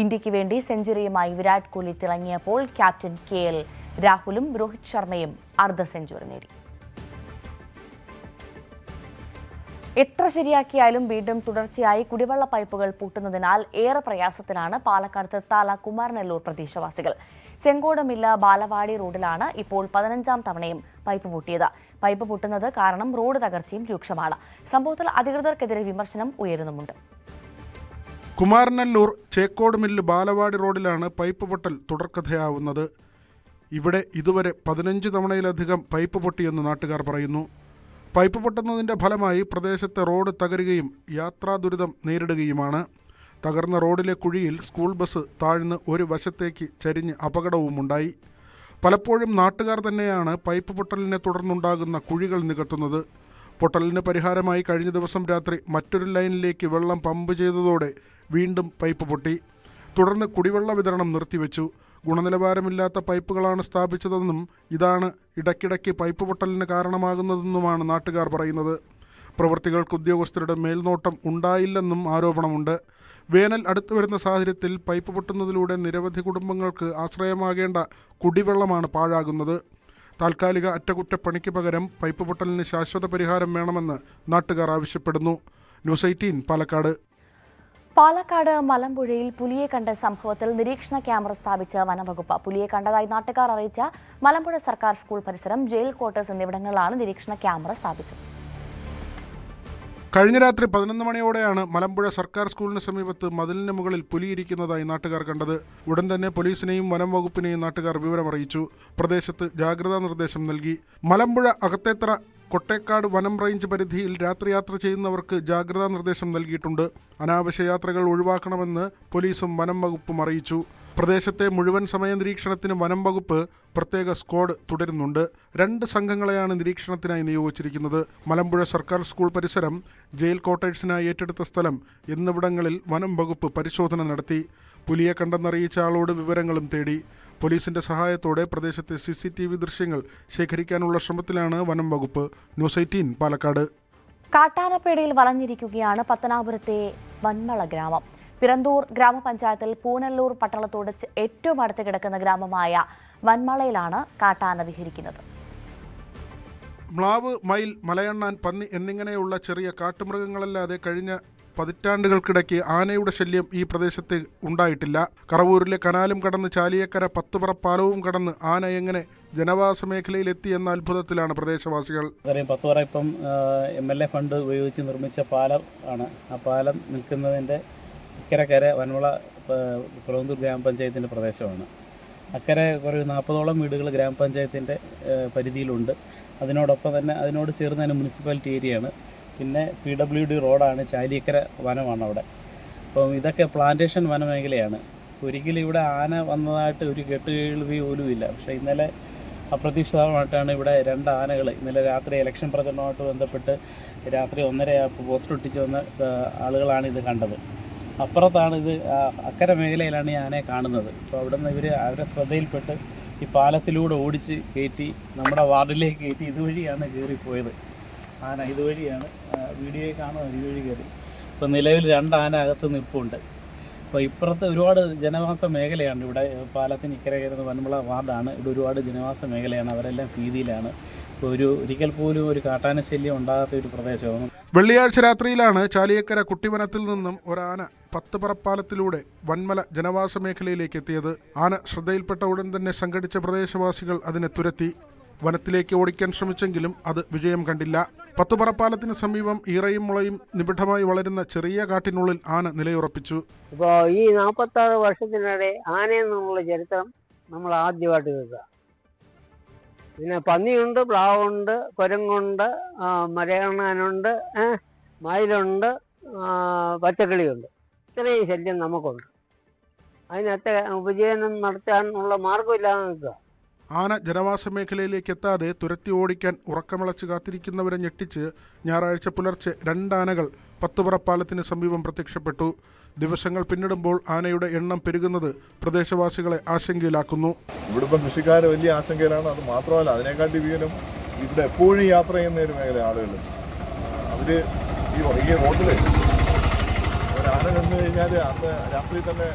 ഇന്ത്യയ്ക്ക് വേണ്ടി സെഞ്ചുറിയുമായി വിരാട് കോഹ്ലി തിളങ്ങിയപ്പോൾ ക്യാപ്റ്റൻ KL രാഹുലും രോഹിത് ശർമ്മയും അർദ്ധ സെഞ്ചുറി നേടി. എത്ര ശരിയാക്കിയാലും വീണ്ടും തുടർച്ചയായി കുടിവെള്ള പൈപ്പുകൾ പൂട്ടുന്നതിനാൽ ഏറെ പ്രയാസത്തിലാണ് പാലക്കാട് തൃത്താല കുമാരനെല്ലൂർ പ്രദേശവാസികൾ. ചെങ്കോടുമില്ല ബാലവാടി റോഡിലാണ് ഇപ്പോൾ 15ാം തവണയും പൈപ്പ് പൊട്ടിയത്. പൈപ്പ് പൊട്ടുന്നത് കാരണം റോഡ് തകർച്ചയും രൂക്ഷമാണ്. സംഭവത്തിൽ അധികൃതർക്കെതിരെ വിമർശനം ഉയരുന്നുമുണ്ട്. കുമാരനെല്ലൂർ ചേക്കോട് ബാലവാടി റോഡിലാണ് പൈപ്പ് പൊട്ടൽ തുടർക്കഥയാവുന്നത്. ഇവിടെ ഇതുവരെ 15 തവണയിലധികം പൈപ്പ് പൊട്ടിയെന്ന് നാട്ടുകാർ പറയുന്നു. പൈപ്പ് പൊട്ടുന്നതിൻ്റെ ഫലമായി പ്രദേശത്തെ റോഡ് തകരുകയും യാത്രാ ദുരിതം നേരിടുകയുമാണ്. തകർന്ന റോഡിലെ കുഴിയിൽ സ്കൂൾ ബസ് താഴ്ന്ന് ഒരു വശത്തേക്ക് ചരിഞ്ഞ് അപകടവുമുണ്ടായി. പലപ്പോഴും നാട്ടുകാർ തന്നെയാണ് പൈപ്പ് പൊട്ടലിനെ തുടർന്നുണ്ടാകുന്ന കുഴികൾ നികത്തുന്നത്. പൊട്ടലിന് പരിഹാരമായി കഴിഞ്ഞ ദിവസം രാത്രി മറ്റൊരു ലൈനിലേക്ക് വെള്ളം പമ്പ് ചെയ്തതോടെ വീണ്ടും പൈപ്പ് പൊട്ടി. തുടർന്ന് കുടിവെള്ള വിതരണം നിർത്തിവെച്ചു. ഗുണനിലവാരമില്ലാത്ത പൈപ്പുകളാണ് സ്ഥാപിച്ചതെന്നും ഇതാണ് ഇടയ്ക്കിടയ്ക്ക് പൈപ്പ് പൊട്ടലിന് കാരണമാകുന്നതെന്നുമാണ് നാട്ടുകാർ പറയുന്നത്. പ്രവൃത്തികൾക്ക് ഉദ്യോഗസ്ഥരുടെ മേൽനോട്ടം ഉണ്ടായില്ലെന്നും ആരോപണമുണ്ട്. വേനൽ അടുത്തു വരുന്ന സാഹചര്യത്തിൽ പൈപ്പ് പൊട്ടുന്നതിലൂടെ നിരവധി കുടുംബങ്ങൾക്ക് ആശ്രയമാകേണ്ട കുടിവെള്ളമാണ് പാഴാകുന്നത്. താൽക്കാലിക അറ്റകുറ്റപ്പണിക്ക് പകരം പൈപ്പ് പൊട്ടലിന് ശാശ്വത പരിഹാരം വേണമെന്ന് നാട്ടുകാർ ആവശ്യപ്പെടുന്നു. ന്യൂസ് 18 പാലക്കാട്. പാലക്കാട് മലമ്പുഴയിൽ പുലിയെ കണ്ട സംഭവത്തിൽ നിരീക്ഷണ ക്യാമറ സ്ഥാപിച്ച വനംവകുപ്പ്. പുലിയെ കണ്ടതായി നാട്ടുകാർ അറിയിച്ച മലമ്പുഴ സർക്കാർ സ്കൂൾ പരിസരം, ജയിൽ ക്വാർട്ടേഴ്സ് എന്നിവിടങ്ങളിലാണ് നിരീക്ഷണ ക്യാമറ സ്ഥാപിച്ചത്. കഴിഞ്ഞ രാത്രി 11 മണിയോടെയാണ് മലമ്പുഴ സർക്കാർ സ്കൂളിന് സമീപത്ത് മതിലിന് മുകളിൽ പുലിയിരിക്കുന്നതായി നാട്ടുകാർ കണ്ടത്. ഉടൻ തന്നെ പോലീസിനെയും വനം വകുപ്പിനെയും നാട്ടുകാർ വിവരമറിയിച്ചു. പ്രദേശത്ത് ജാഗ്രതാ നിർദ്ദേശം നൽകി. മലമ്പുഴ അകത്തേത്തറ കൊട്ടേക്കാട് വനം റേഞ്ച് പരിധിയിൽ രാത്രി യാത്ര ചെയ്യുന്നവർക്ക് ജാഗ്രതാ നിർദ്ദേശം നൽകിയിട്ടുണ്ട്. അനാവശ്യ യാത്രകൾ ഒഴിവാക്കണമെന്ന് പോലീസും വനം വകുപ്പും അറിയിച്ചു. പ്രദേശത്തെ മുഴുവൻ സമയ നിരീക്ഷണത്തിന് വനം വകുപ്പ് പ്രത്യേക സ്ക്വാഡ് തുടരുന്നുണ്ട്. 2 സംഘങ്ങളെയാണ് നിരീക്ഷണത്തിനായി നിയോഗിച്ചിരിക്കുന്നത്. മലമ്പുഴ സർക്കാർ സ്കൂൾ പരിസരം, ജയിൽ ക്വാർട്ടേഴ്സിനായി ഏറ്റെടുത്ത സ്ഥലം എന്നിവിടങ്ങളിൽ വനം വകുപ്പ് പരിശോധന നടത്തി. പുലിയെ കണ്ടെന്നറിയിച്ച ആളോട് വിവരങ്ങളും തേടി. പോലീസിന്റെ സഹായത്തോടെ പ്രദേശത്തെ CCTV ദൃശ്യങ്ങൾ ശേഖരിക്കാനുള്ള ശ്രമത്തിലാണ് വനം വകുപ്പ്. ന്യൂസ് 18 പാലക്കാട്. കാട്ടാനപ്പേടയിൽ വളഞ്ഞിരിക്കുകയാണ് പത്തനാപുരത്തെ വന്മള ഗ്രാമം. പിറന്തൂർ ഗ്രാമപഞ്ചായത്തിൽ പൂനല്ലൂർ പട്ടണത്തോട് ഏറ്റവും അടുത്ത് കിടക്കുന്ന ഗ്രാമമായ വന്മളയിലാണ് കാട്ടാന വിഹരിക്കുന്നത്. മ്ലാവ്, മയിൽ, മലയണ്ണാൻ, പന്നി എന്നിങ്ങനെയുള്ള ചെറിയ കാട്ടുമൃഗങ്ങളല്ലാതെ കഴിഞ്ഞ പതിറ്റാണ്ടുകൾക്കിടയ്ക്ക് ആനയുടെ ശല്യം ഈ പ്രദേശത്ത് ഉണ്ടായിട്ടില്ല. കറവൂരിലെ കനാലും കടന്ന് ചാലിയക്കര 10 പറ പാലവും കടന്ന് ആന എങ്ങനെ ജനവാസ മേഖലയിലെത്തി എന്ന അത്ഭുതത്തിലാണ് പ്രദേശവാസികൾ. 10 പറ ഇപ്പം MLA ഫണ്ട് ഉപയോഗിച്ച് നിർമ്മിച്ച പാലം ആണ്. ആ പാലം നിൽക്കുന്നതിൻ്റെ ഇക്കരക്കര വനമുള പിറന്തൂർ ഗ്രാമപഞ്ചായത്തിൻ്റെ പ്രദേശമാണ്. അക്കരെ ഒരു 40ഓളം വീടുകൾ ഗ്രാമപഞ്ചായത്തിൻ്റെ പരിധിയിലുണ്ട്. അതിനോടൊപ്പം തന്നെ അതിനോട് ചേർന്ന് തന്നെ മുനിസിപ്പാലിറ്റി ഏരിയയാണ്. പിന്നെ PWD റോഡാണ്, ചാലിയക്കര വനമാണ് അവിടെ. അപ്പം ഇതൊക്കെ പ്ലാന്റേഷൻ വനമേഖലയാണ്. ഒരിക്കലും ഇവിടെ ആന വന്നതായിട്ട് ഒരു കേട്ടുകേൾവി പോലും ഇല്ല. പക്ഷേ ഇന്നലെ അപ്രതീക്ഷിതമായിട്ടാണ് ഇവിടെ 2 ആനകൾ ഇന്നലെ രാത്രി ഇലക്ഷൻ പ്രചരണവുമായിട്ട് ബന്ധപ്പെട്ട് രാത്രി 1:30 പോസ്റ്റർ ഒട്ടിച്ച് വന്ന ആളുകളാണ് ഇത് കണ്ടത്. അപ്പുറത്താണ് ഇത്, അക്കരെ മേഖലയിലാണ് ഈ ആനയെ കാണുന്നത്. അപ്പോൾ അവിടെ നിന്ന് അവരെ ശ്രദ്ധയിൽപ്പെട്ട് ഈ പാലത്തിലൂടെ ഓടിച്ച് കയറ്റി നമ്മുടെ വാർഡിലേക്ക് കയറ്റി ഇതുവഴിയാണ് കയറിപ്പോയത്. ആന ഇതുവഴിയാണ്, വീഡിയോയിൽ കാണുന്നത് ഇതുവഴി കയറി. ഇപ്പോൾ നിലവിൽ 2 ആന അകത്ത് നിൽപ്പുണ്ട്. അപ്പോൾ ഇപ്പുറത്ത് ഒരുപാട് ജനവാസ മേഖലയാണ്. ഇവിടെ പാലത്തിന് ഇക്കരെ കയറുന്ന വനമുള വാർഡാണ്. ഇവിടെ ഒരുപാട് ജനവാസ മേഖലയാണ്. അവരെല്ലാം ഭീതിയിലാണ്. ഒരിക്കൽ പോലും ഒരു കാട്ടാന ശല്യം ഉണ്ടാകാത്ത ഒരു പ്രദേശമാണ്. വെള്ളിയാഴ്ച രാത്രിയിലാണ് ചാലിയക്കര കുട്ടിവനത്തിൽ നിന്നും ഒരാന 10 പറപ്പാലത്തിലൂടെ വന്മല ജനവാസ മേഖലയിലേക്ക് എത്തിയത്. ആന ശ്രദ്ധയിൽപ്പെട്ട ഉടൻ തന്നെ സംഘടിച്ച പ്രദേശവാസികൾ അതിനെ തുരത്തി. വനത്തിലേക്ക് ഓടിക്കാൻ ശ്രമിച്ചെങ്കിലും അത് വിജയം കണ്ടില്ല. 10 പറപ്പാലത്തിന് സമീപം ഈറയും മുളയും നിബിഡമായി വളരുന്ന ചെറിയ കാട്ടിനുള്ളിൽ ആന നിലയുറപ്പിച്ചു. ഇപ്പോൾ ഈ 46 വർഷത്തിനിടെ ആനയെന്നുള്ള ചരിത്രം നമ്മൾ ആദ്യമായിട്ട് കേൾക്കുക. പിന്നെ പന്നിയുണ്ട്, പ്ലാവുണ്ട്, കുരങ്ങുണ്ട്, മരയണ്ണാനുണ്ട്, മയിലുണ്ട്, പച്ചക്കിളിയുണ്ട്. ഇത്രയും ശല്യം നമുക്കുണ്ട്. അതിനൊക്കെ ഉപജീവനം നടത്താനുള്ള മാർഗമില്ലാതെ നിൽക്കുക. ആന ജനവാസ മേഖലയിലേക്ക് എത്താതെ തുരത്തി ഓടിക്കാൻ ഉറക്കമിളച്ച് കാത്തിരിക്കുന്നവരെ ഞെട്ടിച്ച് ഞായറാഴ്ച പുലർച്ചെ 2 ആനകൾ 10 പറപ്പാലത്തിന് സമീപം പ്രത്യക്ഷപ്പെട്ടു. ദിവസങ്ങൾ പിന്നിടുമ്പോൾ ആനയുടെ എണ്ണം പെരുകുന്നത് പ്രദേശവാസികളെ ആശങ്കയിലാക്കുന്നു. ഇവിടെ ഇപ്പം കൃഷിക്കാർ വലിയ ആശങ്കയിലാണ്. അത് മാത്രമല്ല, അതിനെക്കാട്ടി വീണ്ടും ഇവിടെ എപ്പോഴും യാത്ര ചെയ്യുന്ന ഒരു മേഖല ആളുകൾ. അവർ ഈ റോഡിൽ ഒരാന നിന്ന് കഴിഞ്ഞാൽ അന്ന് രാത്രി തന്നെ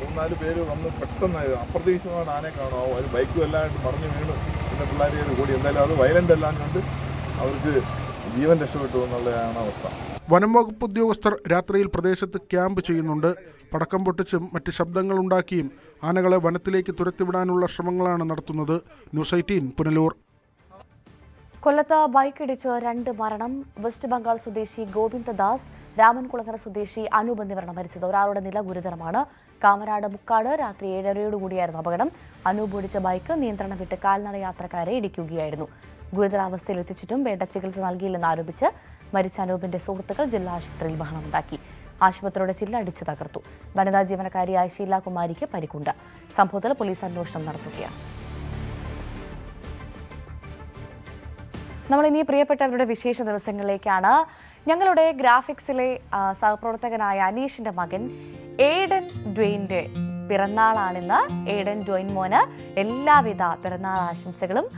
3-4 പേര് വന്ന് പെട്ടെന്ന് അപ്രതീക്ഷിതമാണ് ആനയെ കാണുമോ, അവർ ബൈക്കും എല്ലാമായിട്ട് മറിഞ്ഞ് വീണു. പിന്നെ പിള്ളേർ കൂടി എന്തായാലും അത് വയലൻ്റ് എല്ലാം കൊണ്ട് അവർക്ക് ജീവൻ രക്ഷപ്പെട്ടു എന്നുള്ളതാണ് അവസ്ഥ. വനം വകുപ്പ് ഉദ്യോഗസ്ഥർ രാത്രിയിൽ പ്രദേശത്ത് ക്യാമ്പ് ചെയ്യുന്നുണ്ട്. പടക്കം പൊട്ടിച്ചും മറ്റ് ശബ്ദങ്ങളുണ്ടാക്കിയും ആനകളെ വനത്തിലേക്ക് തുരത്തിവിടാനുള്ള ശ്രമങ്ങളാണ് നടത്തുന്നത്. ന്യൂസ് 18 പുനലൂർ. കൊല്ലത്ത് ബൈക്കിടിച്ച് 2 മരണം. വെസ്റ്റ് ബംഗാൾ സ്വദേശി ഗോവിന്ദദാസ്, രാമൻകുളങ്ങര സ്വദേശി അനൂപ് എന്നിവരാണ് മരിച്ചത്. ഒരാളുടെ നില ഗുരുതരമാണ്. കാമരാട് മുക്കാട് രാത്രി 7:30യോടുകൂടിയായിരുന്നു അപകടം. അനൂപ് ഓടിച്ച ബൈക്ക് നിയന്ത്രണം വിട്ട് കാൽനട യാത്രക്കാരെ ഇടിക്കുകയായിരുന്നു. ഗുരുതരാവസ്ഥയിൽ എത്തിച്ചിട്ടും വേണ്ട ചികിത്സ നൽകിയില്ലെന്ന് ആരോപിച്ച് മരിച്ച അനൂപിന്റെ സുഹൃത്തുക്കൾ ജില്ലാ ആശുപത്രിയിൽ ബഹളമുണ്ടാക്കി. ആശുപത്രിയുടെ ചില്ല അടിച്ചു തകർത്തു. വനിതാ ജീവനക്കാരിയായ ഷീലാകുമാരിക്ക് പരിക്കുണ്ട്. സംഭവത്തിൽ പോലീസ് അന്വേഷണം നടത്തുകയാണ്. നമ്മളിനി പ്രിയപ്പെട്ടവരുടെ വിശേഷ ദിവസങ്ങളിലേക്കാണ്. ഞങ്ങളുടെ ഗ്രാഫിക്സിലെ സഹപ്രവർത്തകനായ അനീഷിന്റെ മകൻ എയ്ഡൻ ഡ്വെയിൻ്റെ പിറന്നാളാണിന്ന്. എയ്ഡൻ ഡ്വെയിൻ മോന് എല്ലാവിധ പിറന്നാൾ ആശംസകളും.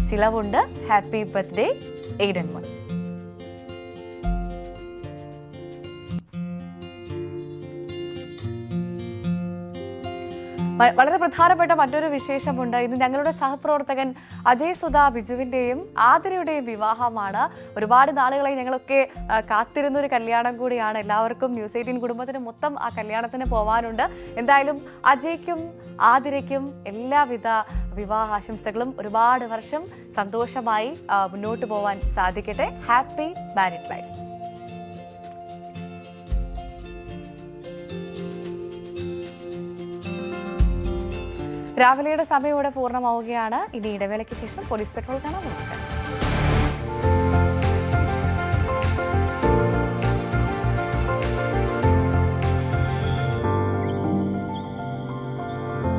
ചിലവുണ്ട്. ഹാപ്പി ബർത്ത്ഡേ എയ്ഡൻ മോൻ. വളരെ പ്രധാനപ്പെട്ട മറ്റൊരു വിശേഷമുണ്ട്. ഇന്ന് ഞങ്ങളുടെ സഹപ്രവർത്തകൻ അജയ് സുധ ബിജുവിന്റെയും ആതിരയുടെയും വിവാഹമാണ്. ഒരുപാട് നാളുകളായി ഞങ്ങളൊക്കെ കാത്തിരുന്ന ഒരു കല്യാണം കൂടിയാണ്. എല്ലാവർക്കും ന്യൂസ് 18 കുടുംബത്തിന് മൊത്തം ആ കല്യാണത്തിന് പോകാനുണ്ട്. എന്തായാലും അജയ്ക്കും ആതിരയ്ക്കും എല്ലാവിധ വിവാഹ ആശംസകളും. ഒരുപാട് വർഷം സന്തോഷമായി മുന്നോട്ട് പോകാൻ സാധിക്കട്ടെ. Happy married life. രാവിലെയുടെ സമയം ഇവിടെ പൂർണ്ണമാവുകയാണ്. ഇനി ഇടവേളയ്ക്ക് ശേഷം പോലീസ് പെട്രോൾ കാണാം. നമസ്കാരം.